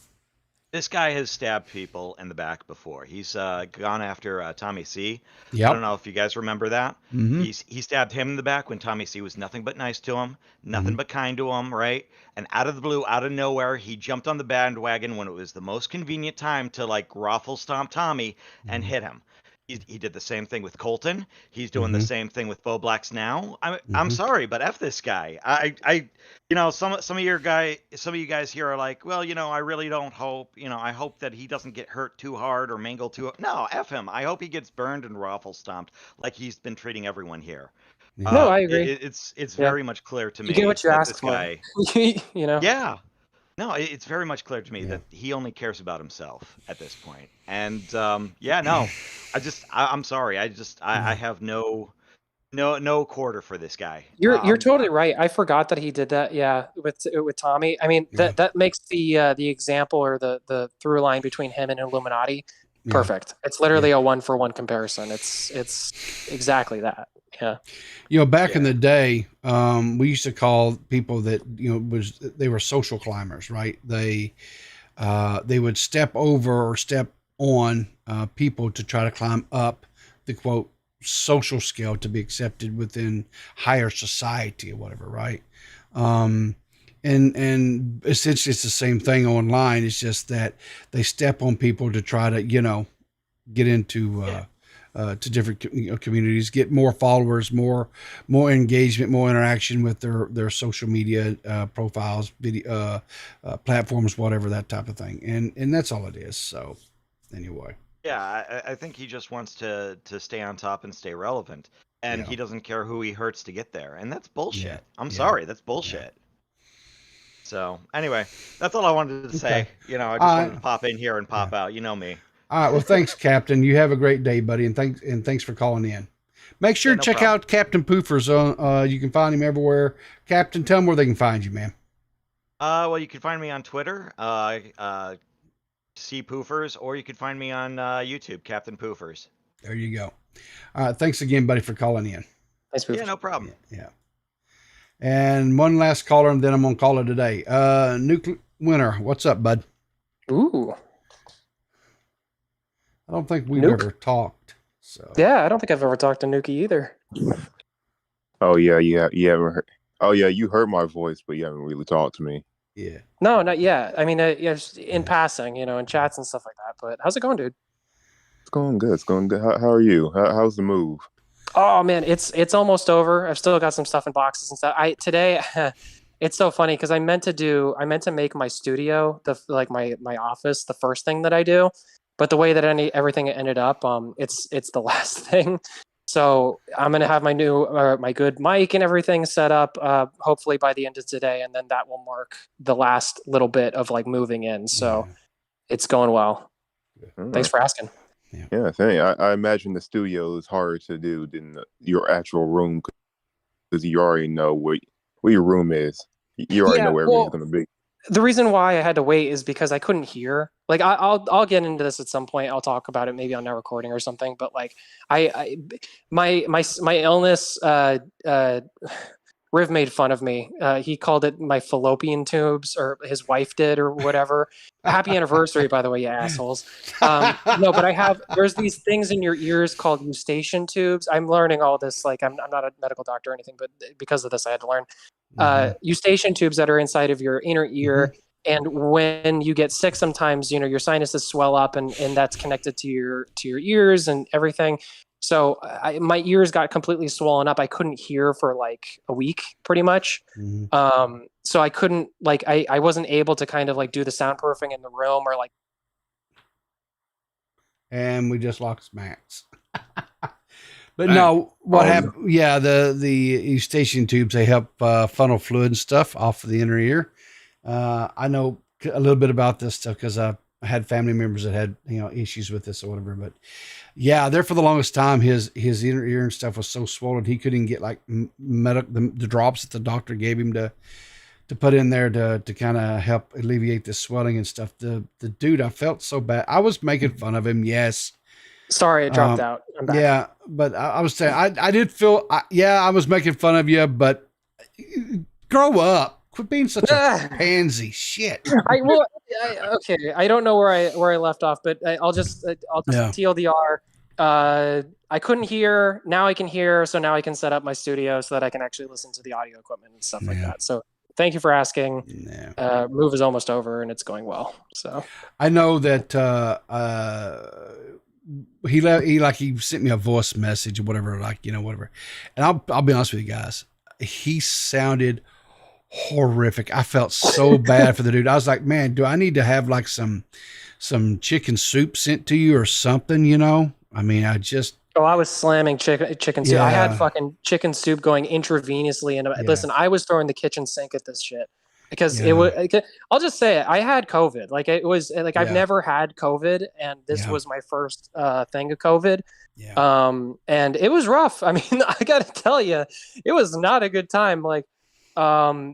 this guy has stabbed people in the back before. He's gone after Tommy C. Yep. I don't know if you guys remember that. Mm-hmm. He stabbed him in the back when Tommy C was nothing but nice to him, nothing but kind to him, right? And out of the blue, out of nowhere, he jumped on the bandwagon when it was the most convenient time to, like, raffle stomp Tommy and hit him. He did the same thing with Colton. He's doing the same thing with Bowblax now. I'm sorry, but F this guy. I you know, some of you guys here are like, well, you know, I really don't hope, you know, I hope that he doesn't get hurt too hard or mangle too. No, F him. I hope he gets burned and raffle stomped like he's been treating everyone here. No, I agree. It's very much clear to me. You get what you that ask this for. guy, You know. Yeah. No, it's very much clear to me that he only cares about himself at this point. And I'm sorry. I have no quarter for this guy. You're totally right. I forgot that he did that. Yeah, with Tommy. I mean, that makes the example or the through line between him and Illuminati perfect. It's literally a 1-for-1 comparison. It's exactly that. Yeah. You know, back in the day, we used to call people that, you know, they were social climbers, right? They would step over or step on people to try to climb up the quote social scale to be accepted within higher society or whatever, right? And essentially it's the same thing online. It's just that they step on people to try to, you know, get into to different communities, get more followers, more engagement, more interaction with their social media profiles, video platforms, whatever, that type of thing. And that's all it is. So anyway. Yeah, I think he just wants to stay on top and stay relevant, and he doesn't care who he hurts to get there, and that's bullshit. I'm sorry, that's bullshit. So anyway, that's all I wanted to say. You know, I just wanted to pop in here and pop out. You know me. All right. Well, thanks, Captain. You have a great day, buddy, and thanks for calling in. Make sure to check out Captain Poofers. You can find him everywhere. Captain, tell them where they can find you, man. Well, you can find me on Twitter, C Poofers, or you can find me on YouTube, Captain Poofers. There you go. All right. Thanks again, buddy, for calling in. Thanks, Poofers. Yeah, no problem. Yeah. And one last caller, and then I'm gonna call it a day. Nuke Winter, what's up, bud? Ooh. I don't think we've ever talked. So yeah, I don't think I've ever talked to Nuki either. Oh yeah, you haven't heard. Oh yeah, you heard my voice, but you haven't really talked to me. Yeah. No, not yet. I mean, just in passing, you know, in chats and stuff like that. But how's it going, dude? It's going good. It's going good. How are you? How's the move? Oh man, it's almost over. I've still got some stuff in boxes and stuff. Today, it's so funny because I meant to make my studio my office the first thing that I do, but the way that everything ended up, it's the last thing. So I'm gonna have my new my good mic and everything set up, hopefully by the end of today, and then that will mark the last little bit of like moving in. So it's going well. Thanks for asking. Yeah, I imagine the studio is harder to do than your actual room because you already know where your room is. You already know where everything's going to be. The reason why I had to wait is because I couldn't hear. Like I'll get into this at some point. I'll talk about it maybe on that recording or something. But like my illness, Riv made fun of me. He called it my fallopian tubes, or his wife did, or whatever. Happy anniversary, by the way, you assholes. No, but there's these things in your ears called eustachian tubes. I'm learning all this. Like I'm not a medical doctor or anything, but because of this, I had to learn. Eustachian tubes that are inside of your inner ear. And when you get sick, sometimes, you know, your sinuses swell up and that's connected to your ears and everything. So my ears got completely swollen up. I couldn't hear for like a week pretty much. So I couldn't like, I wasn't able to kind of like do the soundproofing in the room or like. And we just lost Max. But no, what happened? Yeah, the eustachian tubes, they help funnel fluid and stuff off of the inner ear. I know a little bit about this stuff because I had family members that had issues with this or whatever. But yeah, there for the longest time, his inner ear and stuff was so swollen he couldn't get like the drops that the doctor gave him to put in there to kind of help alleviate the swelling and stuff. The dude, I felt so bad. I was making fun of him. Yes. Sorry, it dropped out. I'm back. Yeah, but I was saying I did feel I was making fun of you, but grow up. Quit being such a pansy. Shit. Okay. I don't know where I left off, but I'll just TLDR. I couldn't hear. Now I can hear. So now I can set up my studio so that I can actually listen to the audio equipment and stuff like that. So thank you for asking. Move is almost over and it's going well. So I know that he sent me a voice message or whatever, whatever. And I'll be honest with you guys, he sounded horrific. I felt so bad for the dude. I was like, man, do I need to have like some chicken soup sent to you or something? I mean, I was slamming chicken soup. I had fucking chicken soup going intravenously. And listen, I was throwing the kitchen sink at this shit because it was, I'll just say it. I had COVID. Like it was like, I've never had COVID and this was my first thing of COVID. And it was rough. I mean, I got to tell you, it was not a good time. Like, like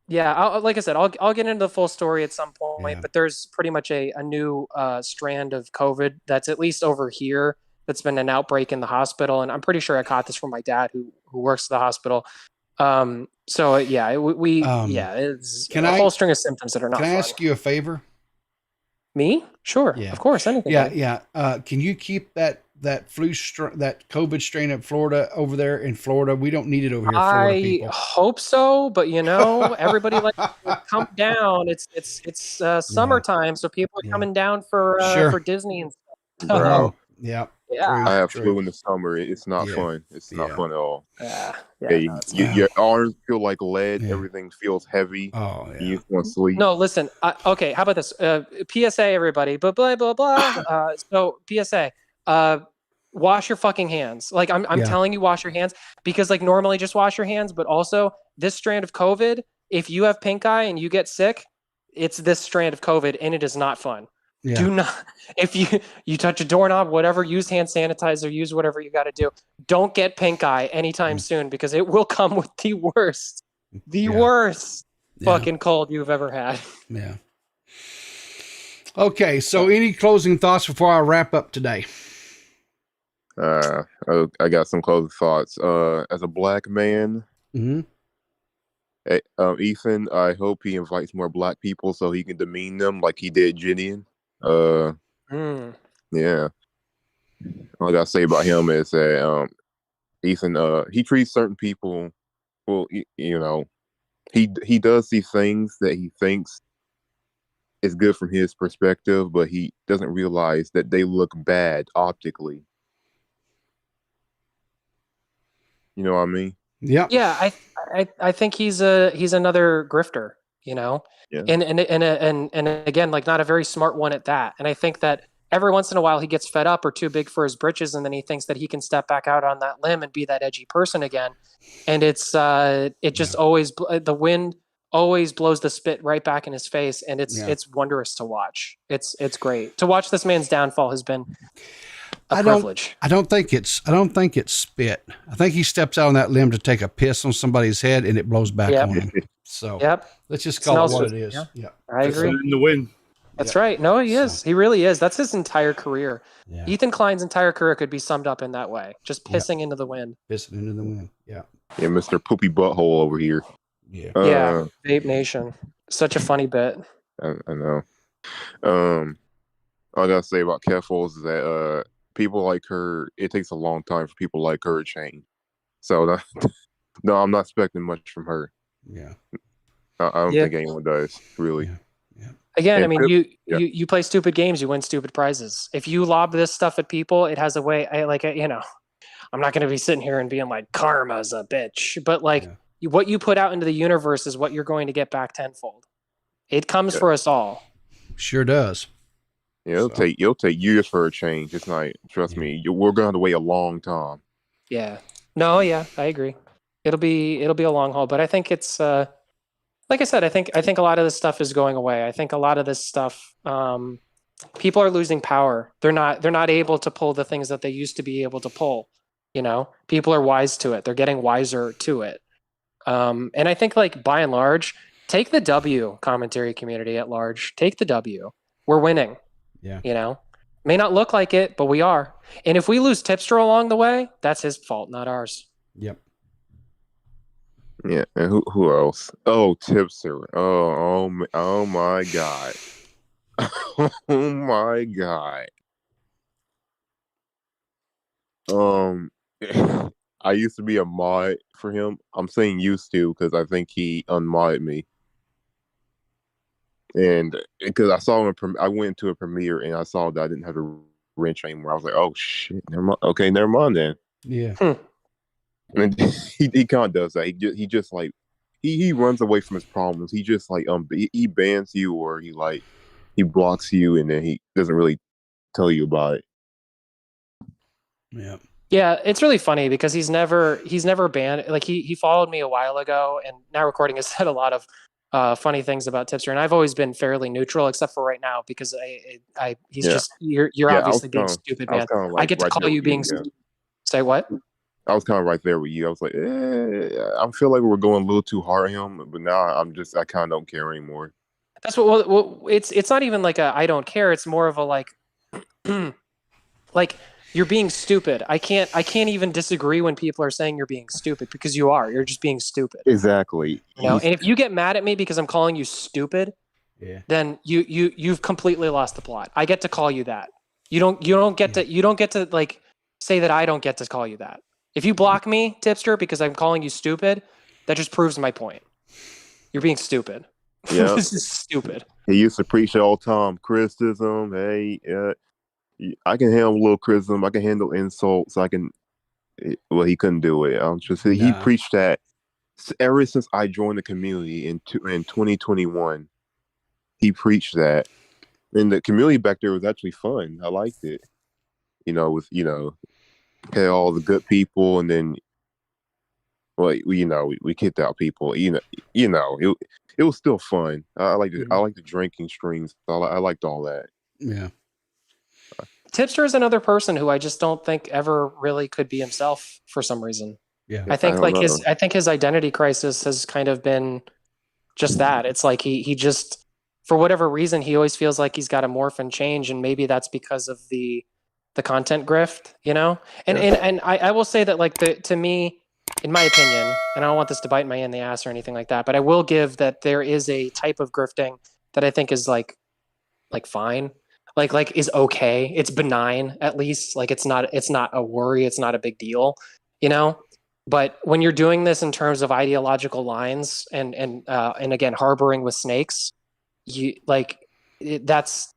I said, I'll get into the full story at some point, but there's pretty much a new strand of COVID that's at least over here. That's been an outbreak in the hospital. And I'm pretty sure I caught this from my dad who works at the hospital. It's a whole string of symptoms that are not fun. Can I ask you a favor? Me? Sure. Yeah. Of course. Anything. Can you keep that that COVID strain of Florida over there in Florida? We don't need it over here. Florida people. I hope so, but everybody likes to come down. It's summertime, so people are coming down for Disney and stuff. Bro. Yeah. I have flu in the summer. It's not fun. It's not fun at all. Your arms feel like lead. Everything feels heavy. You just want to sleep. No, listen. Okay, how about this? PSA, everybody. Blah blah blah blah. So PSA. Wash your fucking hands. Like I'm telling you, wash your hands because like normally just wash your hands, but also this strand of COVID. If you have pink eye and you get sick, it's this strand of COVID, and it is not fun. Yeah. Do not, if you touch a doorknob, whatever, use hand sanitizer, use whatever you got to do. Don't get pink eye anytime soon because it will come with the worst fucking cold you've ever had. Yeah. Okay. So any closing thoughts before I wrap up today? I got some closing thoughts. As a black man, Ethan, I hope he invites more black people so he can demean them like he did Gideon. Yeah. All I gotta say about him is that Ethan, he treats certain people well. He does these things that he thinks is good from his perspective, but he doesn't realize that they look bad optically. You know what I mean? Yeah. Yeah, I think he's another grifter. Yeah. And again, like not a very smart one at that. And I think that every once in a while he gets fed up or too big for his britches, and then he thinks that he can step back out on that limb and be that edgy person again. And it's always the wind always blows the spit right back in his face, and it's wondrous to watch. It's great to watch. This man's downfall has been a privilege. I don't think it's spit. I think he steps out on that limb to take a piss on somebody's head, and it blows back on him. So let's just call it what it is. Yeah. I agree. In the wind. That's right. No, he is. He really is. That's his entire career. Yeah. Ethan Klein's entire career could be summed up in that way. Just pissing into the wind. Pissing into the wind. Yeah. Yeah, Mr. Poopy Butthole over here. Yeah. Vape Nation. Such a funny bit. I know. All I gotta say about Cat Falls is that people like her, it takes a long time for people like her to change. So no, I'm not expecting much from her. Yeah. I don't think anyone does, really. Yeah. Again, I And mean, Pip, yeah, you play stupid games, you win stupid prizes. If you lob this stuff at people, it has a way. You know, I'm not going to be sitting here and being like karma's a bitch, but like what you put out into the universe is what you're going to get back tenfold. It comes yeah, for us all. Sure does. yeah. It'll take years for a change. It's not. Trust me, we're going to wait a long time. Yeah. No. Yeah, I agree. It'll be a long haul, but I think it's like I said. I think a lot of this stuff is going away. I think a lot of this stuff. People are losing power. They're not able to pull the things that they used to be able to pull. You know, people are wise to it. They're getting wiser to it. And I think, like, by and large, take the W, commentary community at large. Take the W. We're winning. Yeah. You know, may not look like it, but we are. And if we lose Tipster along the way, that's his fault, not ours. Yep. Yeah, and who else? Oh, Tipster. Oh my God. Oh my God. I used to be a mod for him. I'm saying used to because I think he unmodded me. And because I saw him, I went to a premiere and I saw that I didn't have a wrench anymore. I was like, oh shit, never mind. Okay, never mind then. Yeah. And he kind of does that. He just like he runs away from his problems. He just like he bans you or he blocks you and then he doesn't really tell you about it. Yeah. Yeah, it's really funny because he's never banned. Like he followed me a while ago, and Now Recording has said a lot of funny things about Tipster, and I've always been fairly neutral, except for right now because he's just you're obviously being stupid, man. I get to call you being. Say what? I was kind of right there with you. I was like, I feel like we're going a little too hard on him, but now I kind of don't care anymore. That's what. Well, it's not even like a I don't care. It's more of a like, like. You're being stupid. I can't even disagree when people are saying you're being stupid because you are. You're just being stupid. Exactly. You know, and if you get mad at me because I'm calling you stupid, then you've completely lost the plot. I get to call you that. You don't get to like say that I don't get to call you that. If you block me, Tipster, because I'm calling you stupid, that just proves my point. You're being stupid. Yeah. This is stupid. He used to preach all the time criticism. Hey, I can handle a little criticism. I can handle insults. Well, he couldn't do it. He preached that ever since I joined the community in 2021. He preached that, and the community back there was actually fun. I liked it. You know, had all the good people, and then, well, we kicked out people. It was still fun. I like the drinking streams. I liked all that. Yeah. Tipster is another person who I just don't think ever really could be himself for some reason. Yeah. I think his identity crisis has kind of been just that. It's like he just, for whatever reason, he always feels like he's got to morph and change, and maybe that's because of the content grift, you know? And I will say that, like, to me, in my opinion, and I don't want this to bite me in the ass or anything like that, but I will give that there is a type of grifting that I think is like fine. Like is okay. It's benign, at least. Like it's not a worry. It's not a big deal, you know. But when you're doing this in terms of ideological lines and again harboring with snakes, that's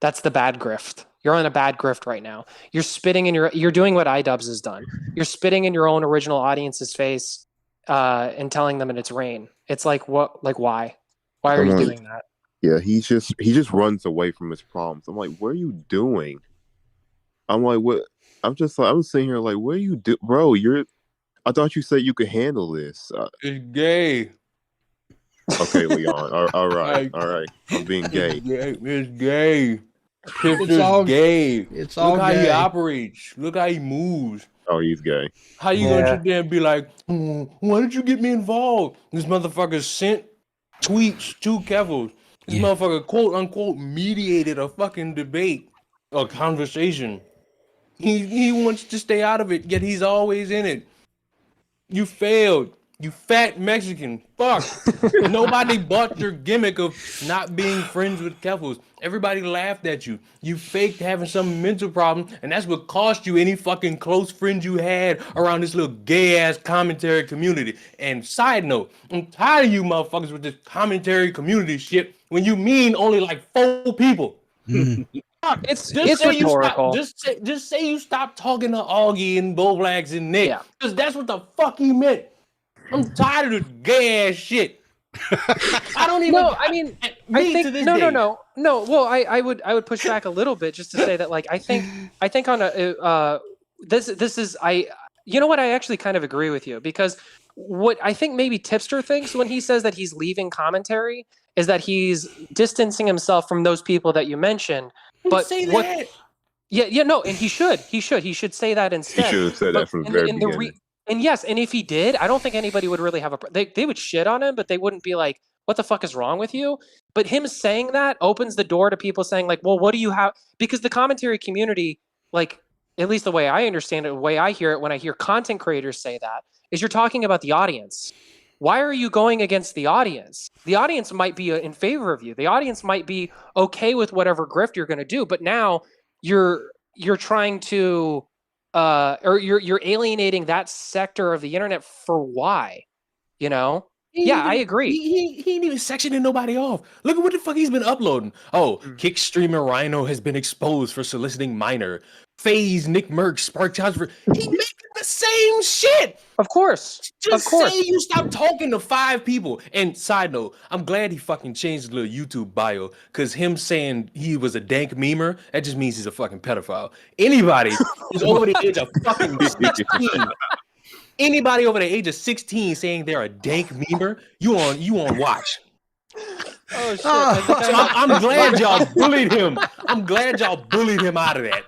the bad grift. You're on a bad grift right now. You're spitting in you're doing what iDubbbz has done. You're spitting in your own original audience's face and telling them that it's rain. It's like what? Like why? Why are you doing that? Yeah, he just runs away from his problems. I'm like, what are you doing? I'm like, what? I'm sitting here like, what are you do, bro? I thought you said you could handle this. It's gay. Okay, Leon. All right. I'm being gay. It's gay. It's all gay. It's all Look how gay. he operates. Look how he moves. Oh, he's gay. How you gonna sit there and be like, why did you get me involved? This motherfucker sent tweets to Kevils. This motherfucker, quote unquote, mediated a fucking debate, a conversation. He wants to stay out of it, yet he's always in it. You failed. You fat Mexican. Fuck. Nobody bought your gimmick of not being friends with Keffels. Everybody laughed at you. You faked having some mental problem, and that's what cost you any fucking close friends you had around this little gay-ass commentary community. And side note, I'm tired of you motherfuckers with this commentary community shit when you mean only like 4 people. It's rhetorical. Just say you stop talking to Augie and Bowblax and Nick. Because that's what the fuck he meant. I'm tired of this gay ass shit. I don't even. No, I mean, I think no. Well, I would push back a little bit just to say that, like, I think on a this is you know what, I actually kind of agree with you, because what I think maybe Tipster thinks when he says that he's leaving commentary is that he's distancing himself from those people that you mentioned. But say that. No, and he should say that instead. He should have said that from the very beginning. And yes, and if he did, I don't think anybody would really have they would shit on him, but they wouldn't be like, what the fuck is wrong with you? But him saying that opens the door to people saying, like, well, what do you have? Because the commentary community, like, at least the way I understand it, the way I hear it when I hear content creators say that, is you're talking about the audience. Why are you going against the audience? The audience might be in favor of you. The audience might be okay with whatever grift you're going to do, but now you're trying to or you're alienating that sector of the internet for why? You know? I agree. He ain't even sectioning nobody off. Look at what the fuck he's been uploading. Oh, Kick streamer Rhino has been exposed for soliciting minor. FaZe Nick Merck spark jobs for. He making the same shit. Of course. Say you stop talking to 5 people. And side note, I'm glad he fucking changed his little YouTube bio, because him saying he was a dank memer, that just means he's a fucking pedophile. Anybody who's over the age of fucking 16. Anybody over the age of 16 saying they're a dank memer, you on watch. Oh shit! I'm glad y'all bullied him. I'm glad y'all bullied him out of that.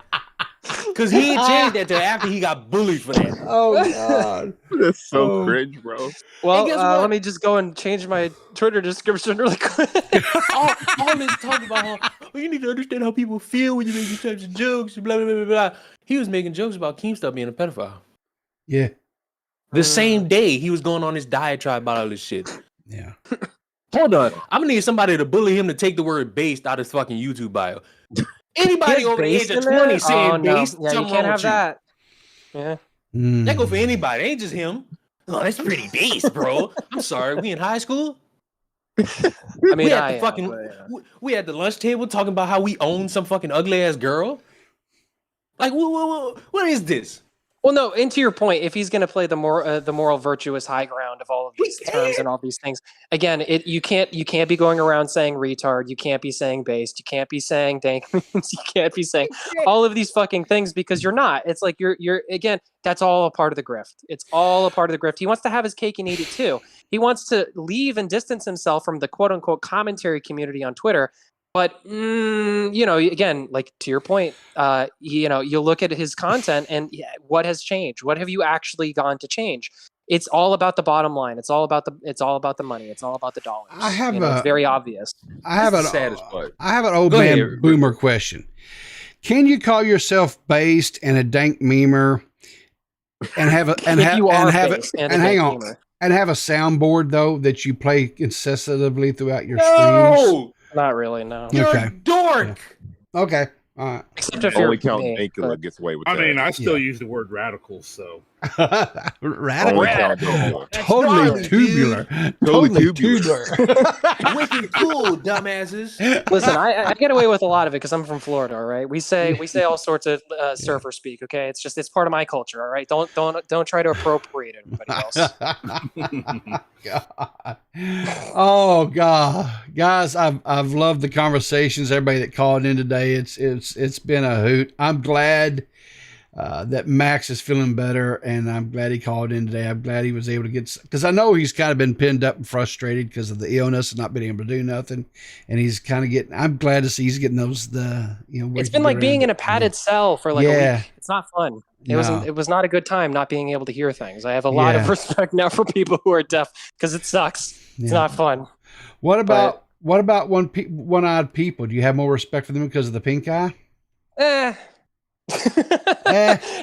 Because he ain't changed that till after he got bullied for that. Oh god, that's so cringe, bro. Well, let me just go and change my Twitter description really quick. all this talk about how you need to understand how people feel when you make these types of jokes, blah blah blah blah. He was making jokes about Keemstar being a pedophile. Yeah. The same day he was going on his diatribe about all this shit. Yeah. Hold on. I'm gonna need somebody to bully him to take the word based out of his fucking YouTube bio. Anybody over the age of 20 saying based, yeah, you can't have that. Yeah. That go for anybody. It ain't just him. Oh, that's pretty based, bro. I'm sorry. We in high school? I mean, we at the lunch table talking about how we own some fucking ugly ass girl. Like, what is this? Well, no, and to your point, if he's going to play the moral virtuous high ground of all of these terms and all these things, again, you can't be going around saying retard, you can't be saying based, you can't be saying dank memes, you can't be saying all of these fucking things, because you're not. It's like you're again, that's all a part of the grift. It's all a part of the grift. He wants to have his cake and eat it too. He wants to leave and distance himself from the quote unquote commentary community on Twitter. But, again, like to your point, you look at his content and what has changed? What have you actually gone to change? It's all about the bottom line. It's all about the money. It's all about the dollars. It's very obvious. I have an old man boomer question. Can you call yourself based and a dank memer and have a soundboard though that you play incessantly throughout your streams? Not really, no. You're a dork. Okay. All right. Except if only Count Dankula gets away with that. I mean, I still use the word radical, so. Radical. Totally tubular. Totally tubular. Wicked cool, dumbasses. Listen, I get away with a lot of it because I'm from Florida, all right? We say all sorts of surfer speak, okay? It's part of my culture, all right? Don't try to appropriate everybody else. God. Oh God, guys, I've loved the conversations. Everybody that called in today, it's been a hoot. I'm glad that Max is feeling better, and I'm glad he called in today. I'm glad he was able to get, because I know he's kind of been pinned up and frustrated because of the illness and not being able to do nothing, and he's kind of getting. I'm glad to see he's getting those. It's been like being in a padded cell for like a week. It's not fun. It was not a good time not being able to hear things. I have a lot of respect now for people who are deaf because it sucks. It's not fun. What about one-eyed people? Do you have more respect for them because of the pink eye?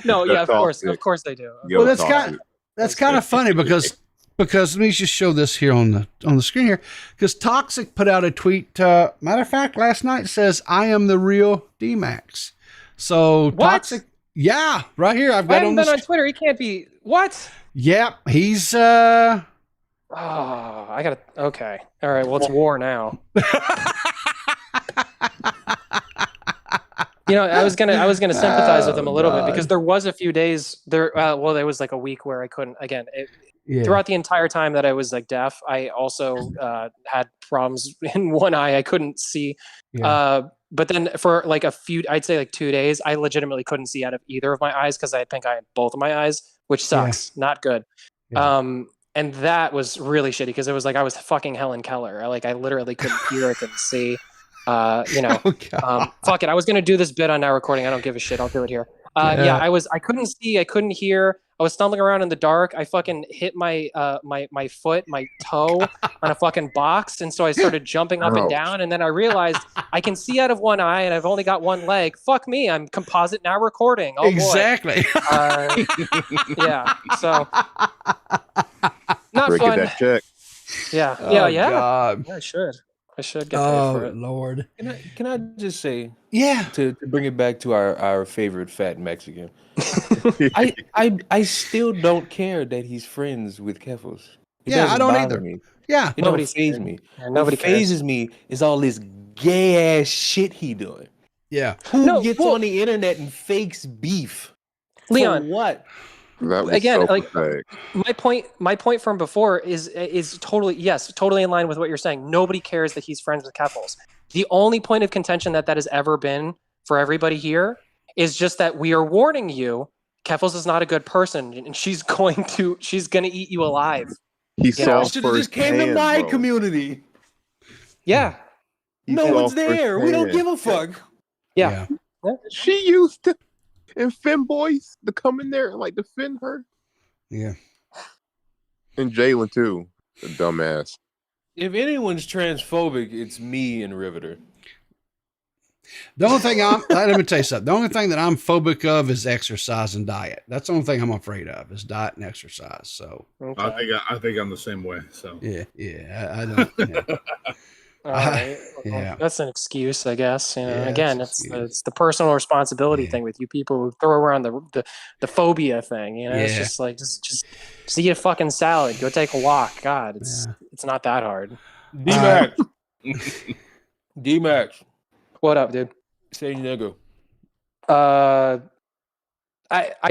No, yeah, of course they do. Well, that's kind of funny because because let me just show this here on the screen here. Because Toxic put out a tweet. Matter of fact, last night says, "I am the real D-Max." So What? Toxic, yeah, right here. I've I got haven't been on Twitter. He can't be. What? Yep, he's. Oh, I gotta. Okay. All right. Well, it's war now. I was gonna sympathize with him a little bit because there was a few days there. Well, there was like a week where I couldn't. Again, throughout the entire time that I was like deaf, I also had problems in one eye. I couldn't see. Yeah. But then for like I'd say like 2 days, I legitimately couldn't see out of either of my eyes because I think I had both of my eyes, which sucks. Not good. Yeah. And that was really shitty because it was like I was fucking Helen Keller. I literally couldn't hear, I couldn't see. Fuck it. I was gonna do this bit on Now Recording. I don't give a shit. I'll do it here. I couldn't see. I couldn't hear. I was stumbling around in the dark. I fucking hit my toe on a fucking box, and so I started jumping up and down. And then I realized I can see out of one eye, and I've only got one leg. Fuck me. I'm composite Now Recording. Oh, exactly. Boy. Yeah. So not Ricky, fun. that check. Yeah. God. Yeah, I should get paid for it. Lord. Can I just say, Yeah, to bring it back to our favorite fat Mexican, I still don't care that he's friends with Keffels. I don't either. Me. Yeah, It don't faze me. Yeah, nobody What phases me is all this gay ass shit he doing. yeah. Who gets on the internet and fakes beef? Leon, For what? That was Again, so like, pathetic. my point from before is totally in line with what you're saying. Nobody cares that he's friends with Keffels. The only point of contention that has ever been for everybody here is just that we are warning you. Keffels is not a good person, and she's gonna eat you alive. He saw Should have just came to my community. Yeah. No one's there. We don't give a fuck. Yeah. She used to, and femboys to come in there and like defend her. Yeah. And Jalen too, the dumbass. If anyone's transphobic, it's me and Riverter. The only thing let me tell you something. The only thing that I'm phobic of is exercise and diet. That's the only thing I'm afraid of is diet and exercise. So I think I'm the same way. So yeah, I don't. Yeah. All right. Yeah. That's an excuse, I guess. Yeah, Again, it's the personal responsibility thing with you people who throw around the phobia thing. It's just like just eat a fucking salad, go take a walk. God, it's not that hard. D-Max. D-Max. What up, dude? Say nigga. I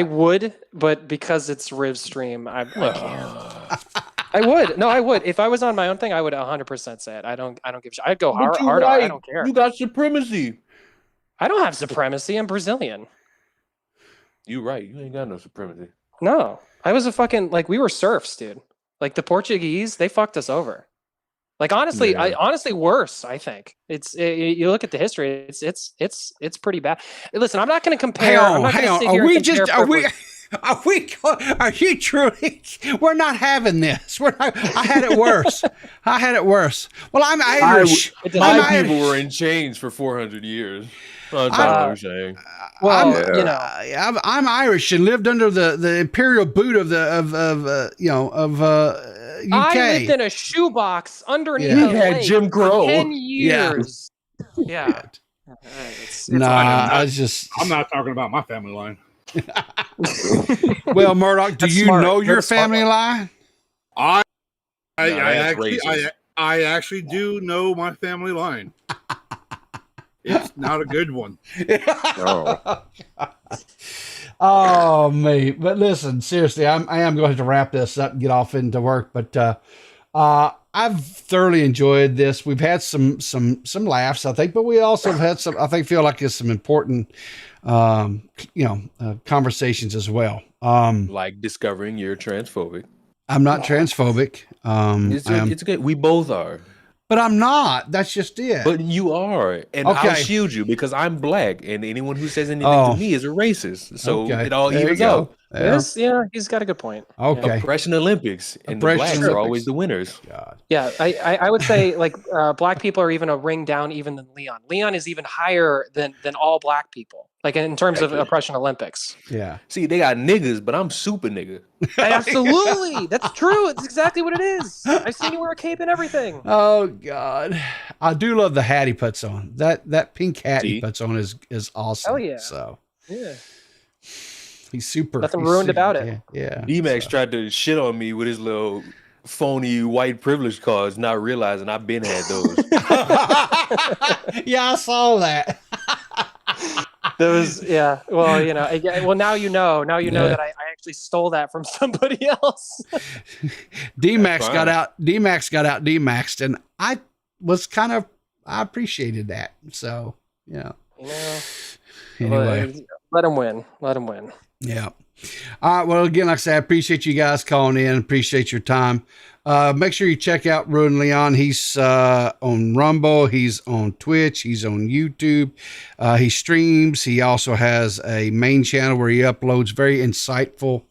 would, but because it's Riv stream, I can't. I would. No, I would. If I was on my own thing, I would 100% say it. I don't give a shit. I'd go hard. I don't care. You got supremacy. I don't have supremacy. I'm Brazilian. You right. You ain't got no supremacy. No. I was we were serfs, dude. Like the Portuguese, they fucked us over. Like honestly, worse. I think you look at the history. It's pretty bad. Listen, I'm not going to compare. Hang on. Are you truly? We're not having this. I had it worse. Well, I'm Irish. My people were in chains for 400 years. That's what I'm saying. Well, I'm Irish and lived under the imperial boot of UK. I lived in a shoebox underneath. You had Jim Crow. 10 years. Yeah. I'm not talking about my family line. Well, Murdoch, do you know your family line? I actually do know my family line. It's not a good one. Oh, mate. But listen, seriously, I am going to wrap this up and get off into work. But I've thoroughly enjoyed this. We've had some laughs, I think, but we also have had feel like it's some important, conversations as well. Like discovering you're transphobic. I'm not transphobic. It's good. We both are. But I'm not. That's just it. But you are. And I'll shield you because I'm black. And anyone who says anything to me is a racist. So it all evens out. Yeah, he's got a good point. Okay. Oppression Olympics. And the blacks are always the winners. God. Yeah, I would say black people are even a ring down even than Leon. Leon is even higher than all black people. Like in terms of oppression Olympics. Yeah. See, they got niggas, but I'm super nigga. Absolutely. That's true. It's exactly what it is. I've seen you wear a cape and everything. Oh God. I do love the hat he puts on. That pink hat he puts on is awesome. Hell yeah. So yeah. He's super. Nothing ruined about it. Yeah. D-Max tried to shit on me with his little phony white privilege cards, not realizing I've been had those. Yeah, I saw that. Those, yeah. Well, you know. Well, now you know. Now you know that I actually stole that from somebody else. D-Max got out. D-Maxed, and I appreciated that. So Anyway, let him win. Let him win. Yeah. All right. Well, again, like I said, I appreciate you guys calling in. Appreciate your time. Make sure you check out Ruin Leon. He's on Rumble. He's on Twitch. He's on YouTube. He streams. He also has a main channel where he uploads very insightful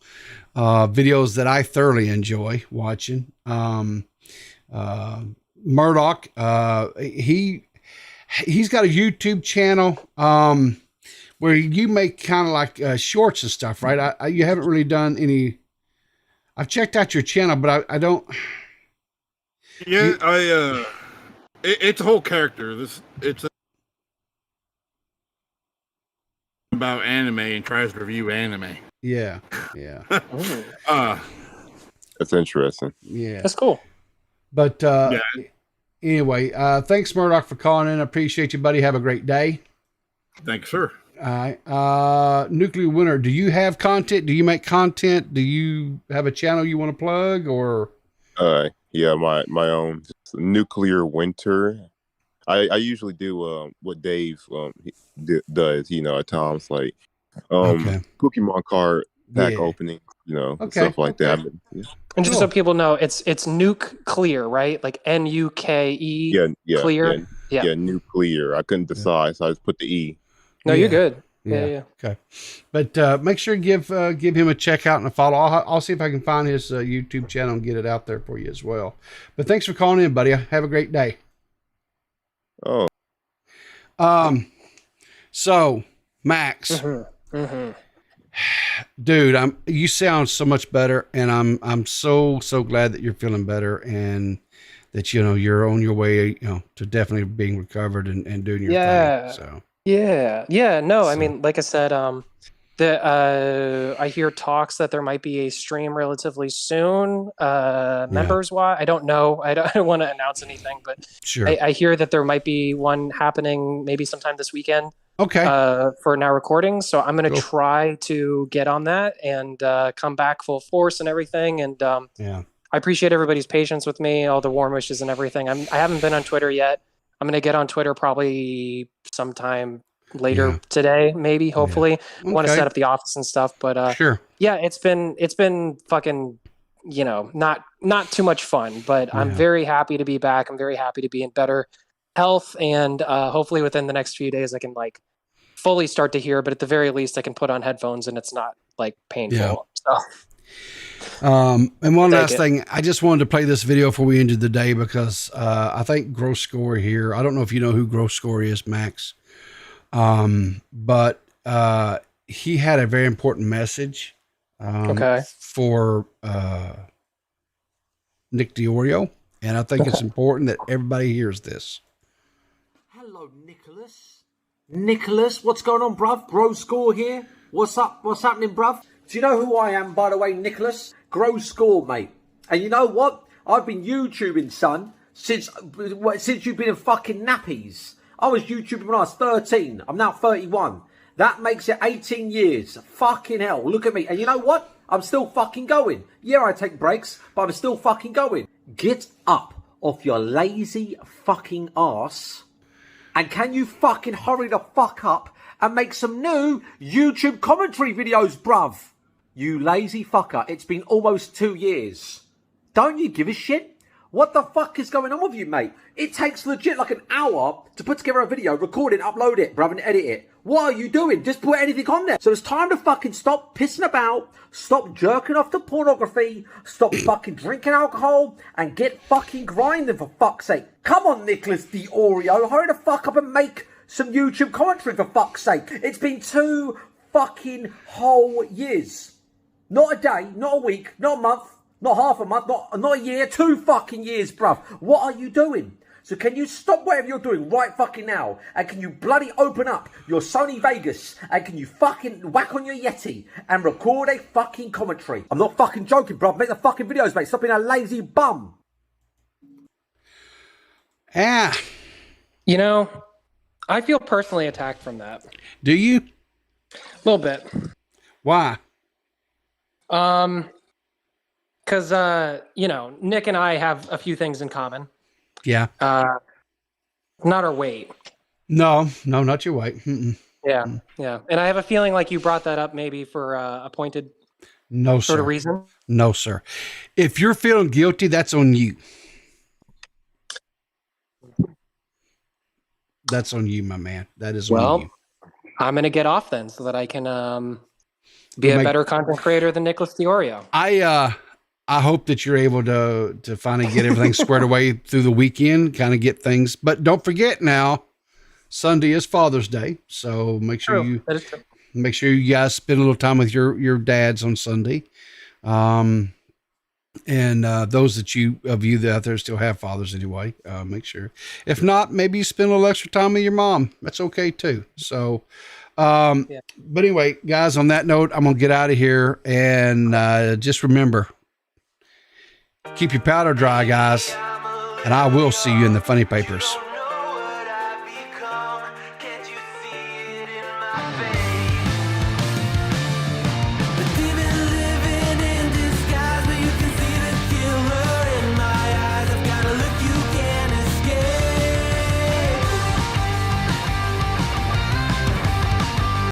videos that I thoroughly enjoy watching. Murdoch, he's got a YouTube channel where you make kind of like shorts and stuff, right? You haven't really done any. I've checked out your channel, but I don't. Yeah, it's a whole character. It's about anime and tries to review anime. Yeah. That's interesting. Yeah, that's cool. But anyway, thanks Murdoch for calling in. I appreciate you, buddy. Have a great day. Thanks, sir. All right. Nuclear Winter, do you have content? Do you make content? Do you have a channel you want to plug or? Yeah, my own Nuclear Winter. I usually do what Dave does, at times like Pokemon card pack opening, stuff like that. And just so people know, it's Nuke Clear, right? Like NUKE. Clear. Yeah, Nuclear. I couldn't decide, so I just put the E. No, you're good. Yeah. Okay. But make sure you give him a check out and a follow. I'll see if I can find his YouTube channel and get it out there for you as well. But thanks for calling in, buddy. Have a great day. Oh. So Max, dude, you sound so much better, and I'm so glad that you're feeling better and that you're on your way, to definitely being recovered and doing your thing. So. Yeah. No, I mean, like I said, I hear talks that there might be a stream relatively soon. Members wise, I don't know. I don't want to announce anything, but sure. I hear that there might be one happening maybe sometime this weekend. Okay. For now recording, so I'm gonna try to get on that and come back full force and everything. And I appreciate everybody's patience with me, all the warm wishes and everything. I haven't been on Twitter yet. I'm gonna get on Twitter probably sometime later today, maybe, hopefully. I want to set up the office and stuff, but sure. Yeah, it's been fucking, not too much fun, but I'm very happy to be back. I'm very happy to be in better health, and hopefully within the next few days I can like fully start to hear, but at the very least I can put on headphones and it's not like painful. So. And one last thing, I just wanted to play this video before we ended the day because I think Gross Score here, I don't know if you know who Gross Score is, Max, but he had a very important message for Nick DiOrio, and I think it's important that everybody hears this. Hello, Nicholas. Nicholas, what's going on, bruv? Gross Score here. What's up? What's happening, bruv? Do you know who I am, by the way, Nicholas? Gross Score, mate. And you know what? I've been YouTubing, son, since you've been in fucking nappies. I was YouTubing when I was 13. I'm now 31. That makes it 18 years. Fucking hell. Look at me. And you know what? I'm still fucking going. Yeah, I take breaks, but I'm still fucking going. Get up off your lazy fucking ass. And can you fucking hurry the fuck up and make some new YouTube commentary videos, bruv? You lazy fucker. It's been almost 2 years. Don't you give a shit? What the fuck is going on with you, mate? It takes legit like an hour to put together a video, record it, upload it, bruv, and edit it. What are you doing? Just put anything on there. So it's time to fucking stop pissing about, stop jerking off to pornography, stop fucking drinking alcohol, and get fucking grinding, for fuck's sake. Come on, Nicholas DiOrio, hurry the fuck up and make some YouTube commentary, for fuck's sake. It's been 2 fucking whole years. Not a day, not a week, not a month, not half a month, not a year, 2 fucking years, bruv. What are you doing? So can you stop whatever you're doing right fucking now? And can you bloody open up your Sony Vegas? And can you fucking whack on your Yeti and record a fucking commentary? I'm not fucking joking, bruv. Make the fucking videos, mate. Stop being a lazy bum. Yeah. You know, I feel personally attacked from that. Do you? A little bit. Why? Because, you know, Nick and I have a few things in common. Yeah. Not our weight. No, not your weight. Mm-mm. Yeah, yeah. And I have a feeling like you brought that up maybe for a pointed no, sort sir. of reason. No, sir. If you're feeling guilty, that's on you. That's on you, my man. That is on you. I'm going to get off then so that I can be a better content creator than Nicholas Diorio. I hope that you're able to finally get everything squared away through the weekend, kind of get things. But don't forget now, Sunday is Father's Day, so make sure you guys spend a little time with your dads on Sunday. And those of you that out there still have fathers anyway, make sure. If not, maybe you spend a little extra time with your mom. That's okay too. So, but anyway, guys, on that note, I'm gonna get out of here, and just remember. Keep your powder dry, guys, and I will see you in the funny papers.